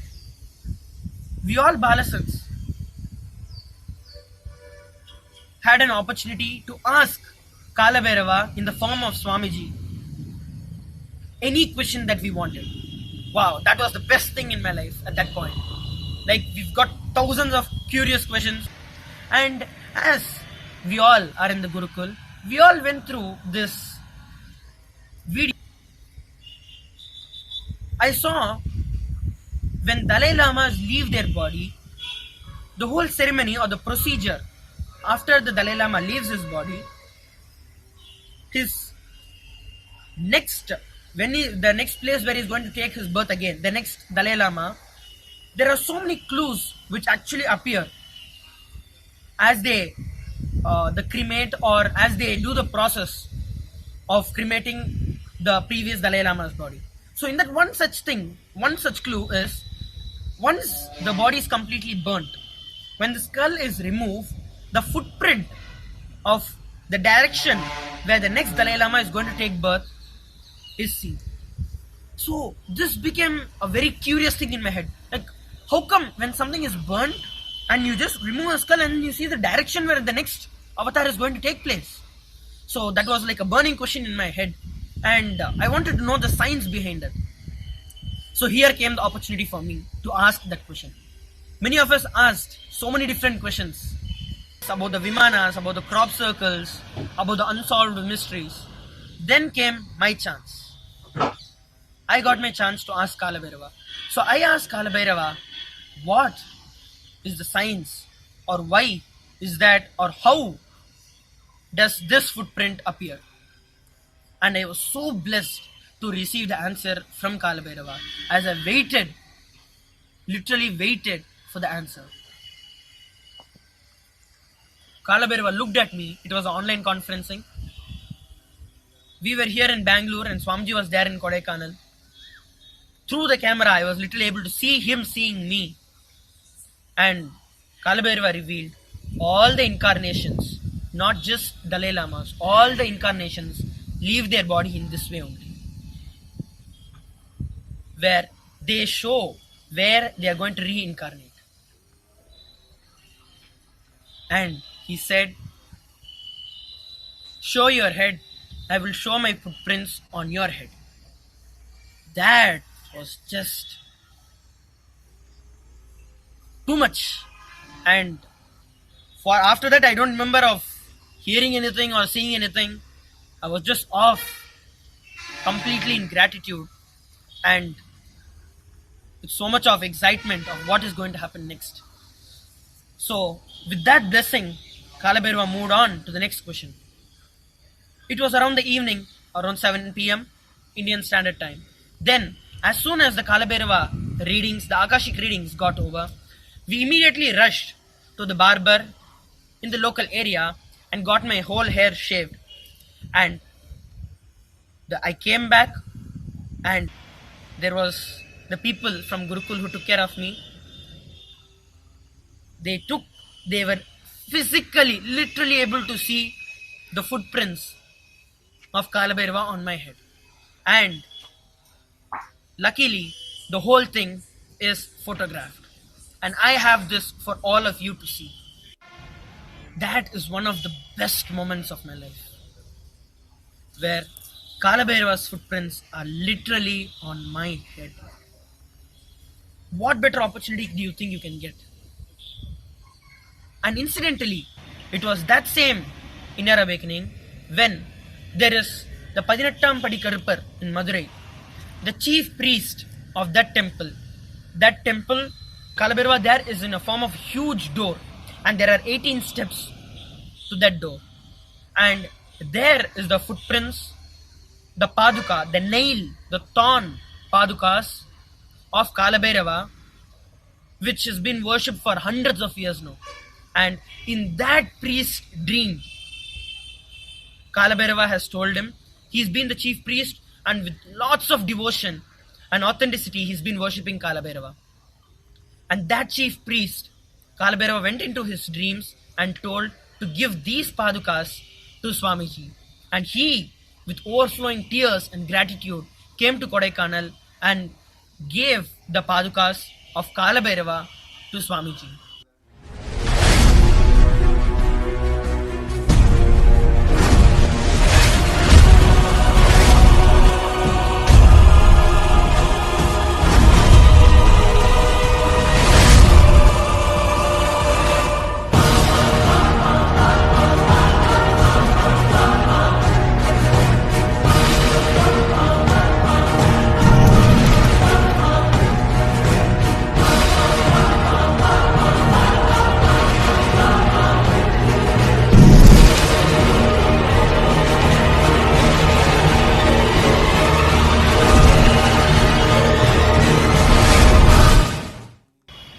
we all Balasans had an opportunity to ask Kala Bhairava in the form of Swamiji any question that we wanted. Wow, that was the best thing in my life at that point. Like, we've got thousands of curious questions, and as we all are in the Gurukul, we all went through this video. I saw when Dalai Lamas leave their body, the whole ceremony or the procedure after the Dalai Lama leaves his body, his next, the next place where he's going to take his birth again, the next Dalai Lama, there are so many clues which actually appear as they cremate, or as they do the process of cremating the previous Dalai Lama's body. So in that one such clue is, once the body is completely burnt, when the skull is removed, the footprint of the direction where the next Dalai Lama is going to take birth is seen. So this became a very curious thing in my head. Like, how come when something is burnt and you just remove a skull and you see the direction where the next avatar is going to take place? So that was like a burning question in my head, and I wanted to know the science behind it. So here came the opportunity for me to ask that question. Many of us asked so many different questions about the Vimanas, about the crop circles, about the unsolved mysteries. Then came my chance. I got my chance to ask Kala Bhairava. So I asked Kala Bhairava, what is the science, or why is that, or how does this footprint appear? And I was so blessed to receive the answer from Kala Bhairava, as I waited, literally waited for the answer. Kala Bhairava looked at me. It was an online conferencing. We were here in Bangalore and Swamiji was there in Kodaikanal. Through the camera, I was literally able to see him seeing me. And Kala Bhairava revealed all the incarnations, not just Dalai Lamas, all the incarnations leave their body in this way only, where they show where they are going to reincarnate. And he said, show your head, I will show my footprints on your head. That was just too much. And for after that, I don't remember of hearing anything or seeing anything. I was just off, completely in gratitude, and with so much of excitement of what is going to happen next. So with that blessing, Kalabhairava moved on to the next question. It was around the evening, around 7 p.m. Indian Standard Time. Then, as soon as the Kalabhairava readings, the Akashic readings got over, we immediately rushed to the barber in the local area and got my whole hair shaved. And I came back, and there was the people from Gurukul who took care of me. They were physically, literally able to see the footprints of Kalabhairava on my head. And luckily, the whole thing is photographed. And I have this for all of you to see. That is one of the best moments of my life, where Kalabhairava's footprints are literally on my head. What better opportunity do you think you can get? And incidentally, it was that same inner awakening when there is the Padinattam Padi Karupar in Madurai, the chief priest of that temple. That temple, Kalabhairava there is in a form of huge door, and there are 18 steps to that door. And there is the footprints, the paduka, the nail, the thorn padukas of Kalabhairava, which has been worshipped for hundreds of years now. And in that priest's dream, Kalabhairava has told him, he's been the chief priest, and with lots of devotion and authenticity, he's been worshipping Kalabhairava. And that chief priest, Kalabhairava, went into his dreams and told to give these padukas to Swamiji. And he, with overflowing tears and gratitude, came to Kodaikanal and gave the padukas of Kalabhairava to Swamiji.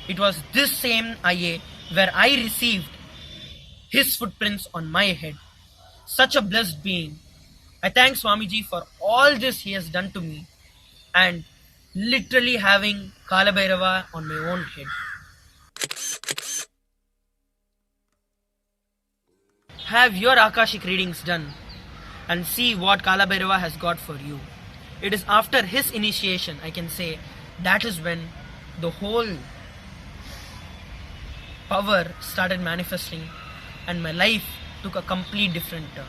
It was this same IA where I received his footprints on my head. Such a blessed being. I thank Swamiji for all this he has done to me, and literally having Kalabhairava on my own head. Have your Akashic readings done and see what Kalabhairava has got for you. It is after his initiation, I can say, that is when the whole power started manifesting and my life took a complete different turn.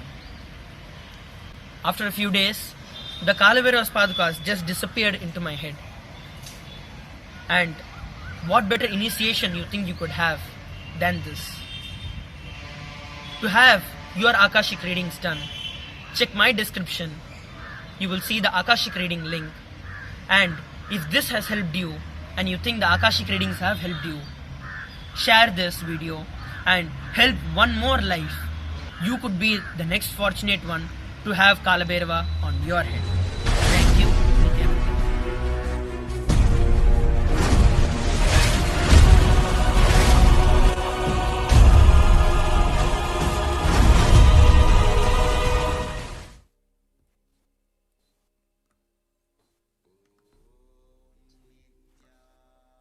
After a few days, the Kalabhairava's padukas just disappeared into my head. And what better initiation you think you could have than this? To have your Akashic readings done, check my description. You will see the Akashic reading link. And if this has helped you and you think the Akashic readings have helped you, share this video and help one more life. You could be the next fortunate one to have Kalabhairava on your head. Thank you.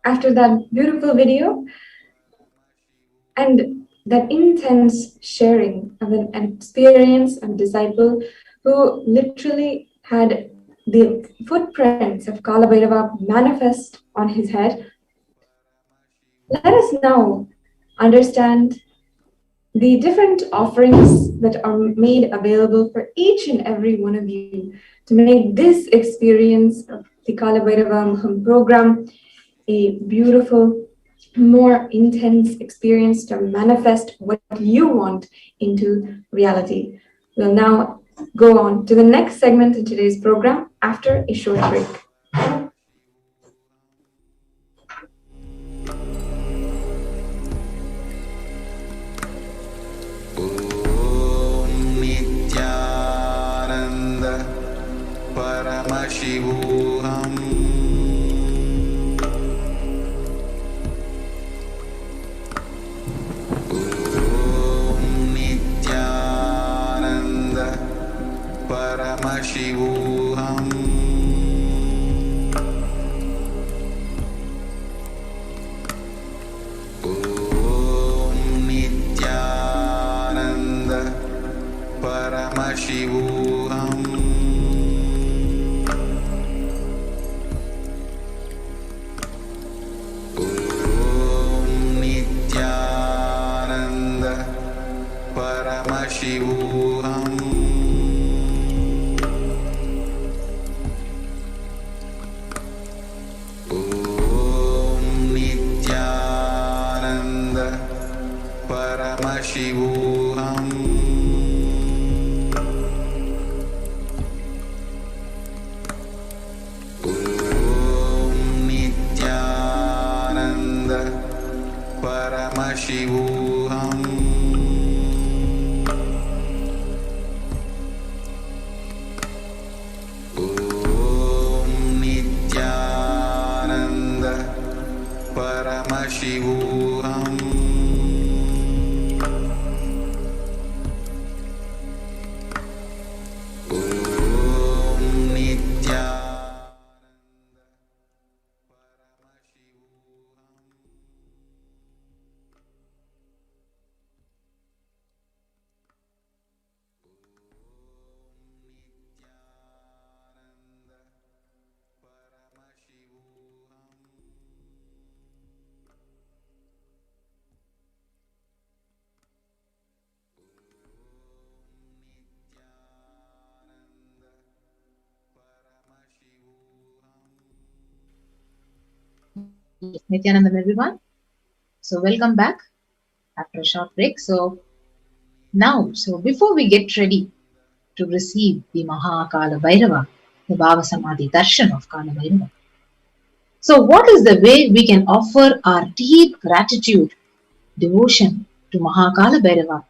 After that beautiful video and that intense sharing of an experience of a disciple who literally had the footprints of Kalabhairava manifest on his head, let us now understand the different offerings that are made available for each and every one of you to make this experience of the Kalabhairava program a beautiful, more intense experience to manifest what you want into reality. We'll now go on to the next segment in today's program after a short break. परमशिवोऽहम् ॐ नित्यानन्द परमशिवोऽहम् ॐ नित्यानन्द परमशिवोऽहम् परमशिवोऽहम् ॐ नित्यानन्द परमशिवोऽहम् ॐ नित्यानन्द परमशिवोऽहम् परमशिवोऽहम् ॐ Nityanandam, everyone. So welcome back after a short break. So before we get ready to receive the Mahakala Bhairava, the Bhava Samadhi Darshan of Kala Bhairava. So what is the way we can offer our deep gratitude, devotion to Mahakala Bhairava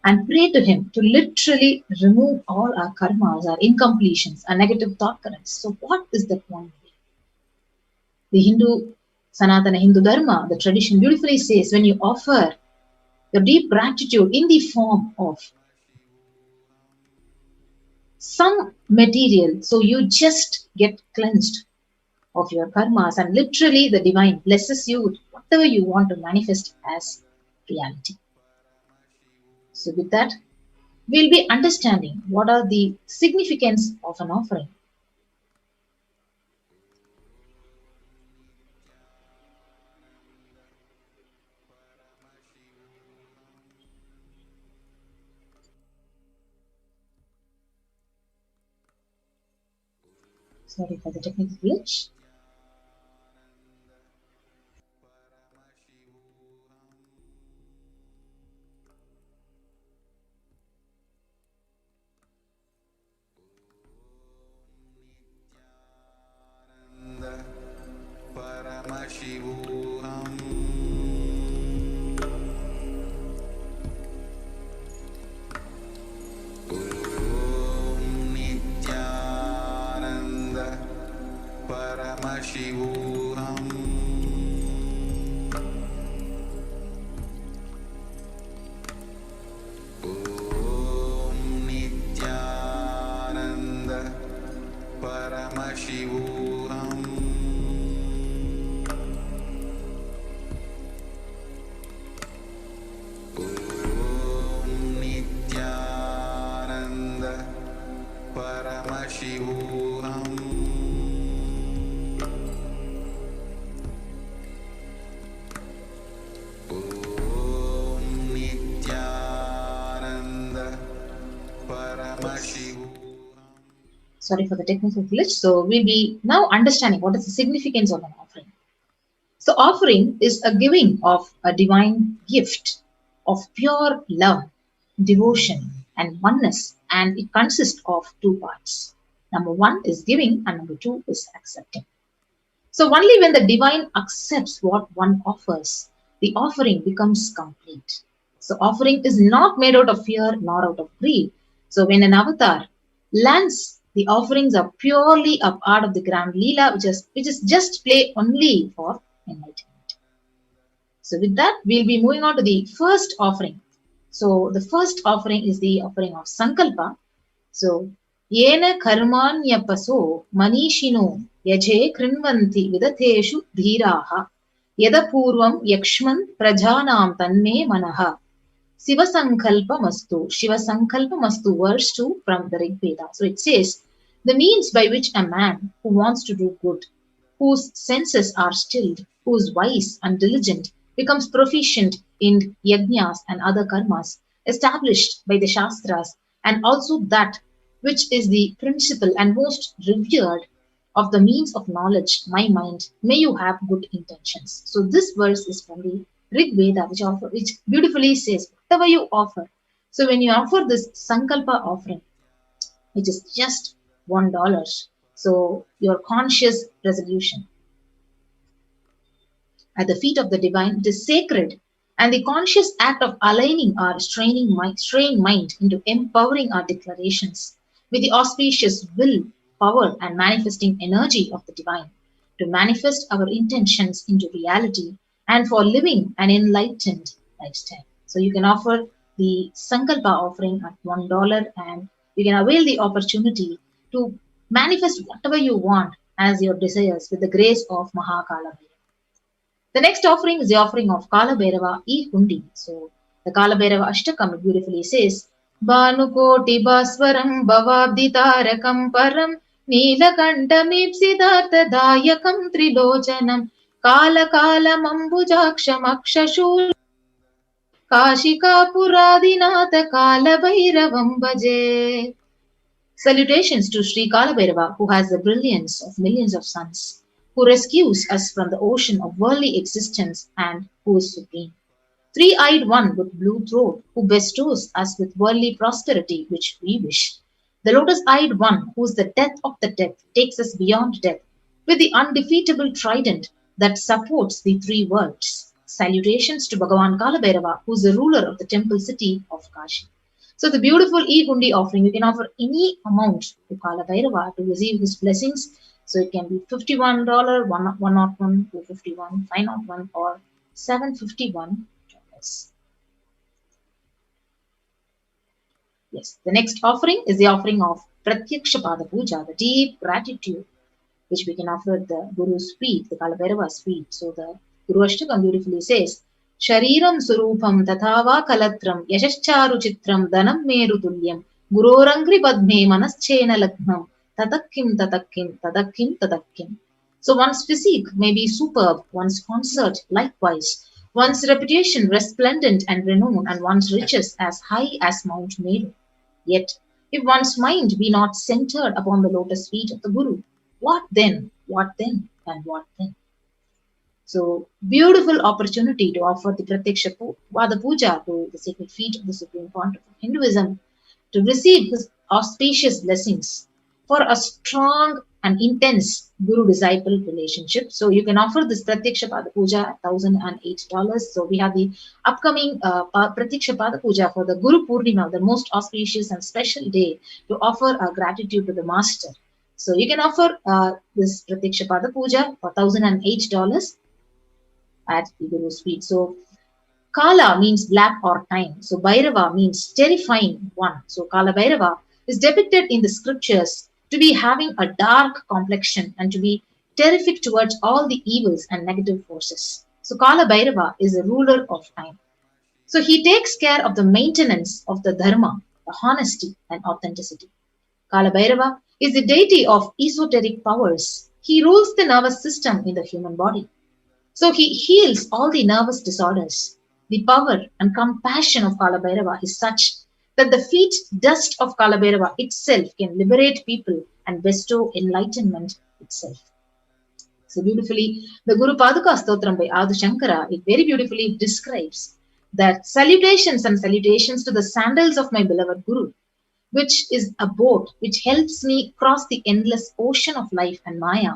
and pray to him to literally remove all our karmas, our incompletions, our negative thought currents? So what is the point? The Sanatana Hindu Dharma, the tradition beautifully says, when you offer your deep gratitude in the form of some material, so you just get cleansed of your karmas and literally the divine blesses you with whatever you want to manifest as reality. So with that, we'll be understanding what are the significance of an offering. Sorry for the technical glitch. परमशिवोऽहम् ॐ नित्यानन्द परमशिवोऽहम् ॐ नित्यानन्द परमशिवोऽहम् Sorry for the technical glitch. So we'll be now understanding what is the significance of an offering. So offering is a giving of a divine gift of pure love, devotion and oneness, and it consists of two parts. Number one is giving and number two is accepting. So only when the divine accepts what one offers, the offering becomes complete. So offering is not made out of fear nor out of greed. So when an avatar lands The offerings are purely a part of the grand Leela, which is just play only for enlightenment. So with that, we'll be moving on to the first offering. So the first offering is the offering of Sankalpa. So, Yena karmanya paso manishino yaje krinvanti vidatheshu dhiraha yada purvam yakshman prajanam tanme manaha Shiva Sankalpamastu. Shiva Sankalpamastu, verse 2 from the Rig Veda. So it says, the means by which a man who wants to do good, whose senses are stilled, who is wise and diligent, becomes proficient in yajnas and other karmas established by the Shastras, and also that which is the principal and most revered of the means of knowledge, my mind, may you have good intentions. So this verse is from the Rig Veda, which beautifully says, whatever you offer. So when you offer this Sankalpa offering, which is just $1, so your conscious resolution at the feet of the divine, it is sacred, and the conscious act of aligning our straying mind into empowering our declarations with the auspicious will, power, and manifesting energy of the divine to manifest our intentions into reality and for living an enlightened lifestyle. So you can offer the Sankalpa offering at $1, and you can avail the opportunity to manifest whatever you want as your desires with the grace of Mahakala. The next offering is the offering of Kala Bhairava E Hundi. So the Kala Bhairava Ashtakam beautifully says, Bhanukoti Baswaram Bhavabdi Tarakam Param Neelakanta Mipsiddhartha Dayakam Trilojanam Kala Kala Mambujaksham Akshashul Kashika Puradinatha Kala Bhairavam Bhaje. Salutations to Sri Kala Bhairava, who has the brilliance of millions of suns, who rescues us from the ocean of worldly existence and who is supreme. Three-eyed one with blue throat, who bestows us with worldly prosperity which we wish. The lotus-eyed one, who is the death of the death, takes us beyond death with the undefeatable trident that supports the three worlds. Salutations to Bhagavan Kala Bhairava, who is the ruler of the temple city of Kashi. So the beautiful E-Hundi offering, you can offer any amount to Kala Bhairava to receive his blessings. So it can be $51, $101, $251, $501, or $751. Yes, the next offering is the offering of Pratyaksha Pada Puja, the deep gratitude, which we can offer the Guru's feet, the Kala Bhairava's feet. So the Guru Ashtakam beautifully says, Shariram Surupam Tathava Kalatram Yashascharu Chitram Dhanam Meru Tulyam Gurorangri Padme Manaschena Lagnam Tadakkim, tadakkim, tadakkim, tadakkim. So one's physique may be superb, one's concert likewise, one's reputation resplendent and renowned, and one's riches as high as Mount Meru. Yet, if one's mind be not centered upon the lotus feet of the Guru, what then? What then? And what then? So, beautiful opportunity to offer the Pratyaksha Pada Puja to the sacred feet of the Supreme Pontiff of Hinduism, to receive his auspicious blessings for a strong and intense Guru-disciple relationship. So you can offer this Pratyaksha Pada Puja at $1,008. So we have the upcoming Pratyaksha Pada Puja for the Guru Purnima, the most auspicious and special day, to offer our gratitude to the Master. So you can offer this Pratyaksha Pada Puja for $1,008 at the Guru's feet. So Kala means black or time. So Bhairava means terrifying one. So Kala Bhairava is depicted in the scriptures to be having a dark complexion and to be terrific towards all the evils and negative forces. So Kala Bhairava is a ruler of time. So he takes care of the maintenance of the dharma, the honesty and authenticity. Kala Bhairava is the deity of esoteric powers. He rules the nervous system in the human body. So he heals all the nervous disorders. The power and compassion of Kala Bhairava is such that the feet dust of Kala Bhairava itself can liberate people and bestow enlightenment itself. So beautifully, the Guru Paduka Stotram by Adi Shankara, it very beautifully describes that salutations and salutations to the sandals of my beloved Guru, which is a boat which helps me cross the endless ocean of life and Maya,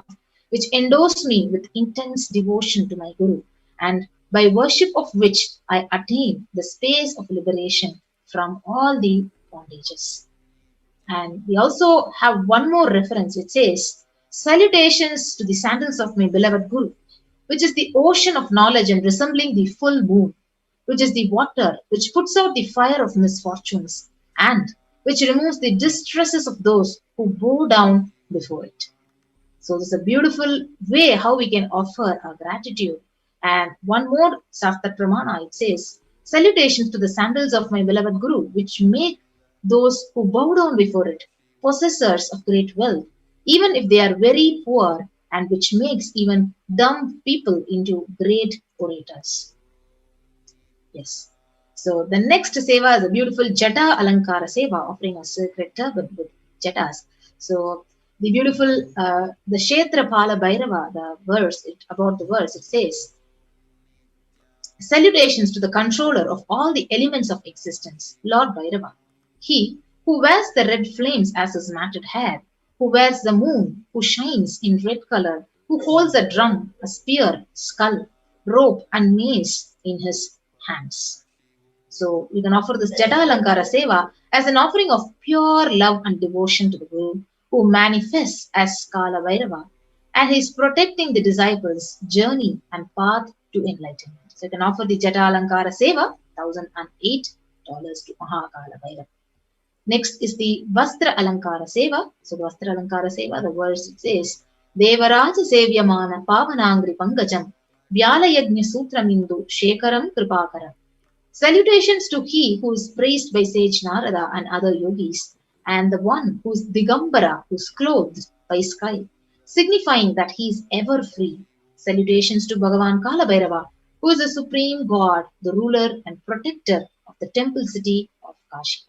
which endows me with intense devotion to my Guru, and by worship of which I attain the space of liberation from all the bondages. And we also have one more reference. It says, salutations to the sandals of my beloved Guru, which is the ocean of knowledge and resembling the full moon, which is the water which puts out the fire of misfortunes and which removes the distresses of those who bow down before it. So this is a beautiful way how we can offer our gratitude. And one more Shastra Pramana, it says, salutations to the sandals of my beloved Guru, which make those who bow down before it possessors of great wealth, even if they are very poor, and which makes even dumb people into great orators. Yes. So the next seva is a beautiful Jata Alankara seva, offering a sacred turban with jatas. So the beautiful, the Kshetra Pala Bhairava, the verse, about the verse, it says, salutations to the controller of all the elements of existence, Lord Bhairava, he who wears the red flames as his matted hair, who wears the moon, who shines in red color, who holds a drum, a spear, skull, rope, and mace in his hands. So you can offer this Jata Alankara Seva as an offering of pure love and devotion to the Guru, who manifests as Kala Bhairava, and he is protecting the disciples' journey and path to enlightenment. So you can offer the Jata Alankara Seva, $1,008 to Mahakala Bhairava. Next is the Vastra Alankara Seva. So the Vastra Alankara Seva, the verse it says, Devaraja Sevyamana Pavanangri Pangajam Vyala Yajna Sutramindu Shekaram Kripakaram. Salutations to he who is praised by sage Narada and other yogis, and the one who is Digambara, who is clothed by sky, signifying that he is ever free. Salutations to Bhagavan Kala Bhairava, who is the supreme god, the ruler and protector of the temple city of Kashi.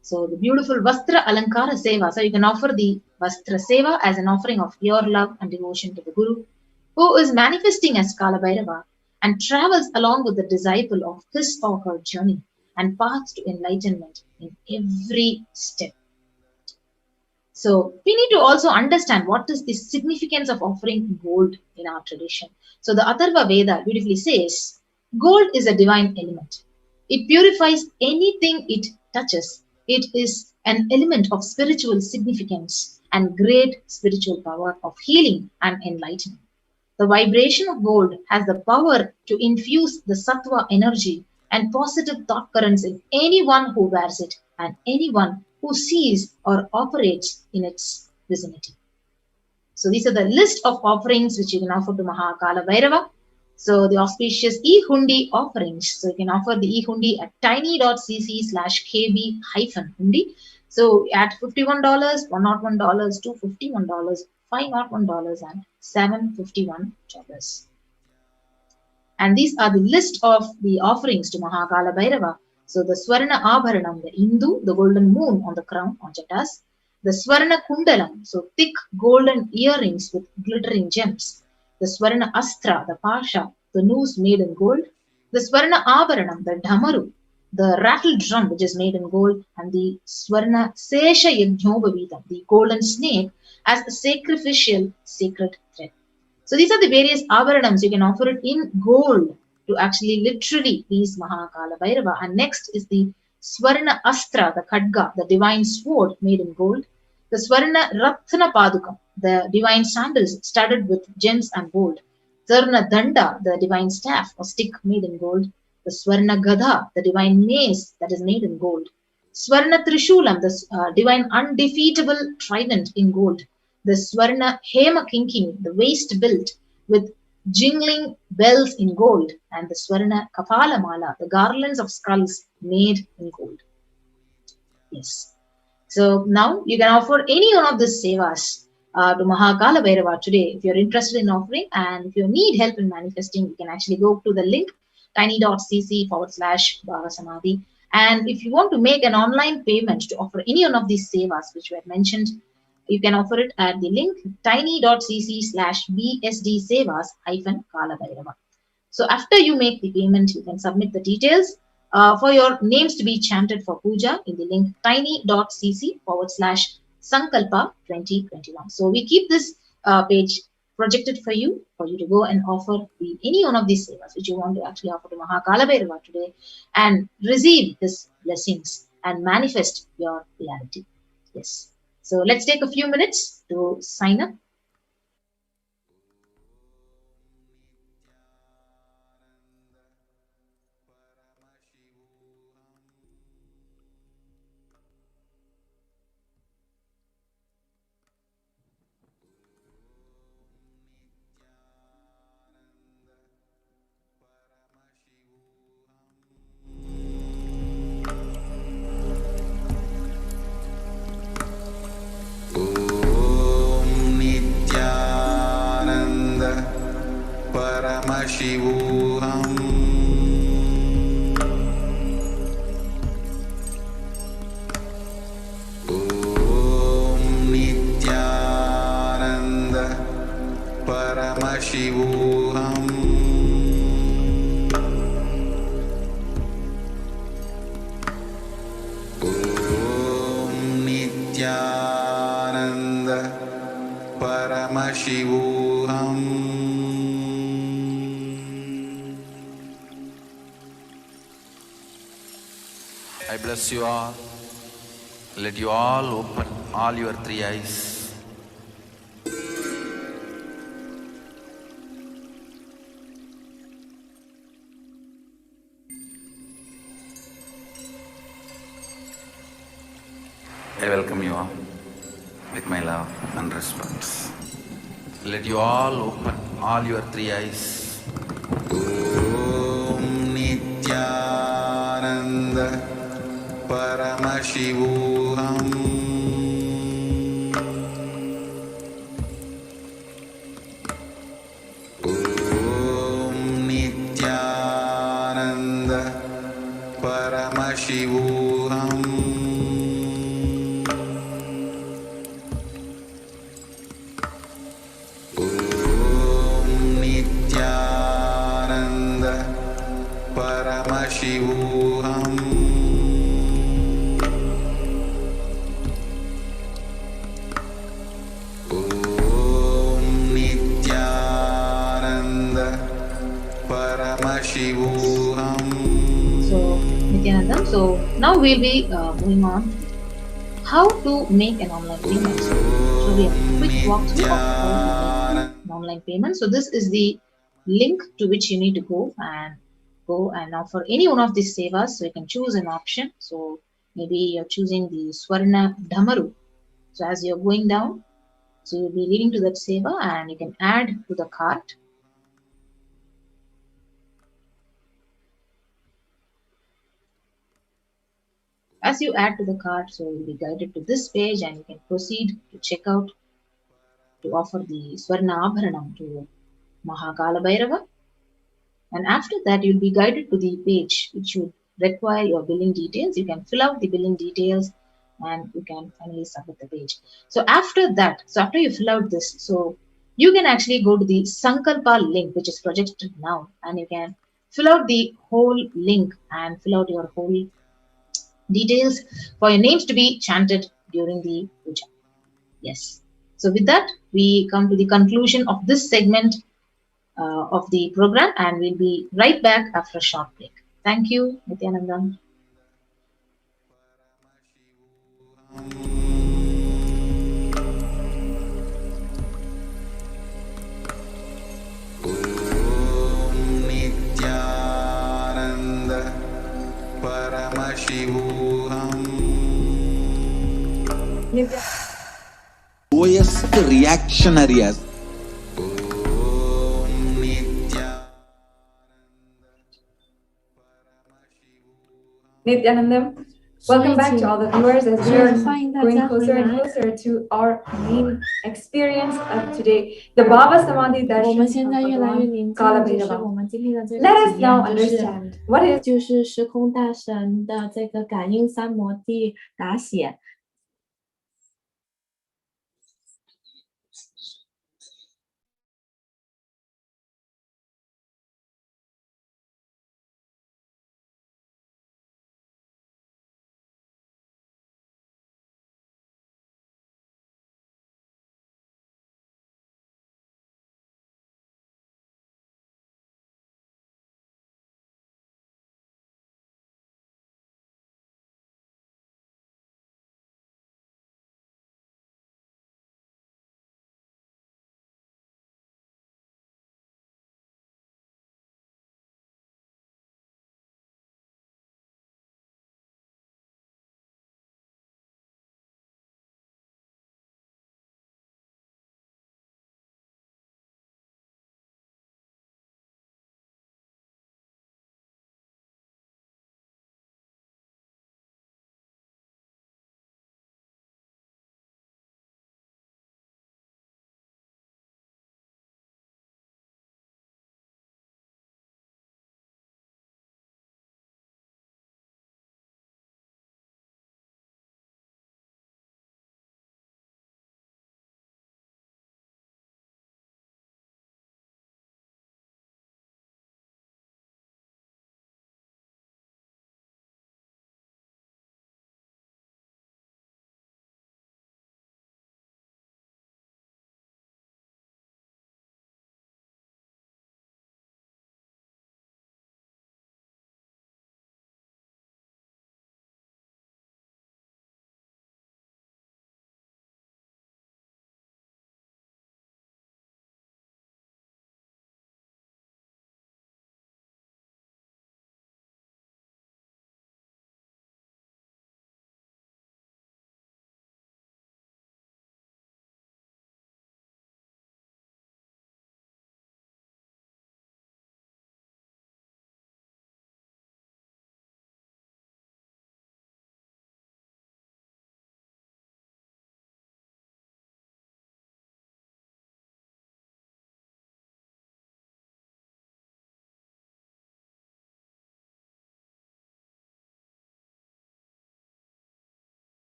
So the beautiful Vastra Alankara Seva. So you can offer the Vastra Seva as an offering of pure love and devotion to the Guru, who is manifesting as Kala Bhairava and travels along with the disciple of his or her journey and paths to enlightenment in every step. So we need to also understand what is the significance of offering gold in our tradition. So the Atharva Veda beautifully says, gold is a divine element. It purifies anything it touches. It is an element of spiritual significance and great spiritual power of healing and enlightenment. The vibration of gold has the power to infuse the sattva energy and positive thought currents in anyone who wears it and anyone who sees or operates in its vicinity. So these are the list of offerings which you can offer to Mahakala Bhairava. So the auspicious e-hundi offerings. So you can offer the e-hundi at tiny.cc/kb-hundi. So at $51, $101, $251, $501, and $751. And these are the list of the offerings to Mahakala Bhairava. So the Swarna Abharanam, the Indu, the golden moon on the crown on jatas. The Swarna Kundalam, so thick golden earrings with glittering gems. The Swarna Astra, the Pasha, the noose made in gold. The Swarna Abharanam, the Dhamaru, the rattle drum which is made in gold. And the Swarna Sesha Yajnobhavita, the golden snake as a sacrificial sacred thread. So these are the various Abharanams. You can offer it in gold to actually literally please Mahakala Bhairava. And next is the Swarna Astra, the Khadga, the divine sword made in gold. The Swarna Ratna Padukam, the divine sandals studded with gems and gold. Swarna Danda, the divine staff or stick made in gold. The Swarna Gadha, the divine mace that is made in gold. Swarna Trishulam, the divine undefeatable trident in gold. The Swarna Hema Kinkini, the waist belt with jingling bells in gold. And the Swarna Kapala Mala, the garlands of skulls made in gold. Yes. So now you can offer any one of these sevas to Mahakala Bhairava today. If you're interested in offering and if you need help in manifesting, you can actually go to the link tiny.cc/Bhava-Samadhi. And if you want to make an online payment to offer any one of these sevas which we had mentioned, you can offer it at the link tiny.cc/BSD-Sevas-Kala Bhairava. So after you make the payment, you can submit the details for your names to be chanted for puja in the link tiny.cc/Sankalpa 2021. So we keep this page projected for you to go and offer any one of these sevas which you want to actually offer to Mahakala Bhairava today and receive his blessings and manifest your reality. Yes. So let's take a few minutes to sign up. Shivoham Om Nityananda Paramashivoham Om Nityananda Paramashivoham. I bless you all. Let you all open all your three eyes. I welcome you all with my love and respect. Let you all open all your three eyes. Om Nityananda Paramashivoham Om Nityananda Paramashivoham Om Nityananda Paramashivoham. So, Nityanandam, so now we'll be moving on how to make an online payment. So we have a quick walkthrough of how to make an online payment. So this is the link to which you need to go and now for any one of these sevas, so you can choose an option. So maybe you're choosing the Swarna Dhamaru. So as you're going down, so you'll be leading to that seva and you can add to the cart. As you add to the cart, so you'll be guided to this page and you can proceed to check out to offer the Swarna Abharanam to Mahakala Bhairava. And after that, you'll be guided to the page which would require your billing details. You can fill out the billing details and you can finally submit the page. So after that, so after you fill out this, so you can actually go to the Sankalpa link which is projected now and you can fill out the whole link and fill out your whole details for your names to be chanted during the puja. Yes. So with that, we come to the conclusion of this segment of the program and we'll be right back after a short break. Thank you, Nityanandam. Lowest reactionary as Nityanandam, welcome back to all the viewers as we are going closer and closer to our main experience of today, the Baba Samadhi Darshan of Kala Bhairava. Let us now understand what is 就是时空大神的这个感应三摩地达显。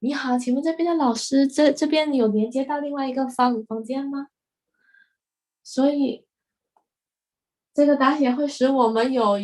你好，请问这边的老师，这边有连接到另外一个房间吗？所以这个达显会使我们有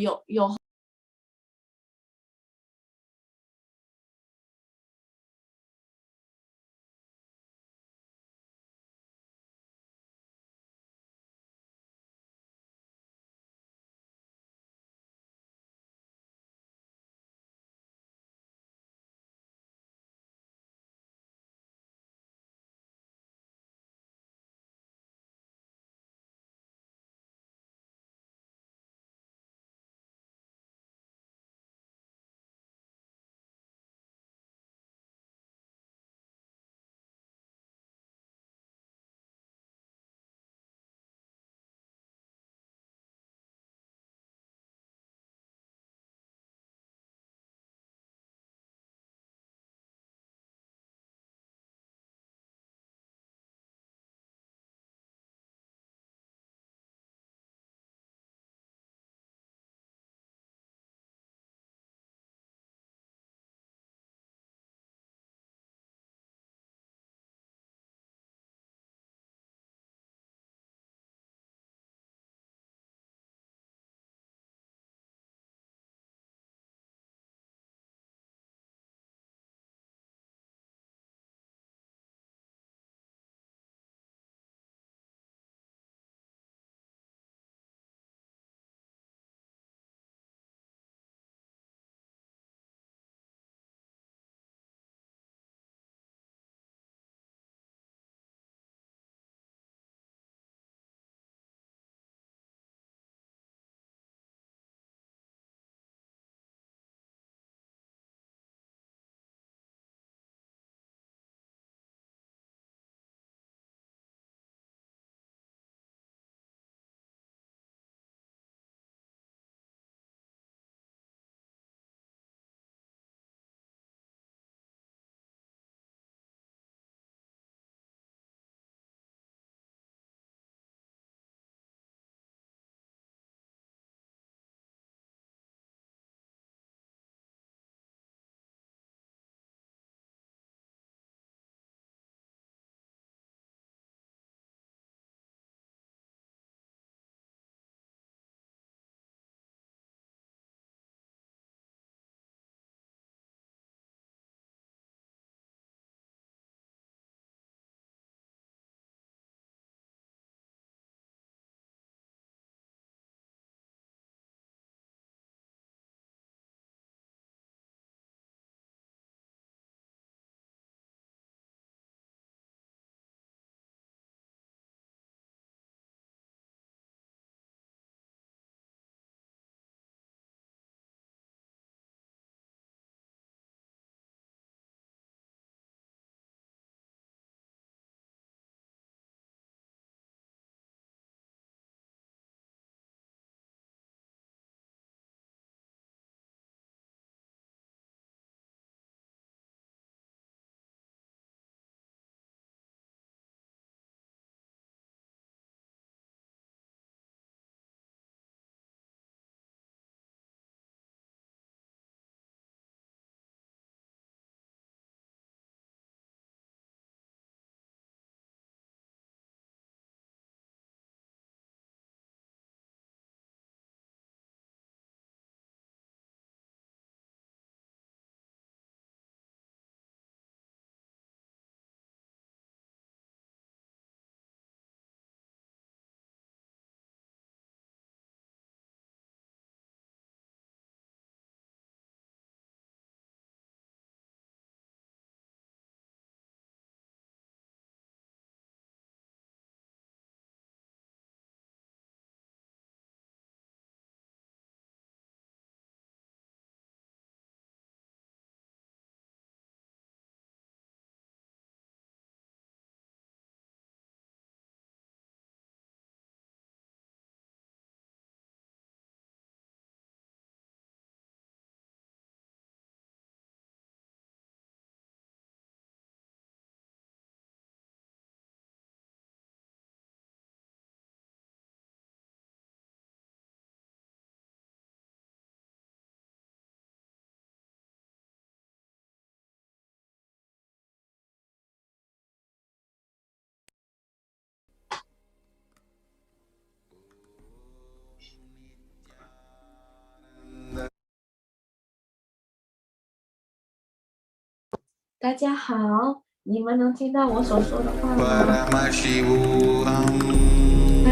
大家好，你们能听到我所说的话吗？大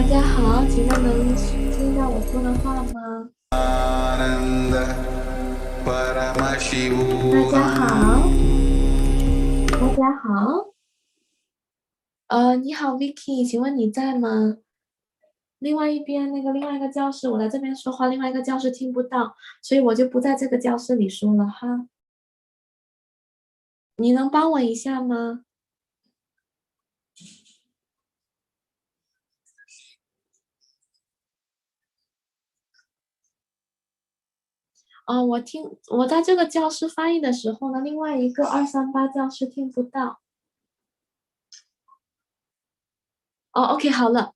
家好，请问能听到我说的话吗？大家好，大家好。你好 ，Vicky，请问你在吗？另外一边另外一个教室，我来这边说话，另外一个教室听不到，所以我就不在这个教室里说了哈。你能帮我一下吗？我在这个教室翻译的时候呢，另外一个238教室听不到。OK， 好了。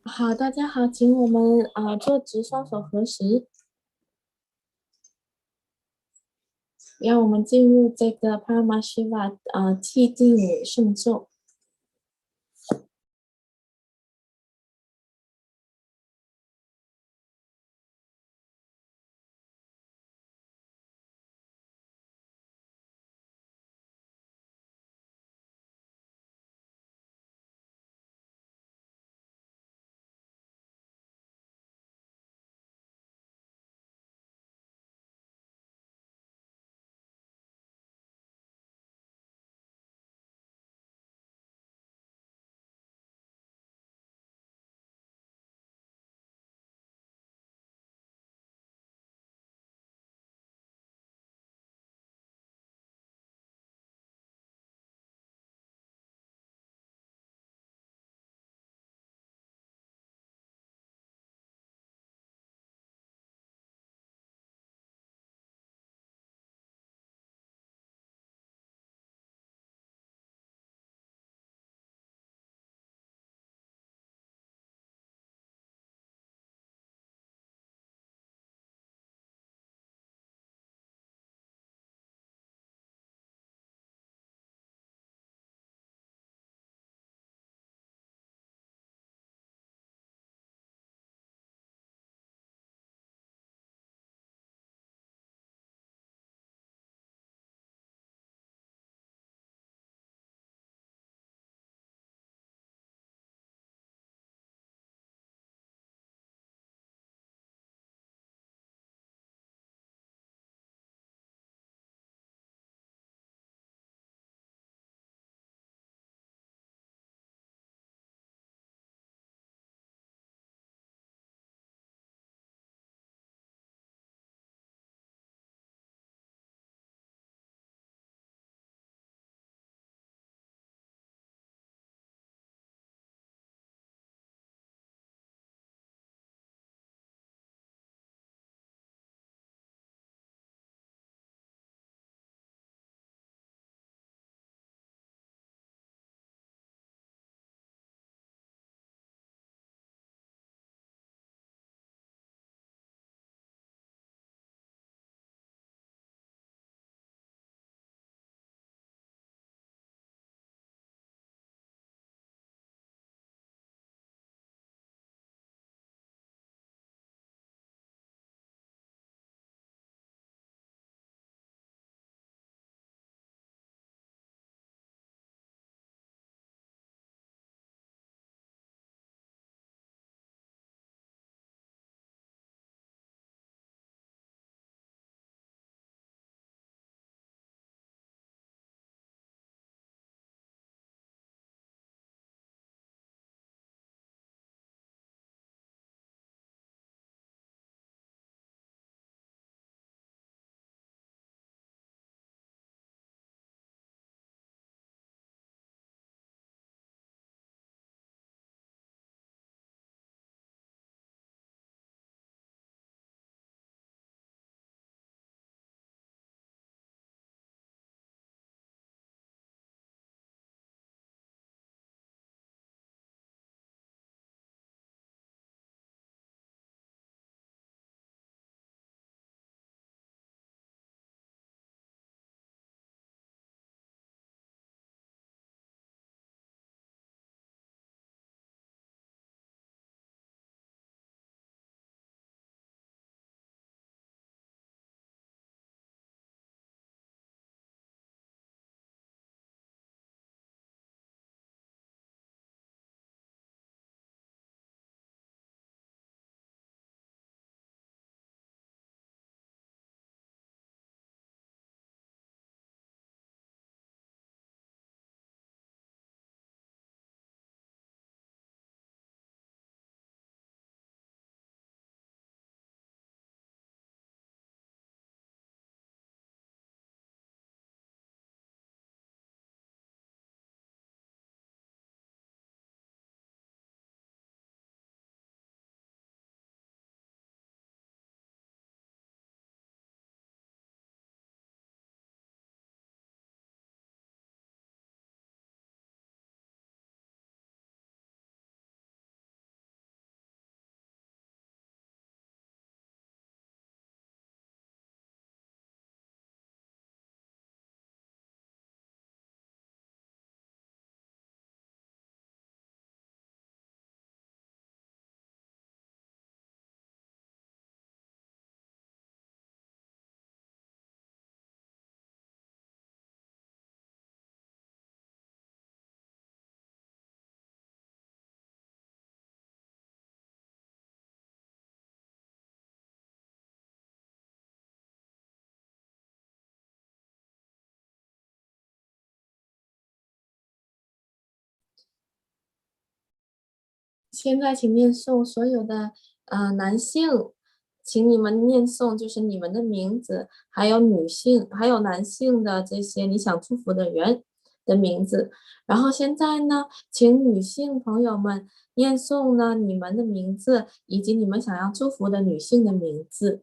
好，大家好，请我们坐直，双手合十，让我们进入这个帕拉玛希瓦寂静圣咒。现在请念诵所有的男性，请你们念诵就是你们的名字，还有女性，还有男性的这些你想祝福的人的名字。然后现在呢，请女性朋友们念诵呢你们的名字以及你们想要祝福的女性的名字。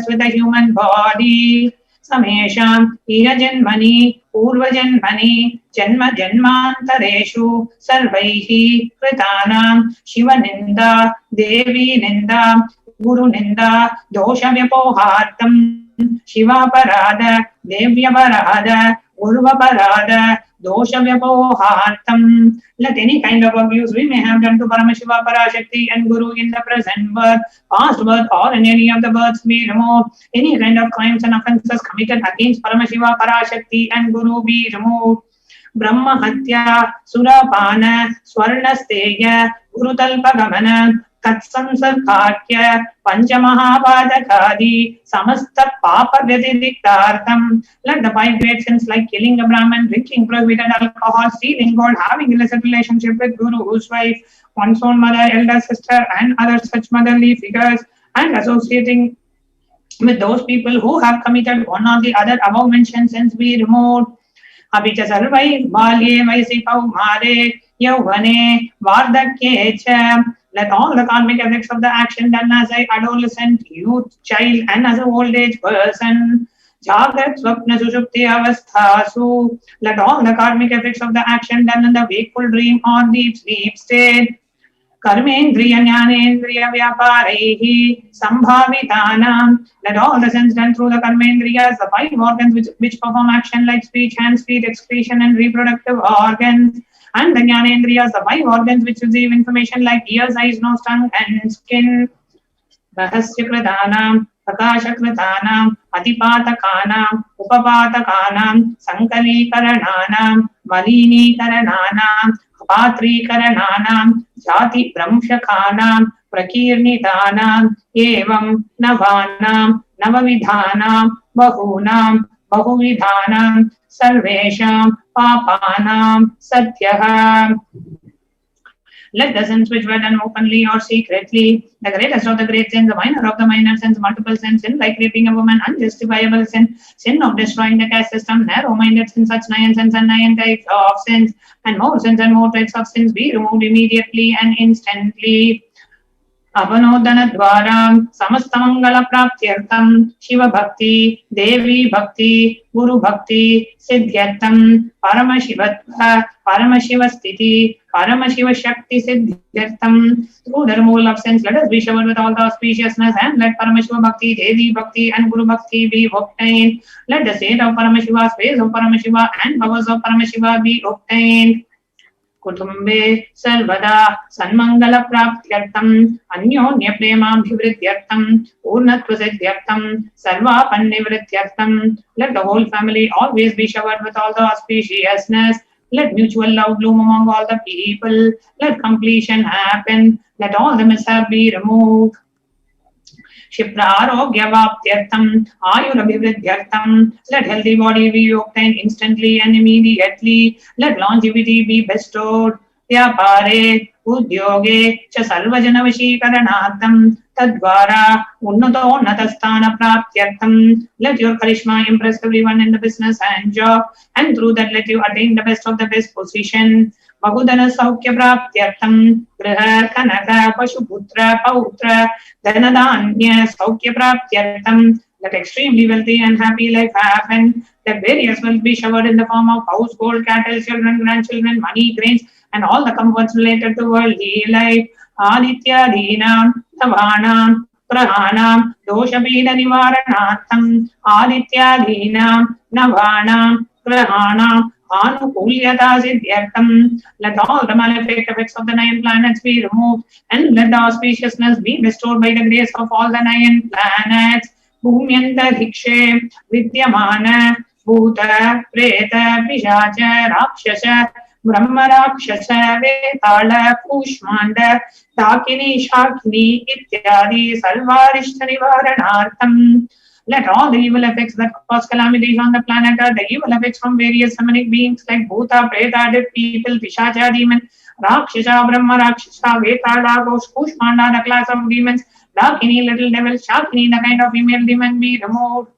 with a human body. Samesham ira janmani purva janmani janma janmantareshu sarvaihi kritanam shiva ninda devi ninda guru ninda dosha vyapohartam shiva parada devya parada urva parada dosha vyapohartam. Let any kind of abuse we may have done to Paramashiva, Parashakti and Guru in the present birth, past birth or in any of the births be removed. Any kind of crimes and offences committed against Paramashiva, Parashakti and Guru be removed. Brahma Hatya, Surapana, Swarnasteya, Gurutalpagamana, Tatsamsarkarkya Panchamahabhadakadi Samasta Papa Vyatidiktartham. Let the 5 great sins like killing a Brahman, drinking prohibited alcohol, stealing gold, having illicit relationship with Guru's wife, one's own mother, elder sister, and other such motherly figures, and associating with those people who have committed one or the other above mentioned sins be removed. Apicha sarvai balye vaisi kaumare yauvane vardhakye cha. Let all the karmic effects of the action done as an adolescent, youth, child, and as an old age person, Jagrat Swapna Sushupti Avasthasu. Let all the karmic effects of the action done in the wakeful dream or deep sleep state, Karmendriya Jnanendriya Vyaparehi Sambhavitanam. Let all the sins done through the Karmendriyas, the 5 organs which perform action like speech, hands, feet, excretion, and reproductive organs, and the Jnanendriyas, the 5 organs which receive information like ears, eyes, nose, tongue, and skin. Rahasya Kritanam, Prakasha Kritanam, Atipatakanam, Upapatakanam, Sankali Karananam, Malini Karananam, Patri Karananam, Jati Brahmshakanam, Prakirnitanam, Evam Navanam, Navavidhanam, Bahunam, Bahuvidhanam, Sarvesham, Papanam, Satyaham. Let the sins which were done openly or secretly, the greatest of the great sins, the minor of the minor sins, multiple sins, sin like raping a woman, unjustifiable sin, sin of destroying the caste system, narrow-minded sin, such 9 sins and 9 types of sins, and more types of sins be removed immediately and instantly. Apanodhanadvaram samastamangala praptyartam Shiva Bhakti, Devi Bhakti, Guru Bhakti, Siddhyartam, Paramashivatva, Paramashivastiti, Paramashivashakti Siddhyartam. Through the removal of sins, let us be showered with all the auspiciousness, and let Paramashiva Bhakti, Devi Bhakti, and Guru Bhakti be obtained. Let the state of Paramashiva, space of Paramashiva, and powers of Paramashiva be obtained. Kutumbe Sarvada Sanmangala Praptyartam Anyonya Premabhivrityartam Purnatva Siddhyartam Sarva Pannivrityartam. Let the whole family always be showered with all the auspiciousness. Let mutual love bloom among all the people. Let completion happen. Let all the mishap be removed. Shiprarogya-vaptyartam, ayurabhivridyartam. Let healthy body be obtained instantly and immediately. Let longevity be bestowed. Vyapare, udyoge, cha sarvajana vashikaranartam, tadvara, unnato-natastana praptyartam. Let your charisma impress everyone in the business and job, and through that let you attain the best of the best position. Bahudana Saukya Praptyartam, Griha, Kanaka, Pashuputra, Pautra, Dhanadanya, Saukya Praptyartam. Let extremely wealthy and happy life happen. Let various wealth be showered in the form of house, gold, cattle, children, grandchildren, money, grains, and all the comforts related to worldly life. Aditya Dhinam, Dhavanam, Prahanam, Doshabheda Nivaranartham, Aditya Dhinam, Navanam, Prahanam, Anukulyata Siddhyartam. Let all the malefic effects of the 9 planets be removed, and let the auspiciousness be bestowed by the grace of all the 9 planets. Bhumyanta Hikshe, Vidyamana, Bhuta, Preta, Pishacha, Rakshasa, Brahma Rakshasa, Vetala, Pushmanda, Dakini, Shakini, Ityadi, Salvarishta Nivaranartham. Let all the evil effects that cause calamities on the planet, the evil effects from various demonic beings like Bhuta, Preta, dead people, Pishacha, demon, Rakshasa, Brahma Rakshasa, Vetala, Ghost, Pushmanda, the class of demons, Dakini, little devil, Shakini, the kind of female demon be removed.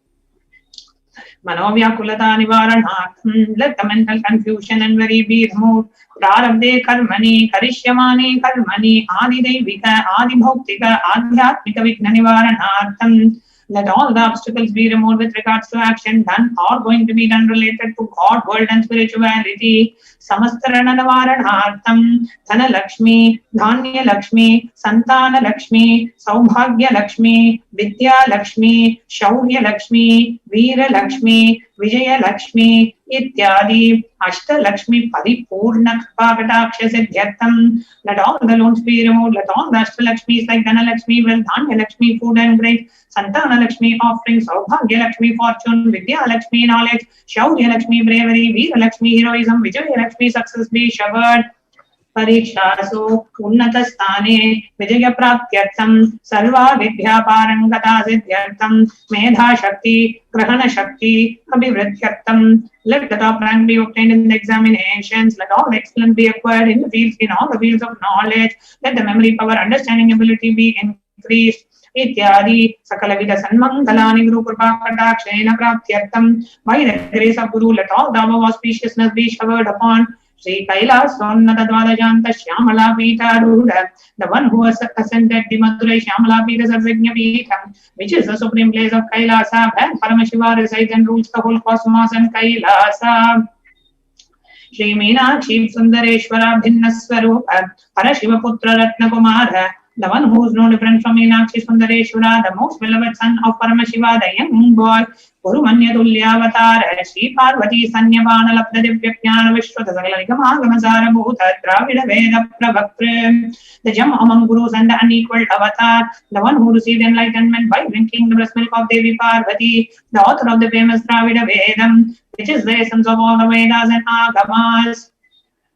Manovyakulata Nivaranartham. Let the mental confusion and worry be removed. Prarabdhe Karmani, Karishyamani Karmani, Adi Devika, Adi Bhoktika, Adhyatmika Vikna Nivaranartham. Let all the obstacles be removed with regards to action done or going to be done related to God, world, and spirituality. Samastarana Nivaranartham. Dhana Lakshmi, Dhanya Lakshmi, Santana Lakshmi, Saubhagya Lakshmi, Vidya Lakshmi, Shaurya Lakshmi, Veera Lakshmi, Vijaya Lakshmi, Ityadi, Ashta Lakshmi, Paripurna Kavataksha Siddhyartam. Let all the loans be removed. Let all the Ashta Lakshmis like Dhana Lakshmi, wealth, Dhanya Lakshmi, food and grain, Santana Lakshmi, offering, Saubhagya Lakshmi, fortune, Vidya Lakshmi, knowledge, Shaurya Lakshmi, bravery, Veera Lakshmi, heroism, Vijaya Lakshmi, success be showered. परीक्षासु उन्नतस्थाने विजयप्राप्त्यर्थं सर्वा विद्यापारङ्गता सिद्ध्यर्थं मेधाशक्ति ग्रहणशक्ति अभिवृद्ध्यर्थं let the top rank be obtained in the examinations, let all excellence be acquired in all the fields of knowledge, let the memory power, understanding ability be increased. इत्यादि सकलविध सन्मंगलानि गुरु कृपा कटाक्षेण प्राप्त्यर्थं by the grace of Guru let all the above auspiciousness be showered upon Sri Kailasonnata Dwadajanta Shyamala Pitaruda, the one who has ascended the Madurai Shyamala Pita Sarvajna Pitam, which is the supreme place of Kailasa, and Paramashiva resides and rules the whole cosmos and Kailasa. Shri Meenakshi Sundareshwara Bhinnaswarupa Parashiva Putra Ratna Kumara, the one who is no different from Meenakshi Sundareshwara, the most beloved son of Paramashiva, the young boy, Gurumanya Tulyavatara, Shri Parvati Sanyavana Lapta Divyajnana Vishwata Sakala Nigamagama Bhuta Dravida Veda Pravaktra, the gem among gurus and the unequaled avatar, the one who received enlightenment by drinking the breast milk of Devi Parvati, the author of the famous Dravida Vedam, which is the essence of all the Vedas and Agamas.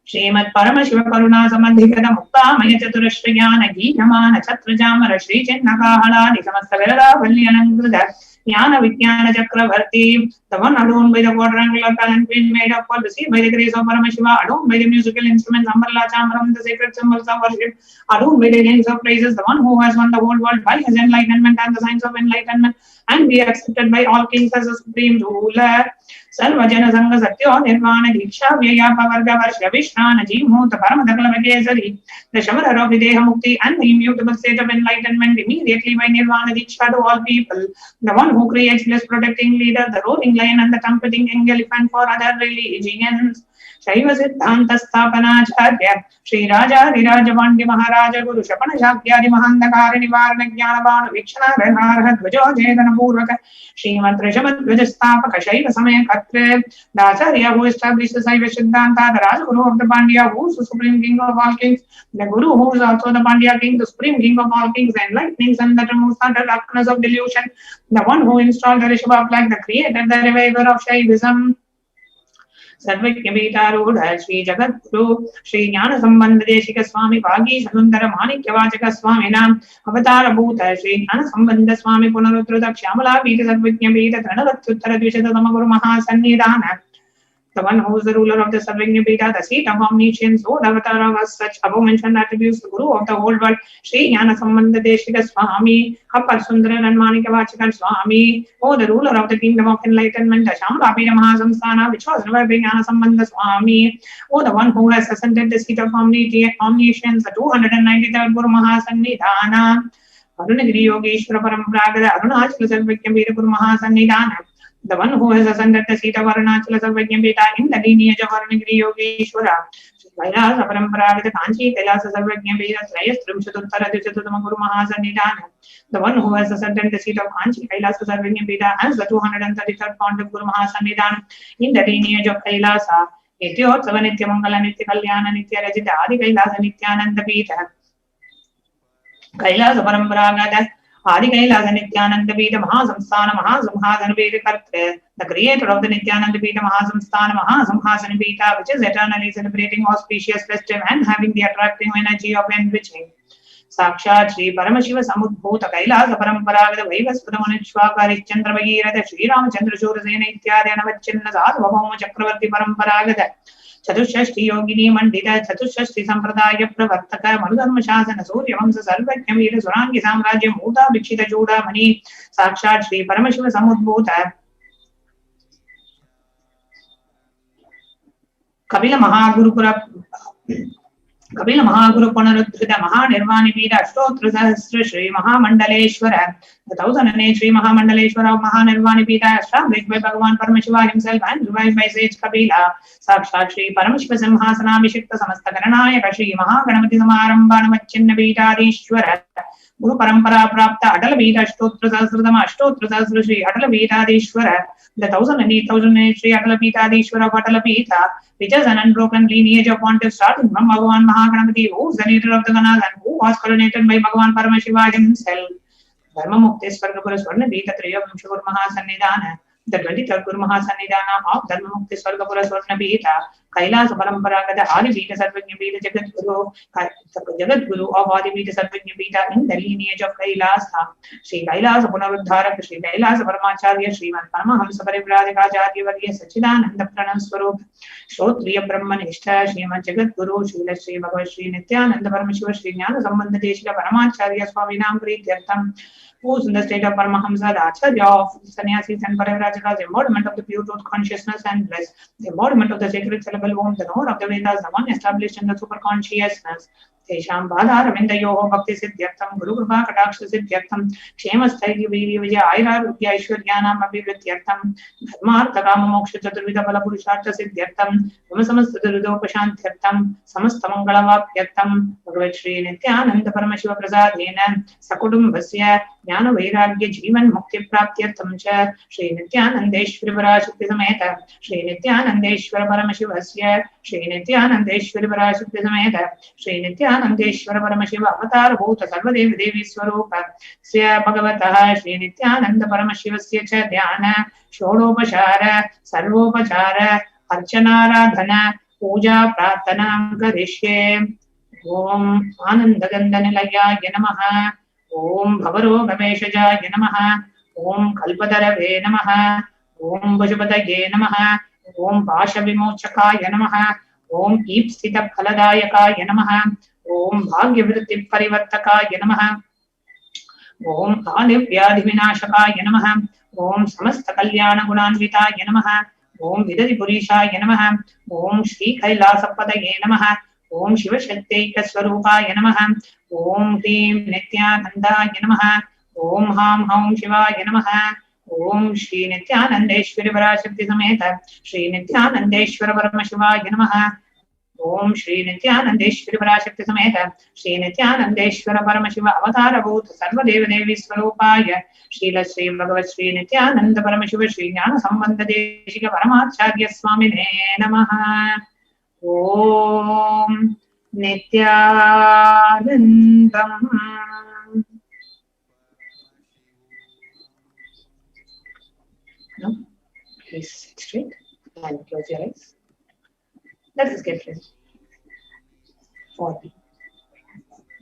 Srimad Paramashiva Karuna Samadhikata Mukta Maya Chaturashriyana Geetamana Chatrajamara Shri Chinnakahala Nisamasta Verada Valyanangruda Jnana Vijnana Chakravarti, the one adorned by the quadrangular palanquin made of gold, received by the grace of Paramashiva, adorned by the musical instruments Amrala Chamram, the sacred symbols of worship, adorned by the names of praises, the one who has won the whole world by his enlightenment and the signs of enlightenment, and be accepted by all kings as a supreme ruler. Sarvajana Sangha Satyo Nirvana Diksha Vyayapa Varga Varsha Vishrana Jimhuta Paramadakala Vakesari, the Shamara of Videha Mukti and the immutable state of enlightenment immediately by Nirvana Diksha to all people, the one who creates bliss protecting leader, the roaring lion and the trumpeting elephant for other religions. Shaiva Siddhanta Sthapanacharya Shri Raja Riraja Pandi Maharaja Guru Shapana Shakyadi Mahandakara Nivarana Jnanabana Vikshana Vihara Dvajo Jedana Purvaka Srimad Rishabad Dvajastapaka Shaiva Samaya Katre, the Acharya who established the Saiva Siddhanta, the Raja Guru of the Pandya, who is the supreme king of all kings, the Guru who is also the Pandya king, the supreme king of all kings, the enlightening sun that removes the darkness of delusion, the one who installed the Rishabha flag, the creator, the reviver of Shaivism. Sarvajna Pitaruda Shri Jagadguru Shri Jnana Sambandha Deshika Swami Bhagi Shanundara Manikyavachaka Swami Nam Avatara Bhuta Shri Jnana Sambandha Swami Punarudruda Kshamala Pita Sarvajna Pita Tranavatyuttara Dvishata Tamaguru Mahasannidhana, the one who is the ruler of the Sarvajna Pita, the seat of omniscience, O Avatara was such above mentioned attributes, the Guru of the whole world, Shri Jnana Sambandha Deshika Swami, Appar Sundaran and Manikavachaka Swami, O the ruler of the kingdom of enlightenment, the Shamala Pita Mahasamsthana, which was revived by Jnana Sambandha Swami, O the one who has ascended the seat of omniscience, the 293rd Guru Mahasannidhana, Arunagiri Yogeshwara Parampragada Arunachala Sarvajna Pita Guru Mahasannidhana, the one who has ascended the seat of Arunachala Sarvajna Pita in the lineage of Arunagiri Yogeshwara, Kailasa Parampragada Kanchi Kailasa Sarvajna Pita Trayastrimshatuttara Dvishatattama Guru Mahasannidhana, the one who has ascended the seat of Kanchi Kailasa Sarvajna Pita as the 233rd fount of Guru Mahasannidhana in the lineage of Kailasa, Nityotsava Nitya Mangala Nitya Kalyana Nitya Rajita Adi Kailasa Nityananda Pita, Kailasa Parampragada Adi Kailasa Nityananda Pita Mahasamsthana Mahasamhasana Pita Kartre, the creator of the Nityananda Pita Mahasamsthana Mahasamhasana Pita, which is eternally celebrating auspicious festive and having the attracting energy of enriching. Sakshat Shri Paramashiva Samudbhuta Kailasa Paramparagada Vaivasputa Manishwakari Chandra Bhagirata Shri Ramachandra Shurasena Ityadi Anavachinna Sadhvabhauma Chakravarti Paramparagada Chatushashti Yogini Mandita Chatushashti Sampradaya Pravartaka Manudharma Shasana Surya Vamsa Sarvajna Veera Surangi Samrajya Muta Vikshita Juda Mani Sakshat Shri Paramashiva Samudbhuta Kapila Mahaguru Punarudhrita Mahanirvani Pita Ashtotra Sahasra Shri Mahamandaleshwara, the 1008 Shri Mahamandaleshwara of Mahanirvani Pita, established by Bhagavan Paramashiva himself and revived by sage Kapila. Sakshat Shri Paramashiva Simhasana Abhishekta Samasta Garanayaka Shri Mahaganapati Samarambana Machinna Pitadishwara, Guru Parampara Prapta Atala Pita Ashtotra Sahasradama Ashtotra Sahasra Shri Atala Pitadishwara, the 1008 Shri Atala Pitadishwara of Atala Pita, which is an unbroken lineage of pontiffs starting from Bhagavan Mahaganapati, who is the leader of the Ganas and who was coronated by Bhagavan Paramashiva himself. Dharma Mukti Swargapura Swarna Pita Triyavamsha Guru Mahasannidhana, the 23rd Guru Mahasannidhana of Dharma Mukti Swargapura Swarna Pita, Kailasa Paramparaga Adivita Sarvagya Vita Jagadguru of Adivita Sarvagya Vita in the lineage of Kailasa. Sri Kailasa Punaruddhara, Sri Kailasa Paramacharya, Sriman Paramahamsa Parivradikacharya Varya Sachidananda Pranaswarup, Shrotriya Brahmanishta, Sriman Jagadguru, Srila Sri Bhagavad Sri Nityananda Paramashiva, Sri Jnana Sambandha Deshika Paramacharya Swaminam Prityartham, who's in the state of Paramahamsa, the Acharya of Sannyasis and Parivrajakas, the embodiment of the pure truth consciousness and bliss, the embodiment of the sacred syllable womb, the knower of the Vedas, the one established in the super consciousness. Tesham Badharavinda Yoho Bhakti Siddhyartham, Guru Kripa Kataksha Siddhyartham, Kshema Stairya Virya Vijaya Aira Rudya Aishwaryanam Abhivrityartham, Dharmartha Kama Moksha Chaturvida Phala Purushartha Siddhyartham, Vamasamasta Durudopashantyartham, Samasta Mangalavapyartham, Bhagavad Shri Nityananda Paramashiva Prasadena, Sakutum Vasya, Jnana Vairagya Jivan Mukti Praptyartham Cha, Shri Nityanandeshwari Parashakti Sameta, Shri Nityanandeshwara Paramashivasya, Shri Nityanandeshwari Parashakti Sameta, Shri Nityanandeshwara Paramashiva Avatar Bhuta Sarvadevi Devi Swarupa, Sya Bhagavataha Shri Nityananda Paramashivasya Cha Dhyana, Shodopachara, Sarvopachara, Archanaradhana, Puja Pratana Karishye, Om Anandagandhanilaya Namaha, Om Bhavaro Gameshajaya Namaha, Om Kalpadarave Namaha, Om Vajupadaye Namaha, Om Pashavimochakaya Namaha, Om Ipsita Phaladayakaya Namaha, Om Bhagyavritti Parivartakaya Namaha, Om Adivyadhivinashakaya Namaha, Om Samasta Kalyana Gunanvitaya Namaha, Om Vidadi Purishaya Namaha, Om Shri Kailasapadaye Namaha, Om Shiva Shakteika Swarupaya Namaha, Om Hrim Nityanandaya Namaha, Om Ham Haum Shivaya Namaha, Om Shri Nityanandeshwari Parashakti Sameta, Shri Nityanandeshwara Paramashivaya Namaha, Om Shri Nityanandeshwari Parashakti Sameta, Shri Nityanandeshwara Paramashiva Avatara Bhuta Sarvadeva Devi Swarupaya, Srila Sri Bhagavad Sri Nityananda Paramashiva Sri Jnana Sambandha Deshika Paramacharya Swamine Namaha. Om Nityanandam. No, please sit straight and close your eyes. Let us get ready for the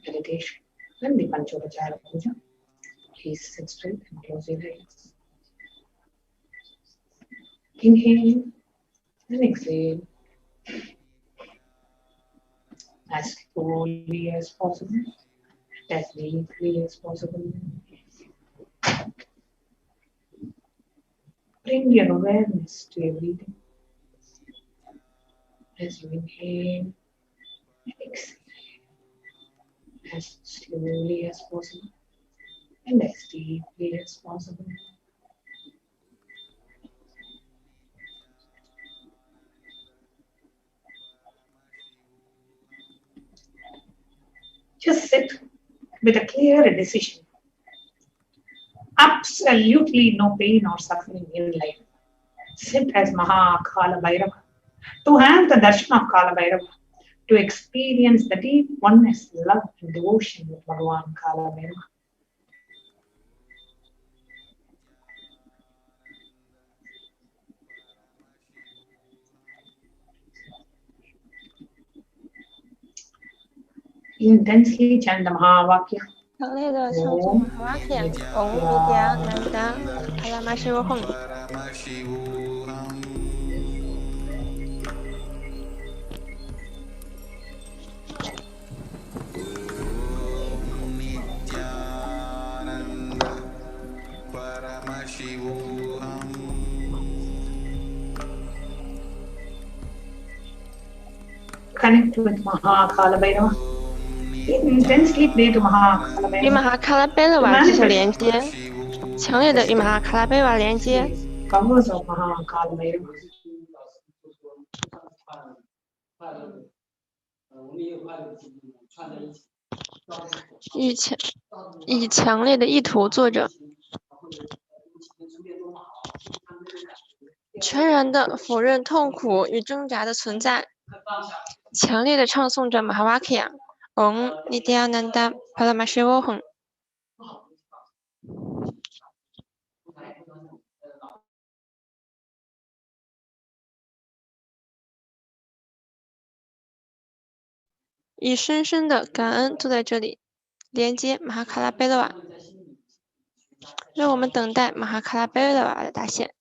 meditation and the Panchopachara Puja. Please sit straight and close your eyes. Inhale and exhale as slowly as possible, as deeply as possible. Bring your awareness to your breathing as you inhale and exhale as slowly as possible and as deeply as possible. Just sit with a clear decision. Absolutely no pain or suffering in life. Sit as Kala Bhairava, to have the darshan of Kala Bhairava, to experience the deep oneness, love and devotion with Bhagavan Kala Bhairava. Intensely chant the Mahavakya. 强烈的唱诵 Mahavakya Om Nityananda Paramashivaham. Connect with Kala Bhairava. Intensely pray to Kala Bhairava. 与玛哈卡拉贝勒瓦进行连接，强烈的与玛哈卡拉贝瓦连接。 Powers of Kala Bhairava.以强烈的意图做着，全然的否認痛苦與掙扎的存在，強烈的唱誦着 Mahavakya Om Nityananda Paramashivaham. 以深深的感恩坐在这里，连接马哈卡拉贝勒瓦。让我们等待马哈卡拉贝勒瓦的达显。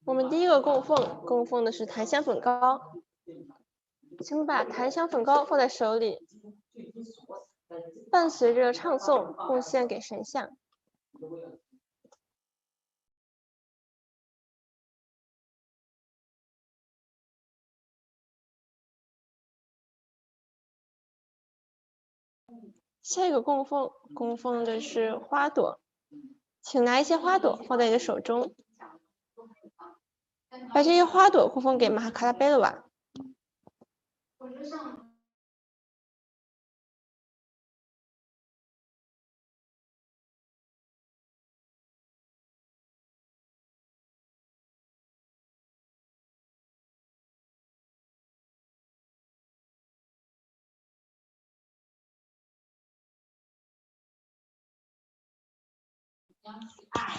我们第一个供奉的是檀香粉糕，请把檀香粉糕放在手里，伴随着唱诵贡献给神像。下一个供奉的是花朵，请拿一些花朵放在你的手中。把这些花朵供奉给马哈卡拉贝勒瓦。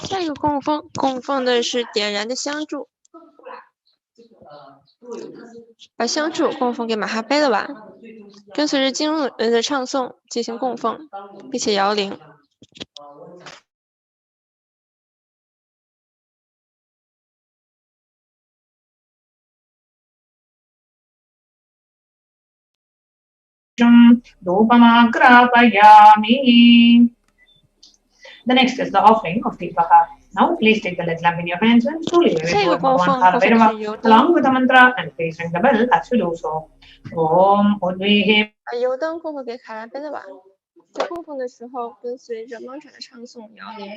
下一个供奉的是点燃的香柱。把香柱供奉给马哈贝勒瓦，跟随着经文的唱诵进行供奉，并且摇铃。The next is the offering of Deepaha. Now please take the lead lamp in your hands and slowly wave it toward Bhagavan Bhairava along with the mantra and please ring the bell as you do so. Om Udvihe. 把油灯供奉给卡拉贝勒瓦，在供奉的时候跟随着mantra的唱诵摇铃。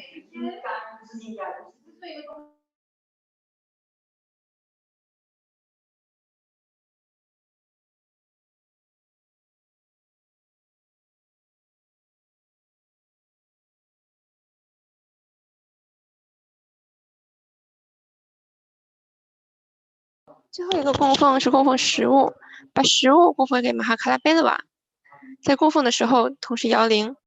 最后一个供奉是供奉食物，把食物供奉给马哈卡拉贝勒瓦，在供奉的时候同时摇铃。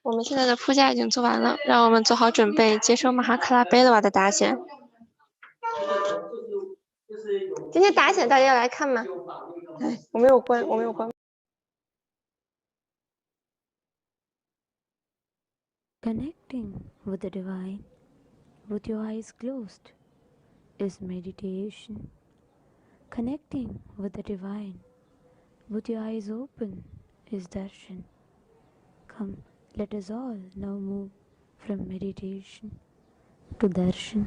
我们现在的铺架已经做完了，让我们做好准备接收马哈卡拉贝勒瓦的达显。今天达显大家要来看吗？哎，我没有关。Connecting with the divine with your eyes closed is meditation. Connecting with the divine with your eyes open is darshan. Come, let us all now move from meditation to darshan.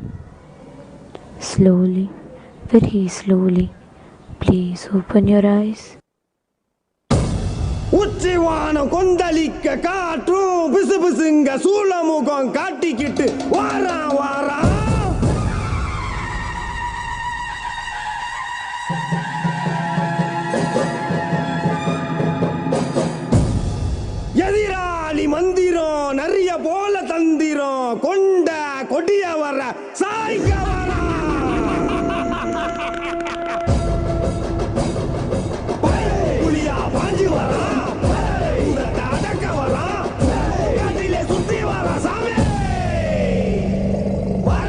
Slowly, very slowly, please open your eyes. உச்சிவானம் கொந்தளிக்க காற்றும் பிசு பிசுங்க சூளமுகம் காட்டிக்கிட்டு வாரா வாரா எதிராளி மந்திரம் நிறைய போல தந்திரம் கொண்ட கொடிய வர சாய்க்க வரா புலியா பாஞ்சு வரா அடக்க வரா கட்டிலே சுத்தி வரா சாமி வர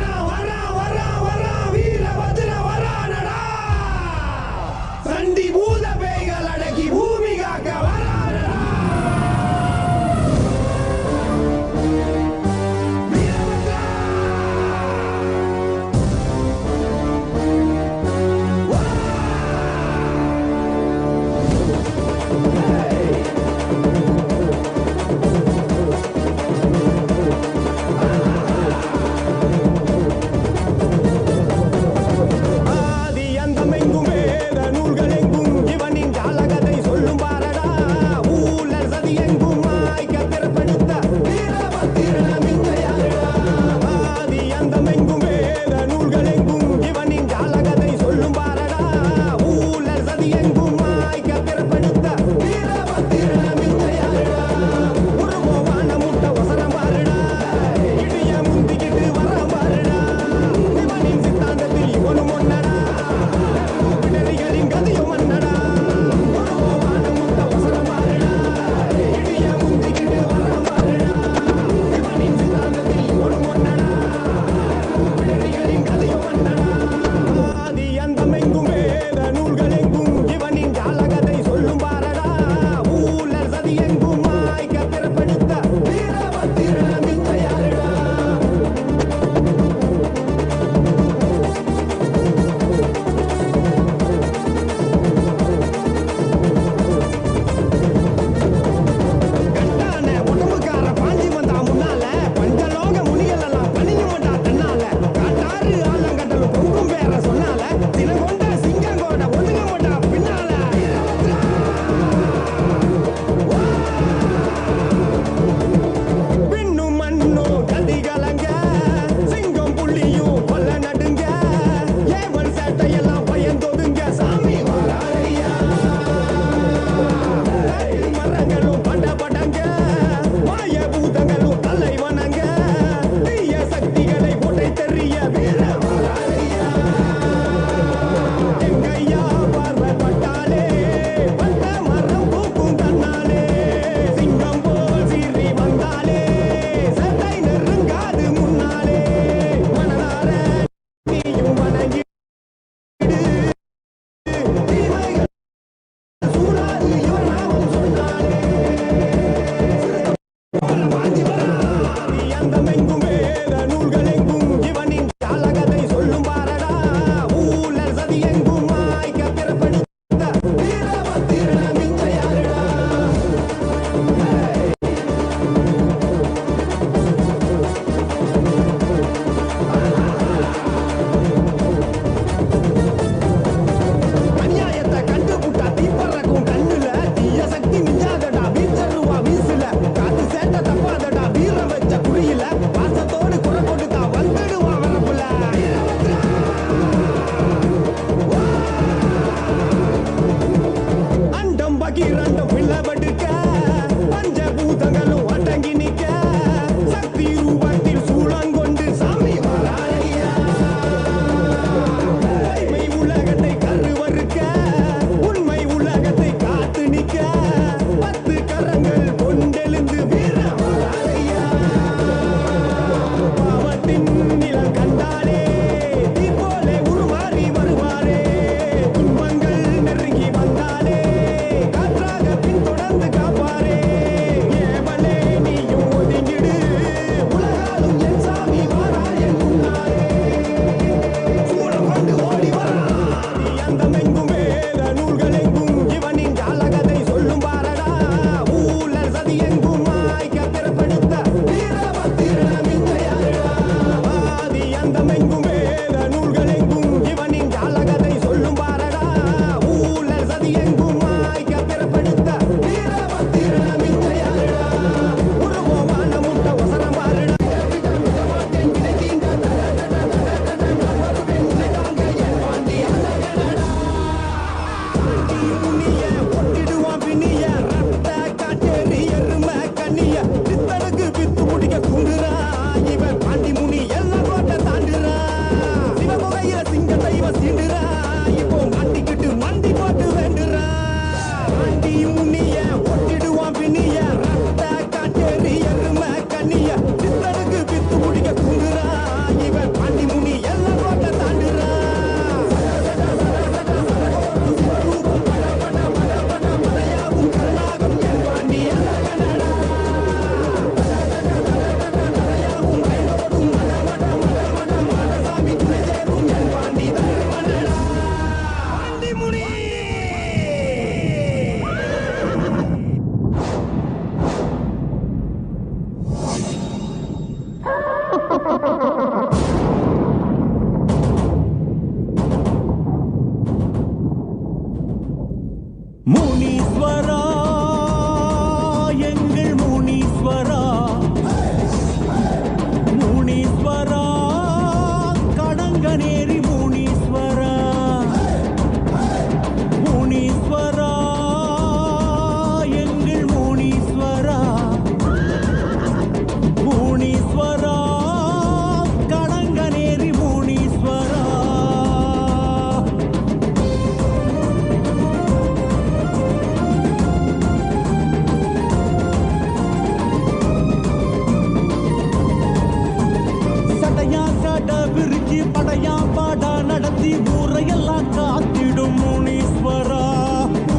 நடத்தி ஊரையெல்லாம் காத்திடும் முனீஸ்வரா,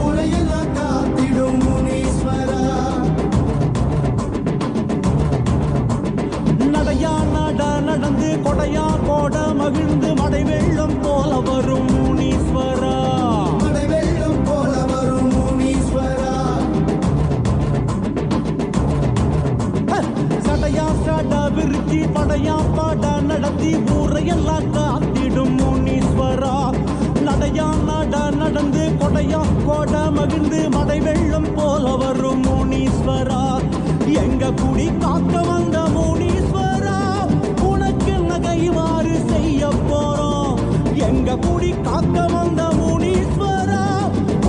ஊரையெல்லாம் காத்திடும் முனீஸ்வரா. நடையா நட நடந்து கொடையா கோட மகிழ்ந்து மடை வெள்ளம் போல வரும் முனீஸ்வரா, மடை வெள்ளம் போல வரும் முனீஸ்வரா. சடையா சட விருச்சி படையா பாட நடத்தி ஊரையெல்லாம் காத்திடும் முனீஸ்வரா. நடையா நட நடந்து கொடையா கோட மகிழ்ந்து மடை வெள்ளம் போல வரும் முனீஸ்வரா. எங்க குடி காக்க வந்த முனீஸ்வரா, உனக்கு நகைவாறு செய்ய போறோம். எங்க குடி காக்க வந்த முனீஸ்வரா,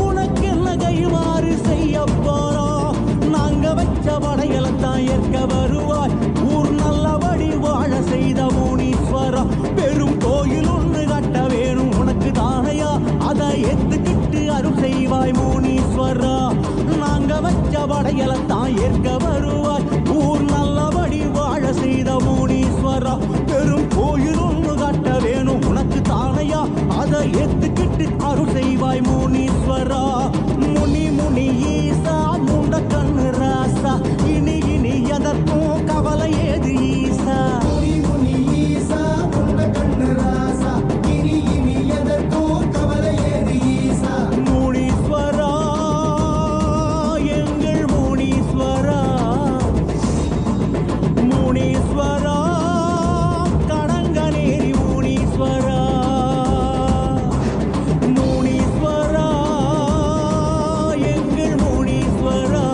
உனக்கு நகைவாறு செய்ய போறோம். நாங்க வச்ச படையலத்தான் ஏற்க வருவாய், ஊர் நல்லபடி வாழ செய்த முனீஸ்வரா. பெரும் கோயில் ஒன்று கட்ட வேணும் உனக்கு தானையா, அதை ஏத்துக்கிட்டு அருள் செய்வாய் முனீஸ்வரா. நாங்க வச்ச படையலத்தான் ஏற்க வருவாய், ஊர் நல்லபடி வாழ செய்த முனீஸ்வரா. பெரும் கோயில் ஒன்று கட்ட வேணும் உனக்கு தானையா, அதை ஏத்துக்கிட்டு அருள் செய்வாய் முனீஸ்வரா. முனி முனி ஈசா முண்ட கண்ணு ராசா, இனி இனி எதற்கும் கவலை ஏது ஈசா. முனி முனி ஈசா முண்ட கண்ணு ராசா, இனி இனி எதற்கும் கவலை ஏது ஈசா. முனீஸ்வரா எங்கள் முனீஸ்வரா, முனீஸ்வரா கடங்கநேரி முனீஸ்வரா. முனீஸ்வரா எங்கள் முனீஸ்வரா,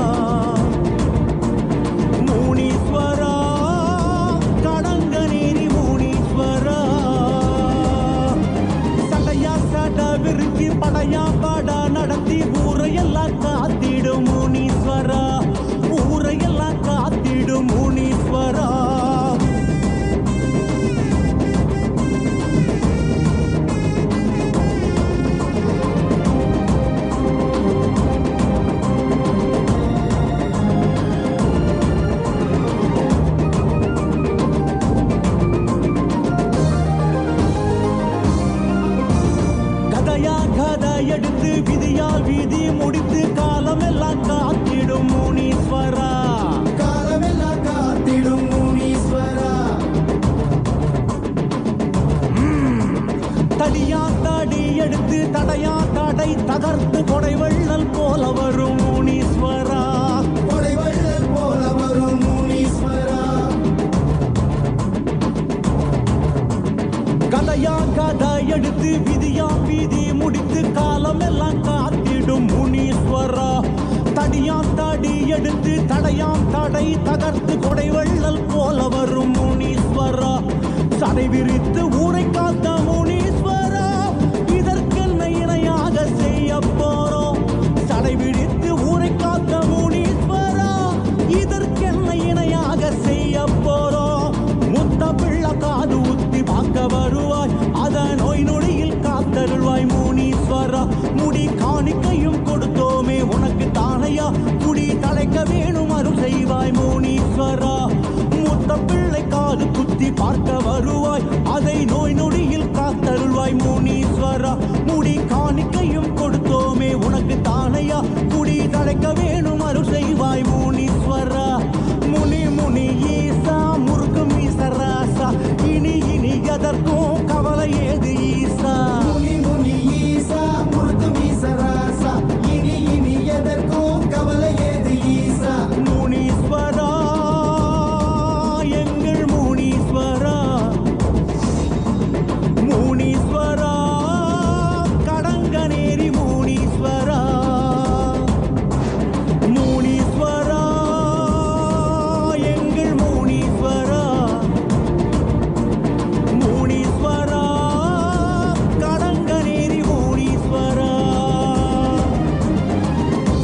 முனீஸ்வரா கடங்கநேரி முனீஸ்வரா. சடையா சட விருச்சி படையா பாட நடத்தி ஊரையெல்லாம் காத்திடும் முனீஸ்வரா, ஊரையெல்லாம் காத்திடும் முனீஸ்வரா. கதையா கதை எடுத்து விதியால் வீதி முடித்து காலமெல்லாம் காத்திடும் முனீஸ்வரா, காலமெல்லாம் காத்திடும் முனீஸ்வரா. தடியா தடி எடுத்து தடையா தடை தகர்த்து கொடை வள்ளல் போல வரும் முனீஸ்வரா, கொடை வள்ளல் போல வரும் முனீஸ்வரா. கதையா கதை எடுத்து விதியா வீதி முடித்து காலமெல்லாம் காத்திடும் முனீஸ்வரா. தடியா தடி எடுத்து தடையாம் தடை தகர்த்து கொடை வள்ளல் போல வரும் முனீஸ்வரா. சடை விரித்து ஊரை காத்த முனீஸ்வரா, இதற்கென்ன இணையாக செய்ய போறோம். சடை விரித்து ஊரை காத்த முனீஸ்வரா, இதற்கென்ன இணையாக செய்ய போறோம். முத்த பிள்ளை காது ஊத்தி பார்க்க வருவாய், அத நோய் நொடியில் காத்தருள்வாய் முனீஸ்வரா. முடி காணிக்கையும் கொடுத்தோமே உனக்கு தானையா, குடி தலைக்க வேணும் அருள் செய்வாய் முனீஸ்வரா. முத்த பிள்ளை காது குத்தி பார்க்க வருவாய், அதை நோய் நொடியில் காத்தருள்வாய் முனீஸ்வரா. முடி காணிக்கையும் கொடுத்தோமே உனக்கு தானையா, குடி தலைக்க வேணும் அருள் செய்வாய் முனீஸ்வரா. முனி முனி ஈசா முருகு மீசராசா, இனி இனி எதற்கும் கவலை ஏது ஈசா. முனி முனி ஈசா முருகு மீசராசா, இனி இனி எதற்கும் கவலை ஏது ஈசா. முனீஸ்வரா எங்கள் முனீஸ்வரா, முனீஸ்வரா கடங்கநேரி முனீஸ்வரா. முனீஸ்வரா எங்கள் முனீஸ்வரா, முனீஸ்வரா கடங்கநேரி முனீஸ்வரா.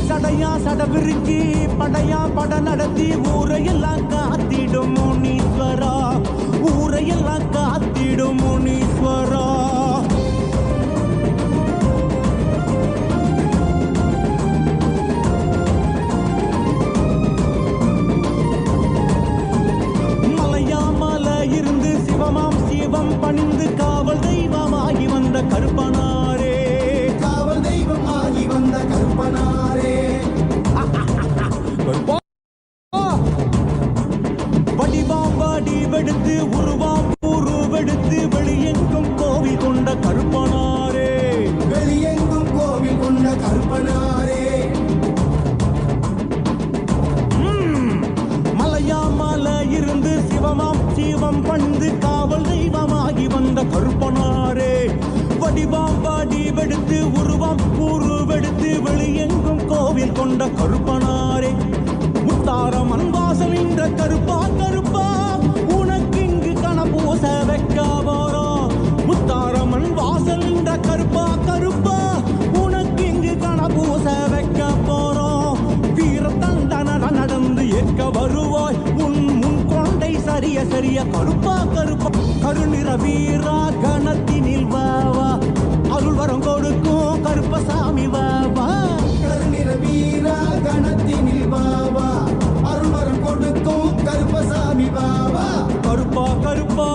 சடையா சட விருச்சி படையா பட நடத்தி ஊரையெல்லாம் காத்திடும் முனீஸ்வரா, ஊரையெல்லாம் காத்திடும் முனீஸ்வரா. மலையா மலை இருந்து சிவமாம் சிவம் பணிந்து காவல் தெய்வமாகி வந்த வடிவெடுத்து உருவாம் உருவெடுத்து வெளியெங்கும் கோவில் கொண்ட கருப்பனாரே, வெளியெங்கும் கோவில் கொண்ட கருப்பனாரே. மலையாமல இருந்து சிவமாம் சிவம் பணிந்து காவல் தெய்வமாகி வந்த கருப்பனாரே, வடிவாம் வடிவெடுத்து உருவாம் உருவெடுத்து வெளியெங்கும் கோவில் கொண்ட கருப்பனாரே. முத்தாரம் அன்பாசல் என்ற கருப்பா கருப்பா உனக்கு இங்கு கணபூச வைக்க போறோம். முத்தாரம் அன்பாசல் என்ற கருப்பா கருப்பா உனக்கு இங்கு கணபூச வைக்க போறோம். வீரத்தண்டன நடந்து ஏற்க வருவாய் உன் முன் கொண்டை சரிய சரிய கருப்பா கருப்பா. கருநிற வீரா கணத்தினில் வாவா அருள் வரம் கொடுக்கும் கருப்பசாமி வாவா. கருநிற வீரா கணத்தினில் வாவா அருள் வரம் கொடுக்கும் கருப்பசாமி வாவா. கருப்பா கருப்பா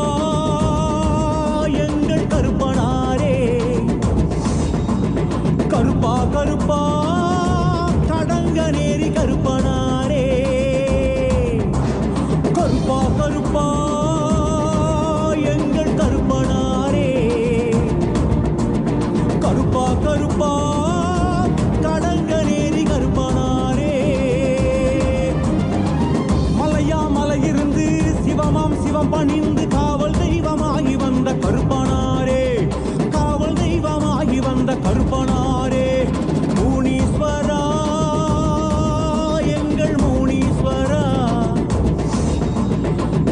எங்கள் கருப்பனாரே, கருப்பா கருப்பா கடங்கநேரி கருப்பனாரே. கருப்பா கருப்பா எங்கள் கருப்பனாரே, கருப்பா கருப்பா கடங்கநேரி கருப்பனாரே. மலையாமலை இருந்து சிவமாம் சிவம் பணிந்து காவல் தெய்வமாகி வந்த கருப்பனாரே, காவல் தெய்வமாகி வந்த கருப்பனாரே. முனீஸ்வரா எங்கள் முனீஸ்வரா,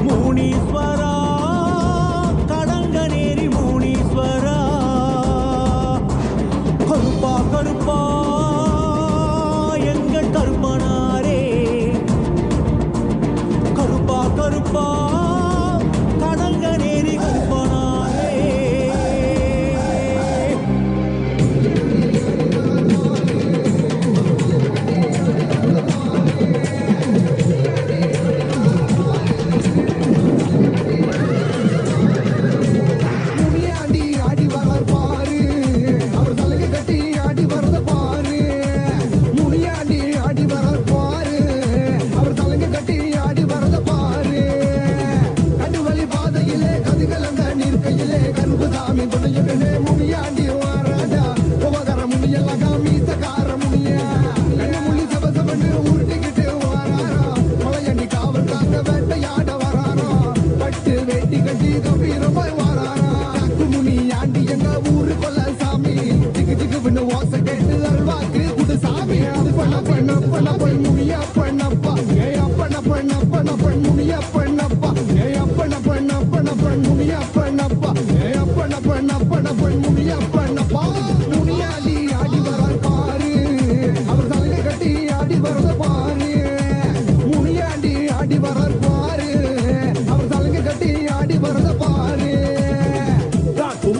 முனீஸ்வரா கடங்கநேரி முனீஸ்வரா. கருப்பா கருப்பா எங்கள் கருப்பனாரே, கருப்பா கருப்பா கடங்கநேரி கருப்பனாரே. முனியாண்டி ஆடி வரார் பாரு, அவர் தலையை கட்டி ஆடி வரத பாரு. முனியாண்டி ஆடி வரார் பாரு, அவர் தலையை கட்டி ஆடி வரத பாரு. கடுவழி பாதையிலே கதிகலந்த நிற்கையிலே கருப்புசாமி துணையுடனே முனியாண்டி வாராடா. உபகர முனியெல்லாம் காமீசக்கார முனியா கண்ணு முள்ளி சபசபன்னு உருட்டிக்கிட்டு வாராரா. மலையண்டி காவல் காக்க வேட்டையாட வராரா. பட்டு வேட்டி கட்டி கம்பீரமாய் வாராரா. முனியாண்டி எங்க ஊரு கொல்ல சாமி, திக்கு திக்கு விண்ணு ஓச கேட்டு அருள்வாக்கு குடு சாமி. பண்ண பண்ண பண்ண பொன் முனியா பண்ணப்பா, ஏ பண்ண பண்ண பண்ண பொன் முனியா பண்ணப்பா, ஏ பண்ண பண்ண பண்ண பொன் முனியா பண்ணப்பா, ஏ பண்ண பண்ண பண்ண பொன் முனியா பண்ணப்பா. முனியாண்டி ஆடி வரார் பாரு, அவர் தலையை கட்டி ஆடி வரத பாரு. முனியாண்டி ஆடி வரார் பாரு, அவர் தலையை கட்டி ஆடி வரத பாரு.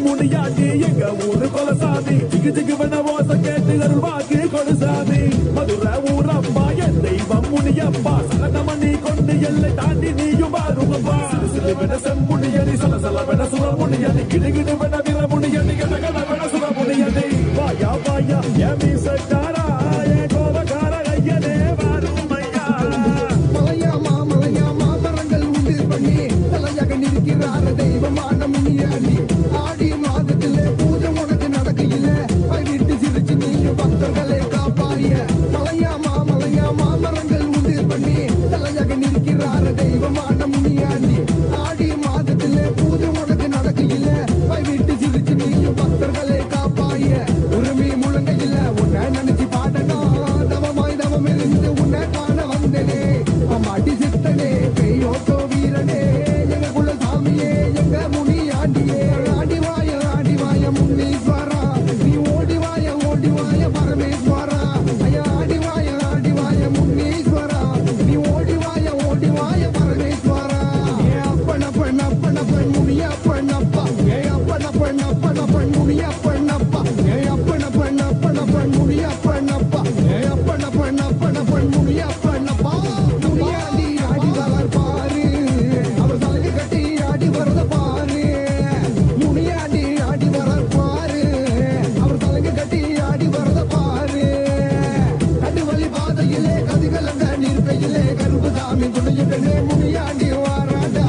முனியாண்டி எங்க ஊரு கொலசாமி, திக்கு திக்கு பண்ண ஓச கேட்டு அருள்வாக்கு கொலுசாமி. மதுரை ஊரப்பா என் தெய்வம் முனியப்பா, சலனமணி கொண்டு எல்லை தாண்டி நீயும் வாருங்கப்பா. சிறு வென செம்புனியடி சலசல வென சுர முனியடி, கிடுகிடு வென விர முனியடி, கடகட வென சுர முனியடி. வாயா வாயா என் மீசக்காரா, என் கோபக்கார ஐயனே வாருமையா. மலையாமா மலையாமா மரங்கள் உண்டு பண்ணி தலையாக நிற்கிறார தெய்வமான முனியாண்டி. ஆடி மாதத்திலே பூஜை உனக்கு நடக்கையில வீட்டு சிரிச்சு நீயும் பக்தர்களை காப்பாய. மலையாமா மலையாமா மரங்கள் உண்டு பண்ணி தலையாக நிற்கிறார தெய்வமான முனியாண்டி. ஆடி மாதத்திலே பூஜை உனக்கு நடக்கையில வீட்டு சிரிச்சு நீயும் பக்தர்களை காப்பாய. உரிமை முழங்கையில உன்னை நினைச்சு பாடணும், தவமாய் தவம் இருந்து உன்னை காண வந்தனே. அம்மாட்டி சித்தனே பெய்யோட்டோ வீரனே, எங்க குல சாமியே எங்க முனியாண்டியே. ஆடி வாய முனீஸ்வரா, நீ ஓடி வாய பரமேஸ்வரா. ஐயா ஆடி வாய முனீஸ்வரா, நீ ஓடி வாய பரமேஸ்வரா. ஏ அப்பன பண்ண பண்ண பண் முனியா பண்ணப்பா, ஏ அப்பன பண்ண பண்ண பண் முனியா பண்ணப்பா, ஏ அப்பன பண்ண பண்ண பண் முனியா பண்ணப்பா, ஏ அப்பன பண்ண பண்ண பண் முனியா பண்ணப்பா. முனியாண்டி ஆடி வரார் பாரு, அவர் தலையை கட்டி ஆடி வரத பாரு. முனியாண்டி ஆடி வரார் பாரு, அவர் தலையை கட்டி ஆடி வரத பாரு. கடுவழி பாதையிலே கதிகலந்த நிற்கையிலே கருப்புசாமி துணையுடனே முனியாண்டி வாராடா.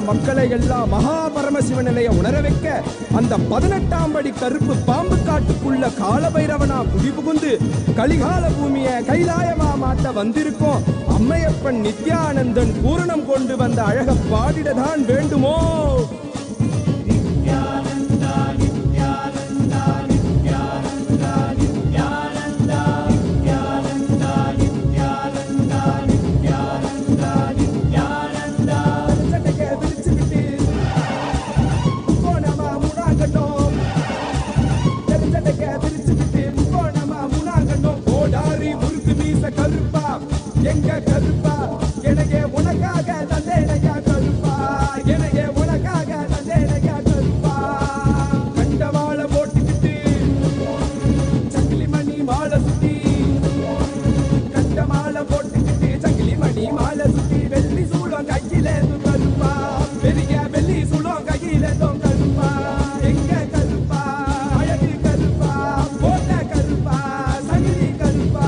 மக்களை எல்லாம் மகா பரமசிவ நிலையை உணர வைக்க அந்த 18ஆம் படி கருப்பு பாம்பு காட்டுக்குள்ள காலபைரவனா குடி புகுந்து கலிகால பூமியை கைலாயமா மாட்ட வந்திருக்கோம். அம்மையப்பன் நித்யானந்தன் பூரணம் கொண்டு வந்த அழக பாடிடதான் வேண்டுமோ? எங்க கருப்பா எனக்கே உனக்காக தந்தேனையா கருப்பா, எனக்கே உனக்காக தந்தேனையா கருப்பா. கண்டவாள போட்டுக்கிட்டு சங்கிலி மணி மாலை சுத்தி, கண்ட மாலை போட்டுக்கிட்டு சங்கிலி மணி மாலை சுத்தி, வெள்ளி சூளம் கையில கருப்பா, பெரிய வெள்ளி சூளம் கையில கருப்பா. எங்க கருப்பா அழகு கருப்பா, போட்ட கருப்பா சங்கிலி கருப்பா,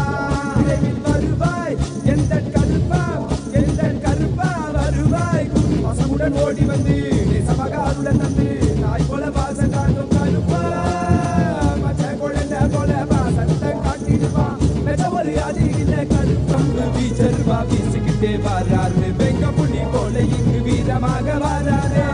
விரைவில் வருவாய் எந்த கருப்பா, எந்த கருப்பா வருவாய். பசமுடன் ஓடி வந்து நேசமகாருடன் தந்து தாய் போல வாசம் காட்டும் கருப்பா, மச்ச குழந்தை போல வாசத்தை காட்டிடுவான். மெச்ச ஒரு அதிகில கருப்பம்பு வீச்சருவா வீசிக்கிட்டே வராரு, வெங்க புலி போல இங்கு வீரமாக வராரு.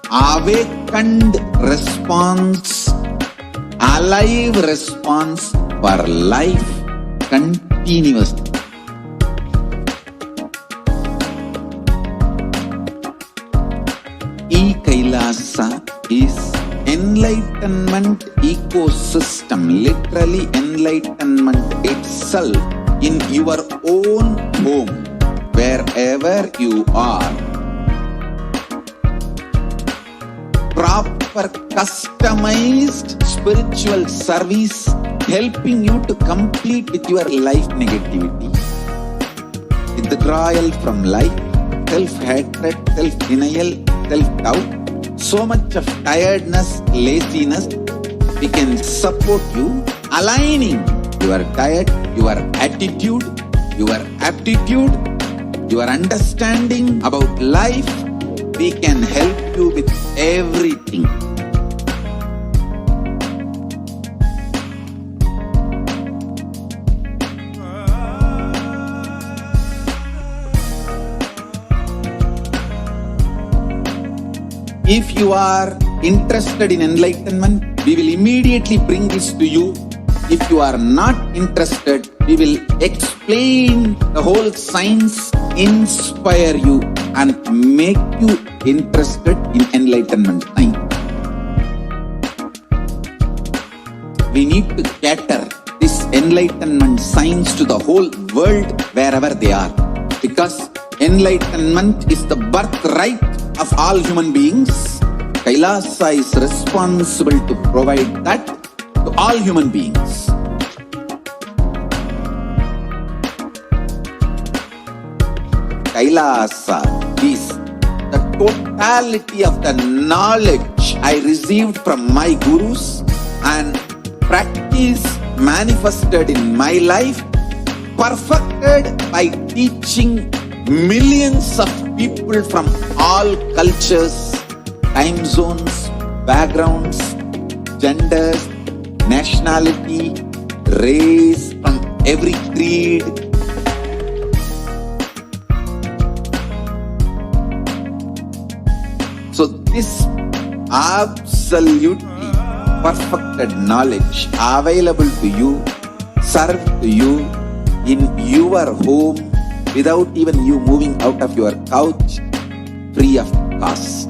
Awakened response, alive response for life continuously. E-Kailasa is enlightenment ecosystem, literally enlightenment itself in your own home, wherever you are. Proper customized spiritual service helping you to complete with your life negativity, withdrawal from life, self-hatred, self-denial, self-doubt, so much of tiredness, laziness. We can support you aligning your diet, your attitude, your aptitude your understanding about life, we can help you with everything. If you are interested in enlightenment, we will immediately bring this to you. If you are not interested, we will explain the whole science, inspire you and make you interested in enlightenment time. We need to cater this enlightenment science to the whole world wherever they are, because enlightenment is the birthright of all human beings. Kailasa is responsible to provide that to all human beings. Kailasa is the totality of the knowledge I received from my gurus and practice manifested in my life, perfected by teaching millions of people from all cultures, time zones, backgrounds, genders, nationality, race, from every creed. So this absolutely perfected knowledge available to you, served to you in your home without even you moving out of your couch, free of cost.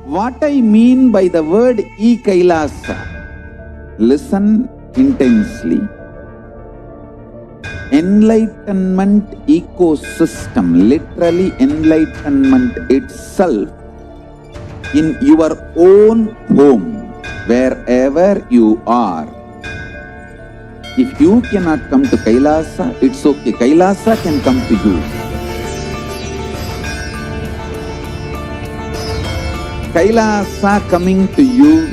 What I mean by the word e-Kailasa, listen intensely. Enlightenment ecosystem, literally enlightenment itself, in your own home, wherever you are. If you cannot come to Kailasa, it's okay. Kailasa can come to you. Kailasa coming to you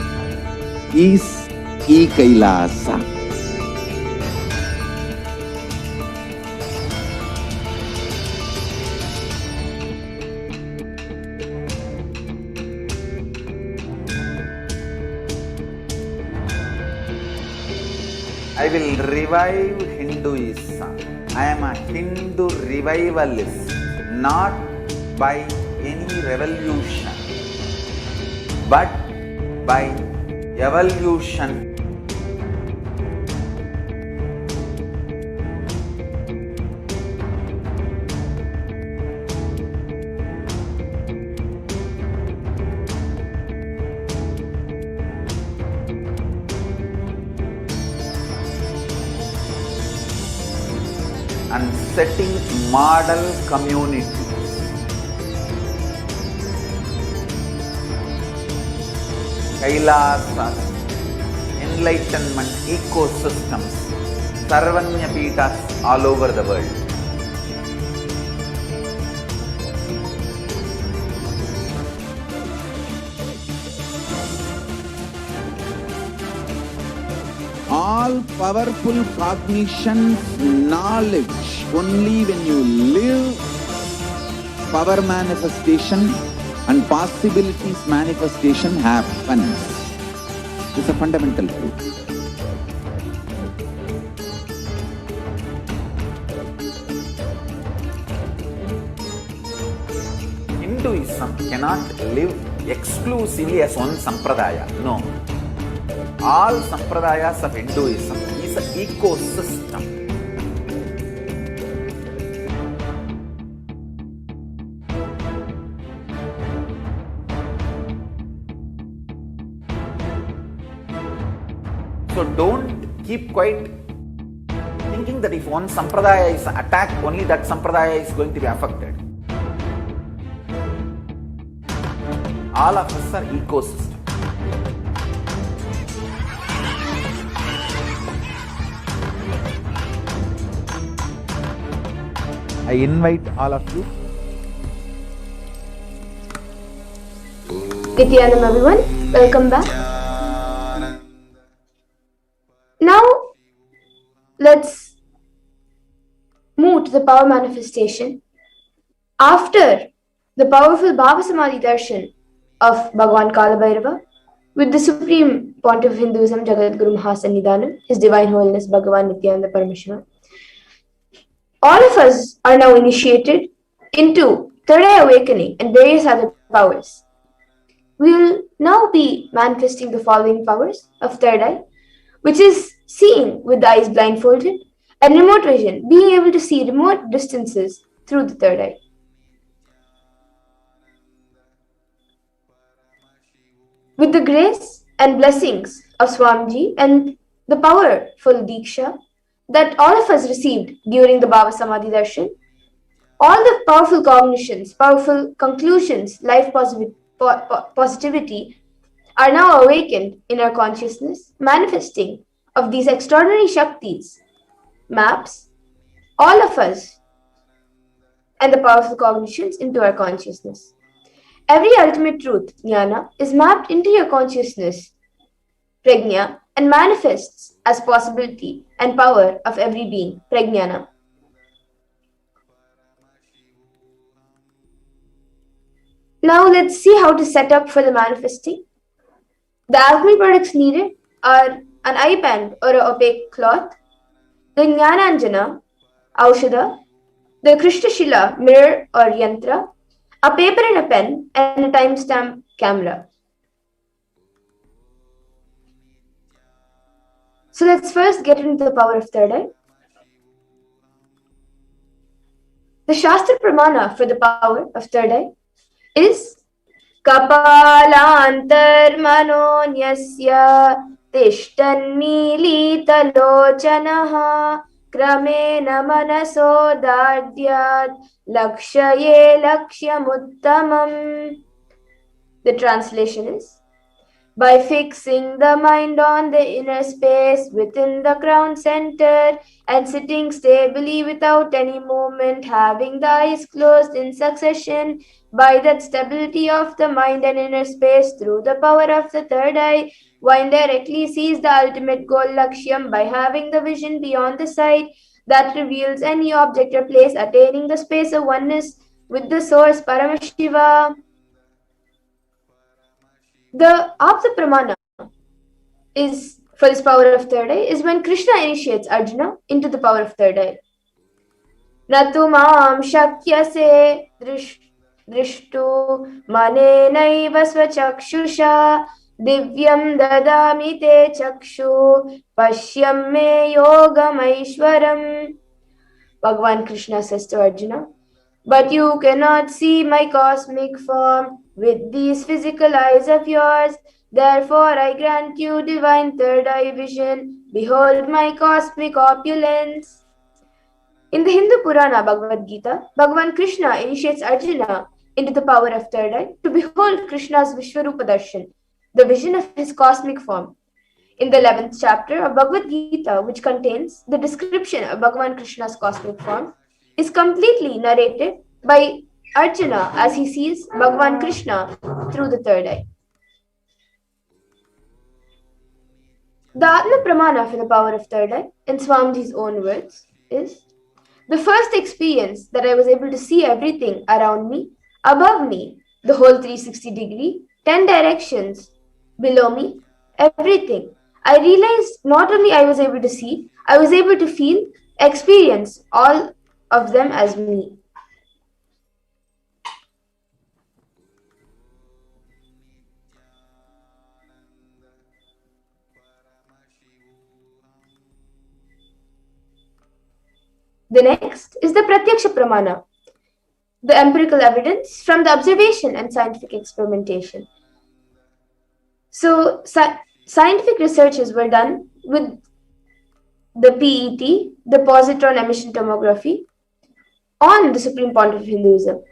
is e-Kailasa. I will revive Hinduism. I am a Hindu revivalist, not by any revolution, but by evolution. And setting model communities. Kailasas, enlightenment ecosystems, Sarvanya Pitas all over the world. All powerful cognition, knowledge, only when you live, power manifestation and possibilities manifestation happens. It's a fundamental truth. Hinduism cannot live exclusively as one sampradaya. No. All sampradayas of Hinduism is an ecosystem. So don't keep quiet thinking that if one sampradaya is attacked, only that sampradaya is going to be affected. All of us are ecosystems. I invite all of you Nityanam everyone, welcome back. Now let's move to the power manifestation after the powerful Bhava Samadhi darshan of Bhagavan Kalabhairava with the Supreme Pontiff of Hinduism, Jagadguru Mahasannidhanam, His Divine Holiness Bhagavan Nityananda Parameshwara. All of us are now initiated into third eye awakening and various other powers. We will now be manifesting the following powers of third eye, which is seeing with the eyes blindfolded, and remote vision, being able to see remote distances through the third eye. With the grace and blessings of Swamiji and the powerful Diksha that all of us received during the Bhava Samadhi Darshan, all the powerful cognitions, powerful conclusions, life positivity are now awakened in our consciousness, manifesting of these extraordinary Shaktis, maps, all of us and the powerful cognitions into our consciousness. Every ultimate truth, jnana, is mapped into your consciousness, prajna, and manifests as possibility and power of every being, prajnana. Now let's see how to set up for the manifesting. The alchemy products needed are an eye band or an opaque cloth, the Jnananjana, Aushadha, the Krishna Shila mirror or yantra, a paper and a pen, and a timestamp camera. So let's first get into the power of third eye. The Shastra Pramana for the power of third eye is Kapalantarmanonyasya tishtannilitalochanaha kramena manasodhadyat lakshaye lakshyamuttamam. The translation is, by fixing the mind on the inner space within the crown center and sitting stably without any movement, having the eyes closed in succession, by that stability of the mind and inner space through the power of the third eye, one directly sees the ultimate goal Lakshyam by having the vision beyond the sight that reveals any object or place, attaining the space of oneness with the source Paramashiva. The Apta Pramana is for this power of third eye is when Krishna initiates Arjuna into the power of third eye. Natumam shakyase drishtu manenaiva svachakshusha divyam dadami te chakshu pashyam me yogam aishwaram. Bhagavan Krishna says to Arjuna, but you cannot see my cosmic form with these physical eyes of yours. Therefore, I grant you divine third eye vision. Behold my cosmic opulence. In the Hindu Purana Bhagavad Gita, Bhagavan Krishna initiates Arjuna into the power of third eye to behold Krishna's Vishwarupa Darshan, the vision of his cosmic form. In the 11th chapter of Bhagavad Gita, which contains the description of Bhagavan Krishna's cosmic form, is completely narrated by Arjuna as he sees Bhagavan Krishna through the third eye. The Atma Pramana for the power of third eye, in Swamiji's own words, is the first experience that I was able to see everything around me, above me, the whole 360 degree, 10 directions, below me, everything. I realized not only I was able to see, I was able to feel, experience all of them as me. The next is the Pratyaksha Pramana, the empirical evidence from the observation and scientific experimentation. So, scientific researches were done with the PET, the positron emission tomography, on the Supreme Pontiff of Hinduism.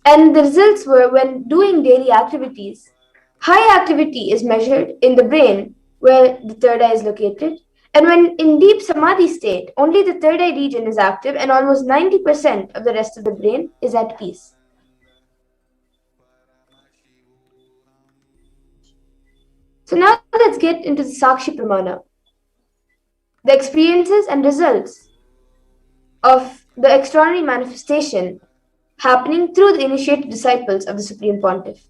And the results were, when doing daily activities, high activity is measured in the brain where the third eye is located. And when in deep samadhi state, only the third eye region is active and almost 90% of the rest of the brain is at peace. So now let's get into the Sakshi Pramana, the experiences and results of the extraordinary manifestation happening through the initiated disciples of the Supreme Pontiff.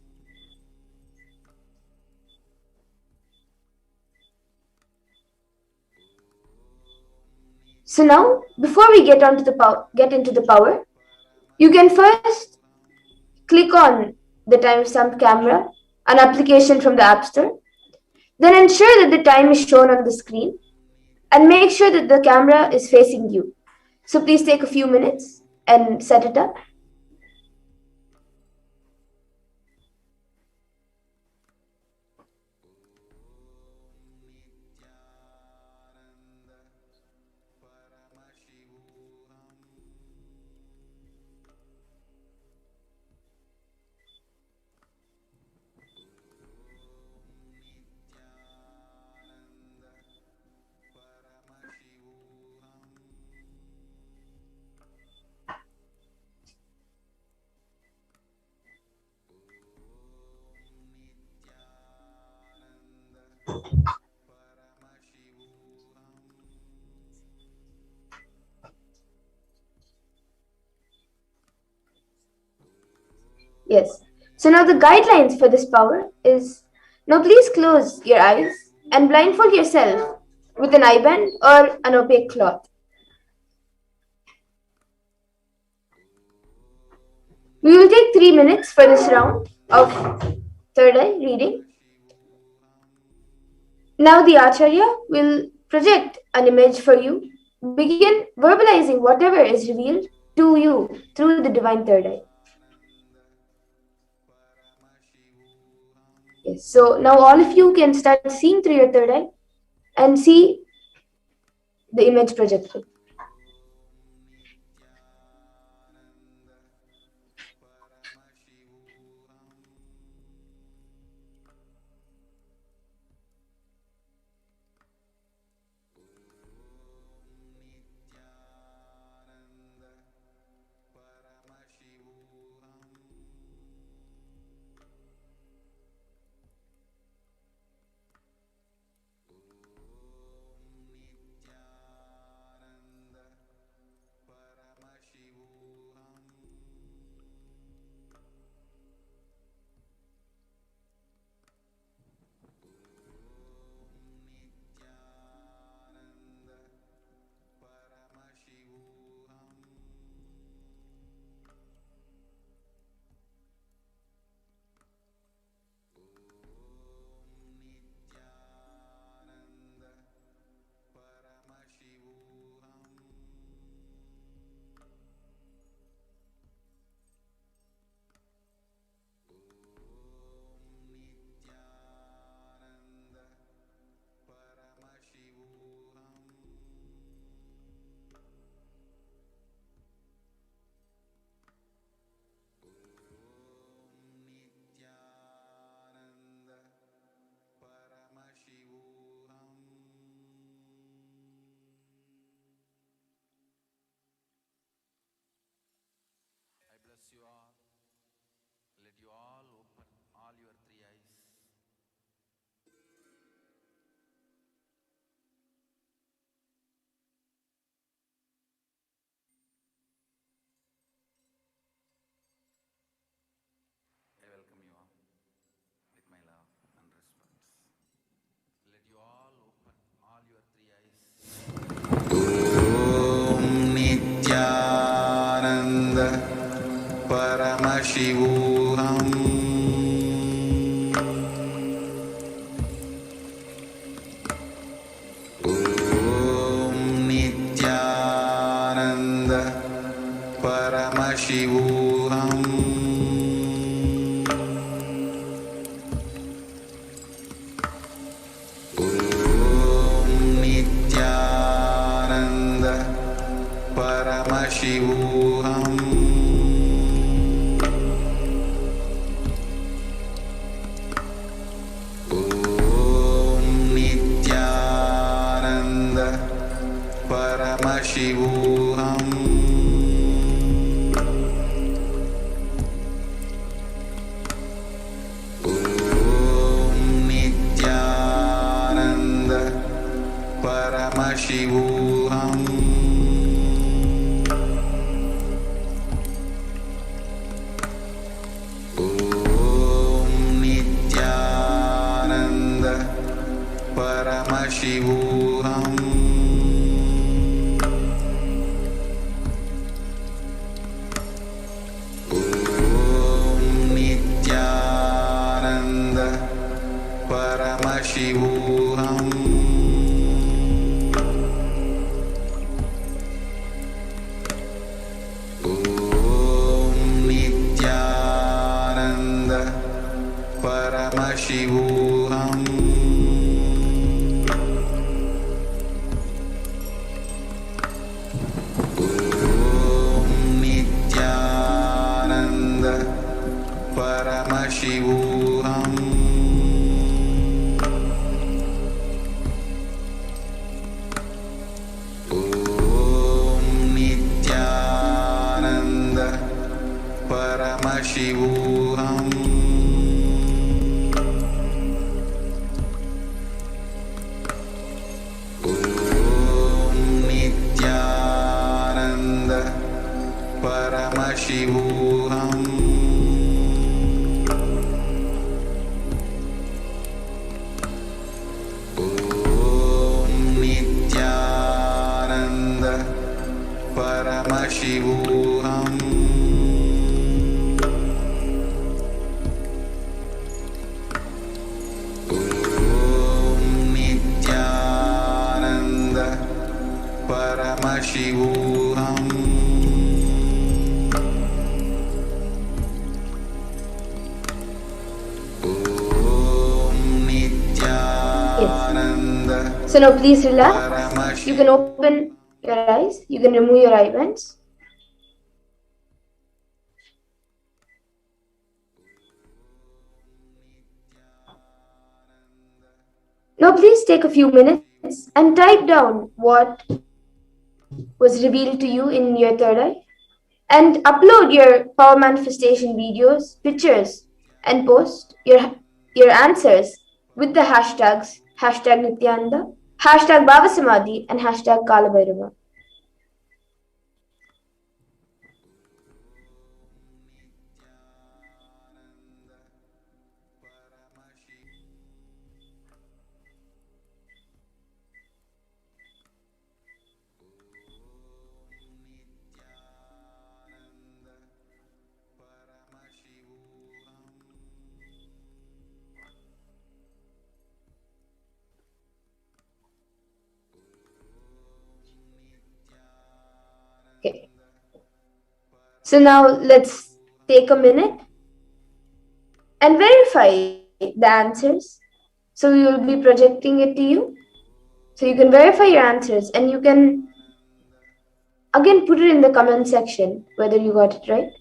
So now, before we get into the power, you can first click on the timestamp camera, an application from the App Store. Then ensure that the time is shown on the screen and make sure that the camera is facing you. So please take a few minutes and set it up. Yes. So now the guidelines for this power is, now please close your eyes and blindfold yourself with an eye band or an opaque cloth. We will take 3 minutes for this round of third eye reading. Now the Acharya will project an image for you. Begin verbalizing whatever is revealed to you through the divine third eye. Yes, so now all of you can start seeing through your third eye and see the image projected. Paramashivoham. Om Nityananda Paramashivoham. Om Nityananda Paramashivoham. Paramashivoham. Om Nityananda Paramashivoham. Om Nityananda Paramashivoham. Paramashivoham. Om Nityananda Paramashivoham. Om Nityananda Paramashivoham. So now please relax. You can open your eyes. You can remove your eyebands. Now please take a few minutes and type down what was revealed to you in your third eye and upload your power manifestation videos, pictures, and post your answers with the hashtags #Nityananda, #Bhavasamadhi, and #Kalabhairava. Okay. So now let's take a minute and verify the answers. So we will be projecting it to you. So you can verify your answers and you can again put it in the comment section whether you got it right.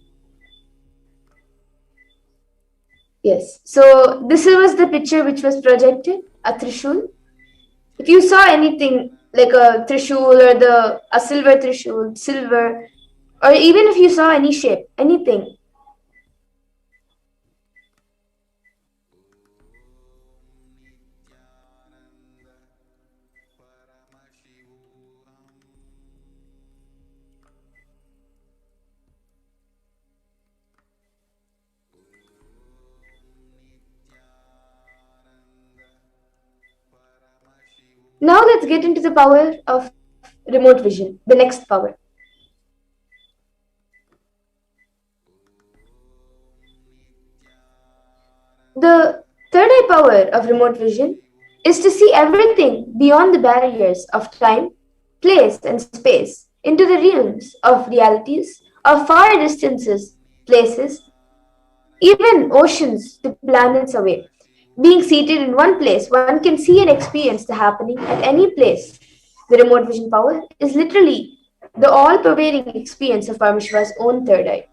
Yes. So this was the picture which was projected, a Trishul. If you saw anything like a Trishul or a silver Trishul, silver, or even if you saw any shape, anything. Now let's get into the power of remote vision, the next power. The third eye power of remote vision is to see everything beyond the barriers of time, place, and space into the realms of realities of far distances, places, even oceans to planets away. Being seated in one place, one can see and experience the happening at any place. The remote vision power is literally the all-pervading experience of Parameshwara's own third eye.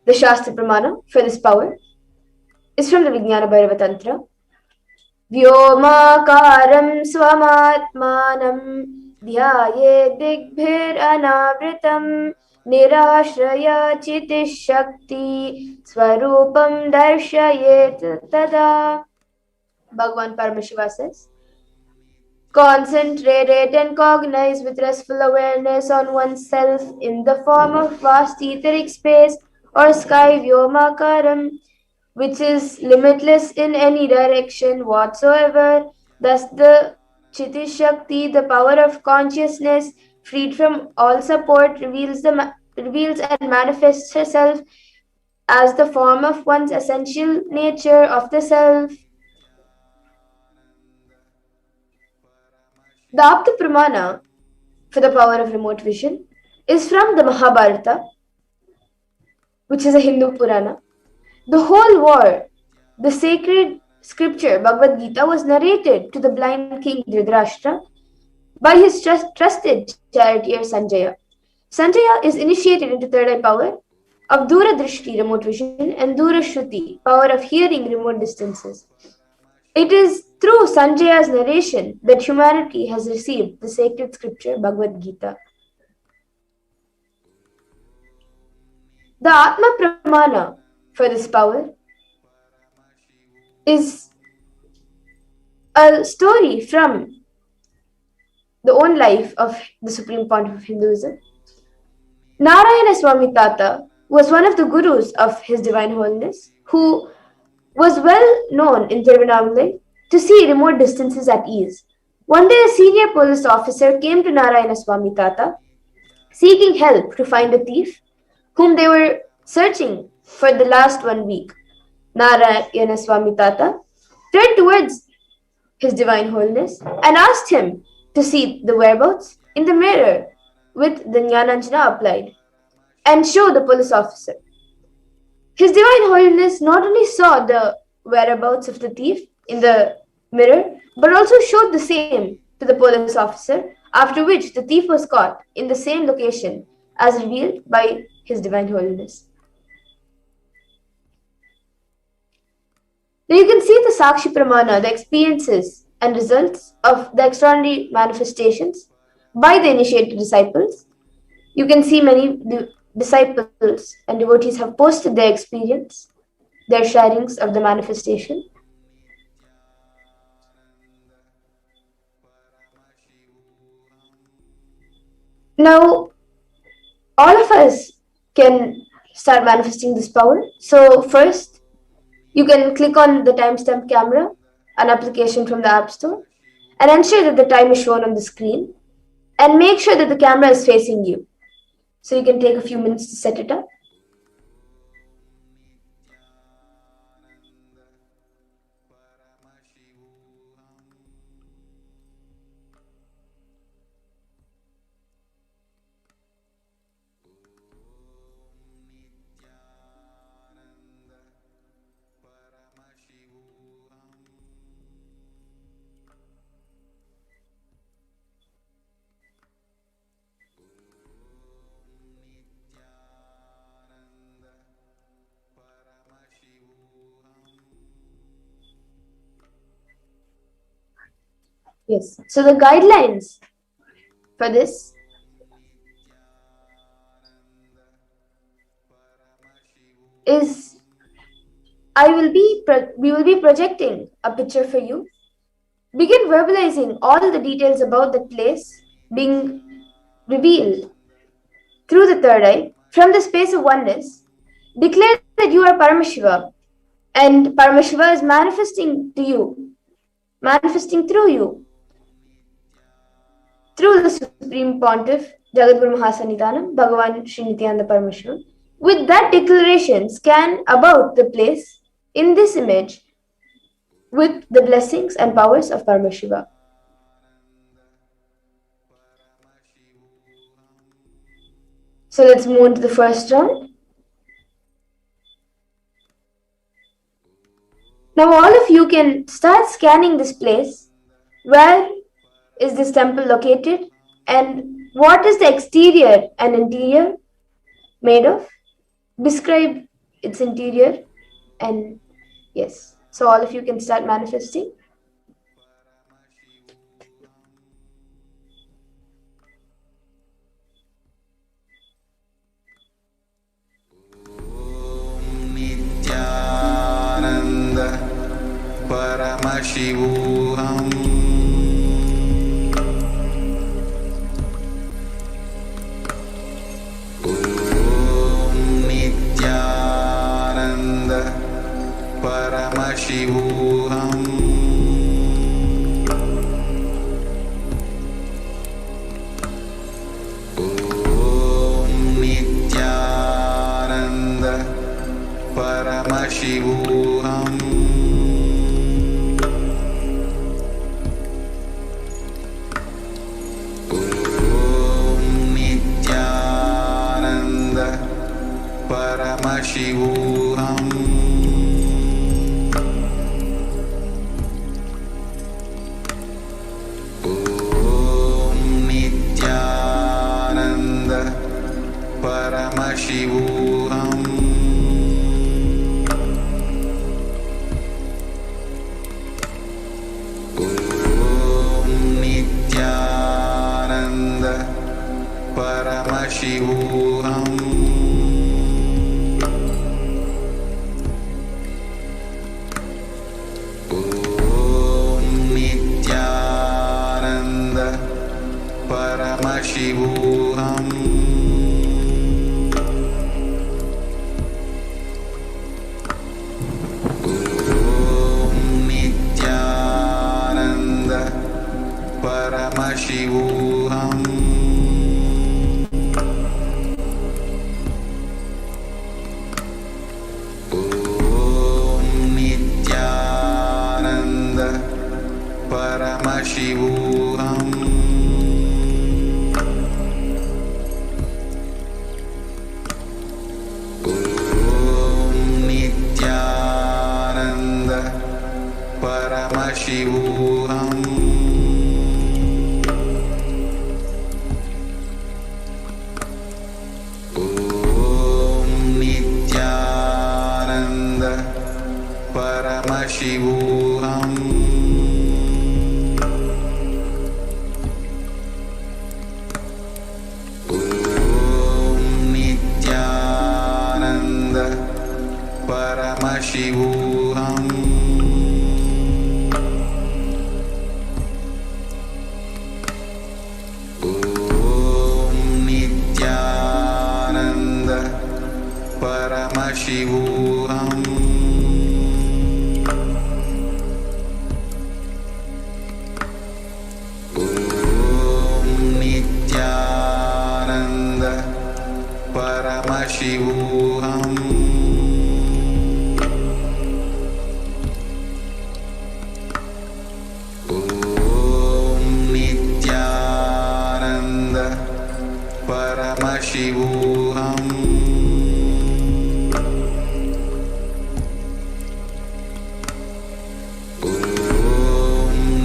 The Shastra Pramana for this power is from the Vijnana Bhairava Tantra. Vyomakaram swamatmanam dhyaye digbhir anavritam nirashraya chitishakti swarupam darshayet tada. Bhagavan Paramashiva says, concentrate and cognize with restful awareness on oneself in the form of vast etheric space or sky Vyomakaram, which is limitless in any direction whatsoever. Thus the Chittishakti, the power of consciousness, freed from all support, reveals and manifests herself as the form of one's essential nature of the self. The Apta Pramana for the power of remote vision is from the Mahabharata, which is a Hindu Purana. The whole war, the sacred scripture Bhagavad Gita, was narrated to the blind king Dhritarashtra by his trusted charioteer Sanjaya. Sanjaya is initiated into third eye power of Dura Drishti, remote vision, and Dura Shruti, power of hearing remote distances. It is through Sanjaya's narration that humanity has received the sacred scripture Bhagavad Gita. The Atma Pramana for this power is a story from the own life of the Supreme Pontiff of Hinduism. Narayana Swami Tata was one of the gurus of His Divine Holiness, who was well known in Tiruvannamalai to see remote distances at ease. One day, a senior police officer came to Narayana Swami Tata seeking help to find a thief whom they were searching for the last 1 week. Narayana Swami Tata turned towards His Divine Holiness and asked him to see the whereabouts in the mirror with the Jnananjana applied and show the police officer. His Divine Holiness not only saw the whereabouts of the thief in the mirror, but also showed the same to the police officer, after which the thief was caught in the same location as revealed by His Divine Holiness. Now you can see the Sakshi Pramana, the experiences and results of the extraordinary manifestations by the initiated disciples. You can see many disciples and devotees have posted their experience, their sharings of the manifestation. Now, all of us can start manifesting this power. So first, you can click on the timestamp camera, an application from the App Store, and ensure that the time is shown on the screen, and make sure that the camera is facing you. So you can take a few minutes to set it up. Yes, so the guidelines for this is we will be projecting a picture for you. Begin verbalizing all the details about the place being revealed through the third eye from the space of oneness. Declare that you are Paramashiva and Paramashiva is manifesting to you, manifesting through you, through the Supreme Pontiff, Jagadguru Mahasannidhanam, Bhagavan Sri Nityananda Paramashiva. With that declaration, scan about the place in this image with the blessings and powers of Paramashiva. So let's move on to the first round. Now all of you can start scanning this place. Where is this temple located? And what is the exterior and interior made of? Describe its interior and yes. So all of you can start manifesting. Paramashivoham. Om Nityananda Paramashivoham. Paramashivoham. Om Nityananda Paramashivoham. Om Nityananda Paramashivoham. Paramashivoham. Om Nityananda Paramashivoham. Om Nityananda Paramashivoham. Paramashivoham. Om Nityananda Paramashivoham. Om Nityananda Paramashivoham. Paramashivoham. Om Nityananda Paramashivoham. Om Nityananda Paramashivoham. Paramashivoham. Om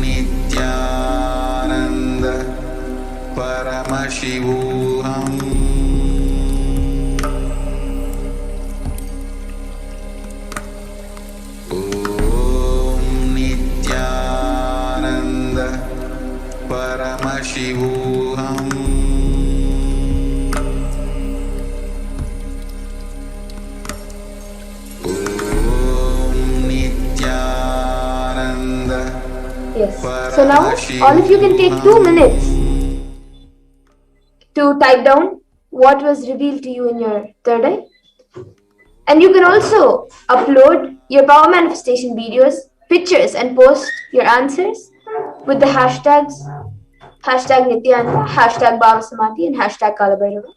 Nityananda Paramashivoham. Om Nityananda Paramashivoham. Yes. So now all of you can take 2 minutes to type down what was revealed to you in your third eye. And you can also upload your power manifestation videos, pictures, and post your answers with the hashtags #Nityananda, #BhavaSamadhi, and #Kalabhairava.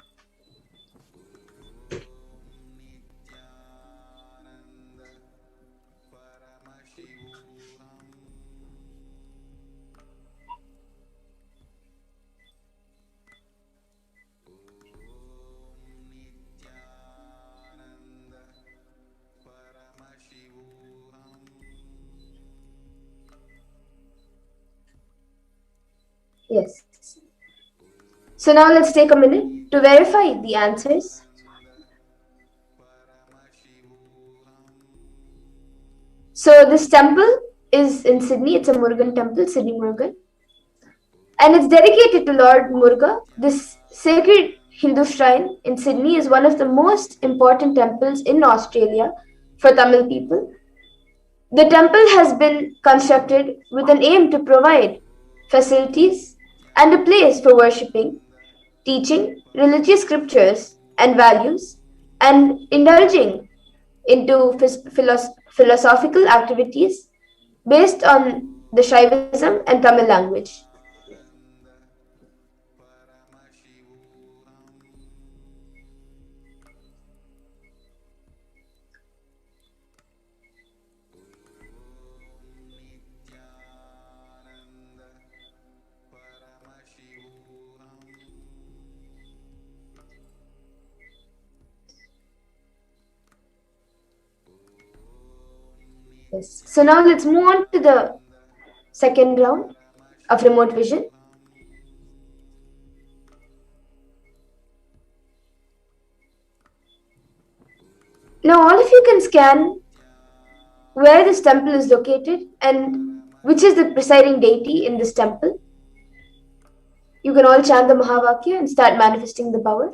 Yes. So now let's take a minute to verify the answers. So this temple is in Sydney. It's a Murugan temple, Sydney Murugan. And it's dedicated to Lord Muruga. This sacred Hindu shrine in Sydney is one of the most important temples in Australia for Tamil people. The temple has been constructed with an aim to provide facilities and a place for worshipping, teaching religious scriptures and values, and indulging into philosophical activities based on the Shaivism and Tamil language. Yes. So now let's move on to the second round of remote vision. Now all of you can scan where this temple is located and which is the presiding deity in this temple. You can all chant the Mahavakya and start manifesting the power.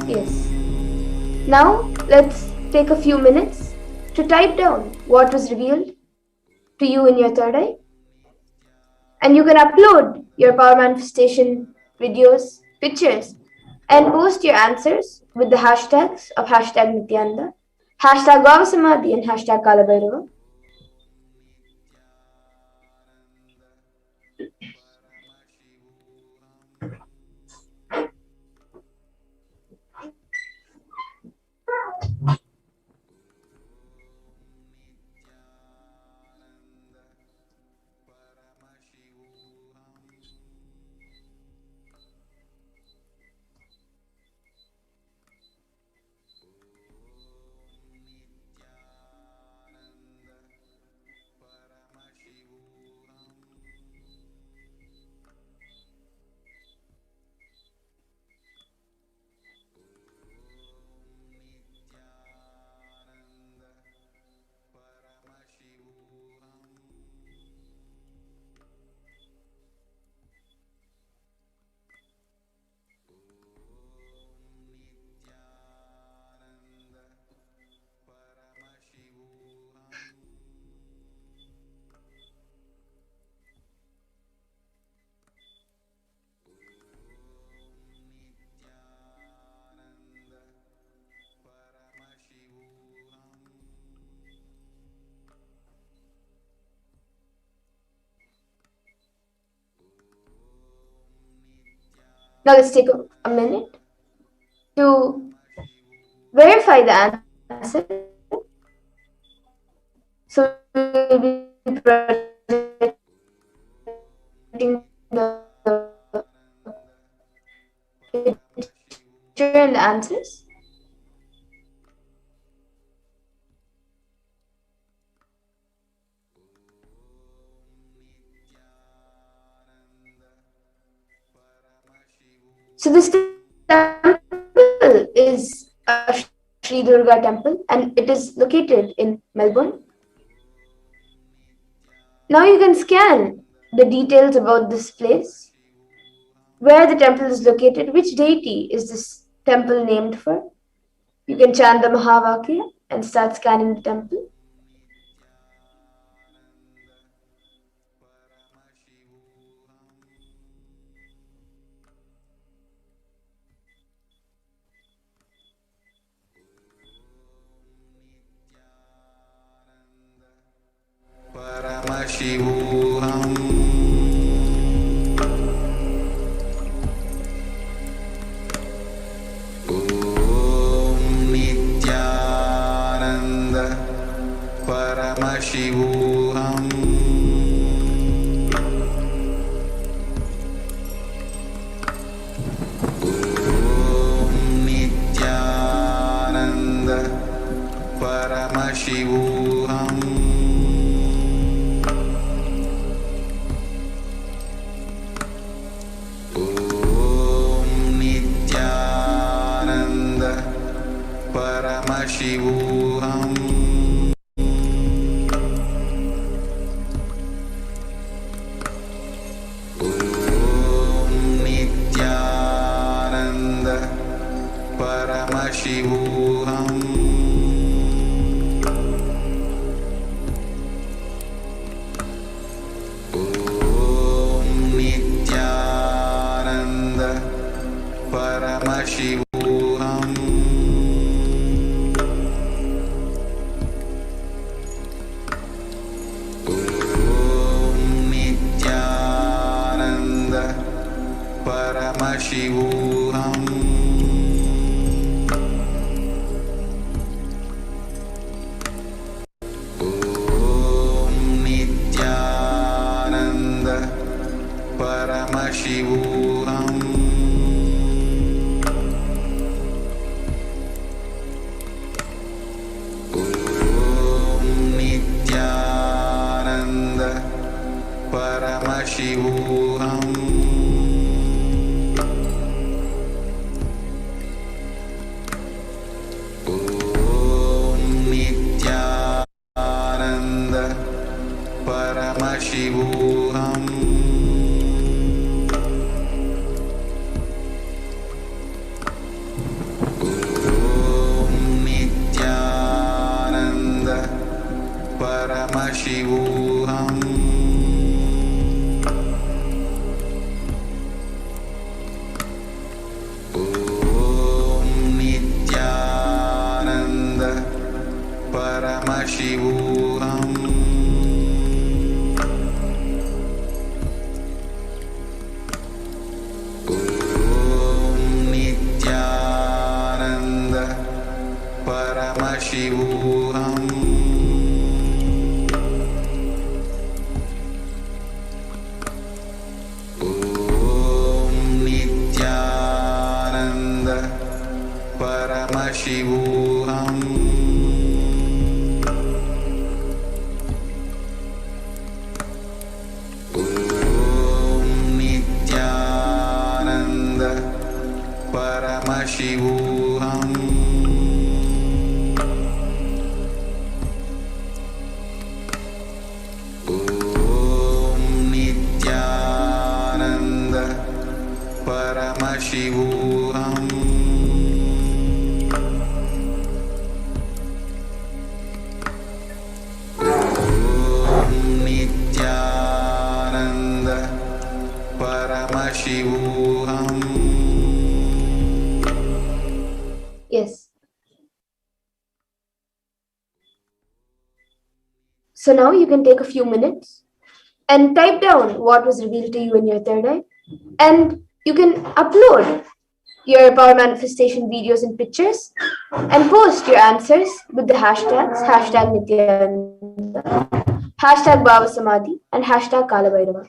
Yes. Now let's take a few minutes to type down what was revealed to you in your third eye. And you can upload your power manifestation videos, pictures, and post your answers with the hashtags of hashtag Nityananda, hashtag Vavasamadhi, and hashtag Kalabhairava. Now let's take a minute to verify the answer. So we'll be projecting the picture and the answers. So this temple is a Sri Durga temple and it is located in Melbourne. Now you can scan the details about this place, where the temple is located, which deity is this temple named for. You can chant the Mahavakya and start scanning the temple. Paramashivoham Om Nityananda Paramashivoham Om Nityananda Paramashivoham Paramashivoham Om Nityananda Paramashivoham Om Nityananda Paramashivoham Paramashivoham Om Nityananda Paramashivoham Om Nityananda Paramashivoham Paramashivoham Om Nityananda Paramashivoham Paramashivoham. Om Nityananda Paramashivoham. Om Nityananda Paramashivoham. Om Nityananda Paramashivoham. Om Nityananda Paramashivoham. Yes. So now you can take a few minutes and type down what was revealed to you in your third eye. And you can upload your power manifestation videos and pictures and post your answers with the hashtags #Nityananda, #Bhavasamadhi, and #Kalabhairava.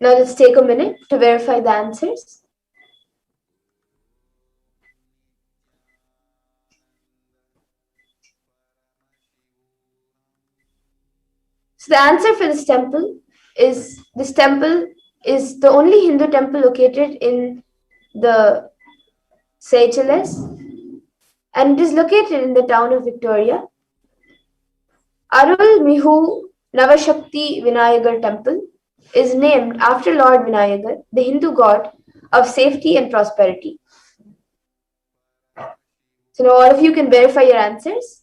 Now let's take a minute to verify the answers. So the answer for this temple is the only Hindu temple located in the Seychelles, and it is located in the town of Victoria. Arul Mihu Navashakti Vinayagar temple is named after Lord Vinayagar, the Hindu god of safety and prosperity. So now all of you can verify your answers.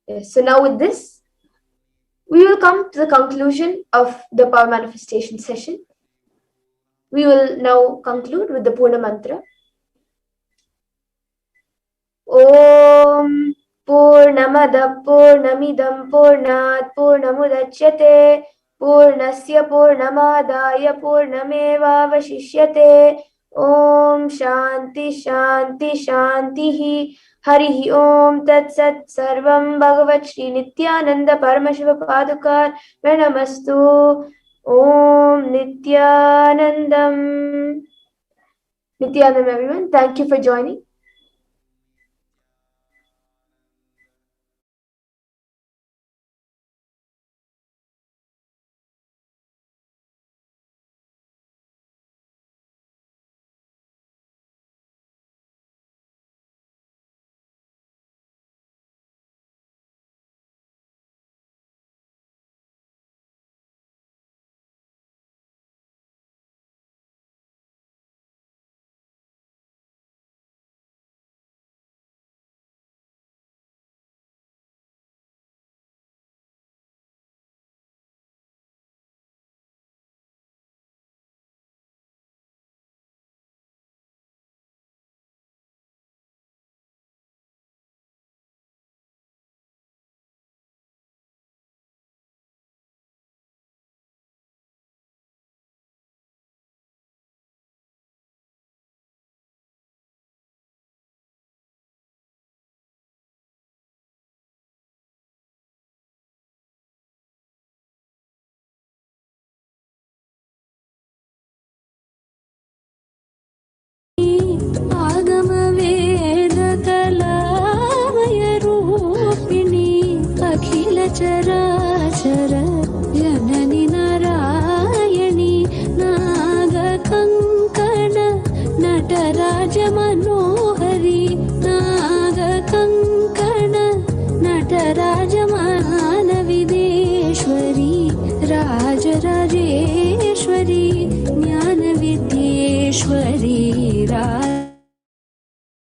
Yes, so now with this, we will come to the conclusion of the power manifestation session. We will now conclude with the Purna Mantra. Om Purnamada Purnamidam Purnat Purnamudachyate Purnasya Purnamadaya Purnameva Vashishyate Om Shanti Shanti Shantihi Harihi Om Tat Sat Sarvam Bhagavat Shri Nityananda Paramashiva Padukar Pranamastu Om Nityanandam. Nityanandam, everyone. Thank you for joining. Rajeshwari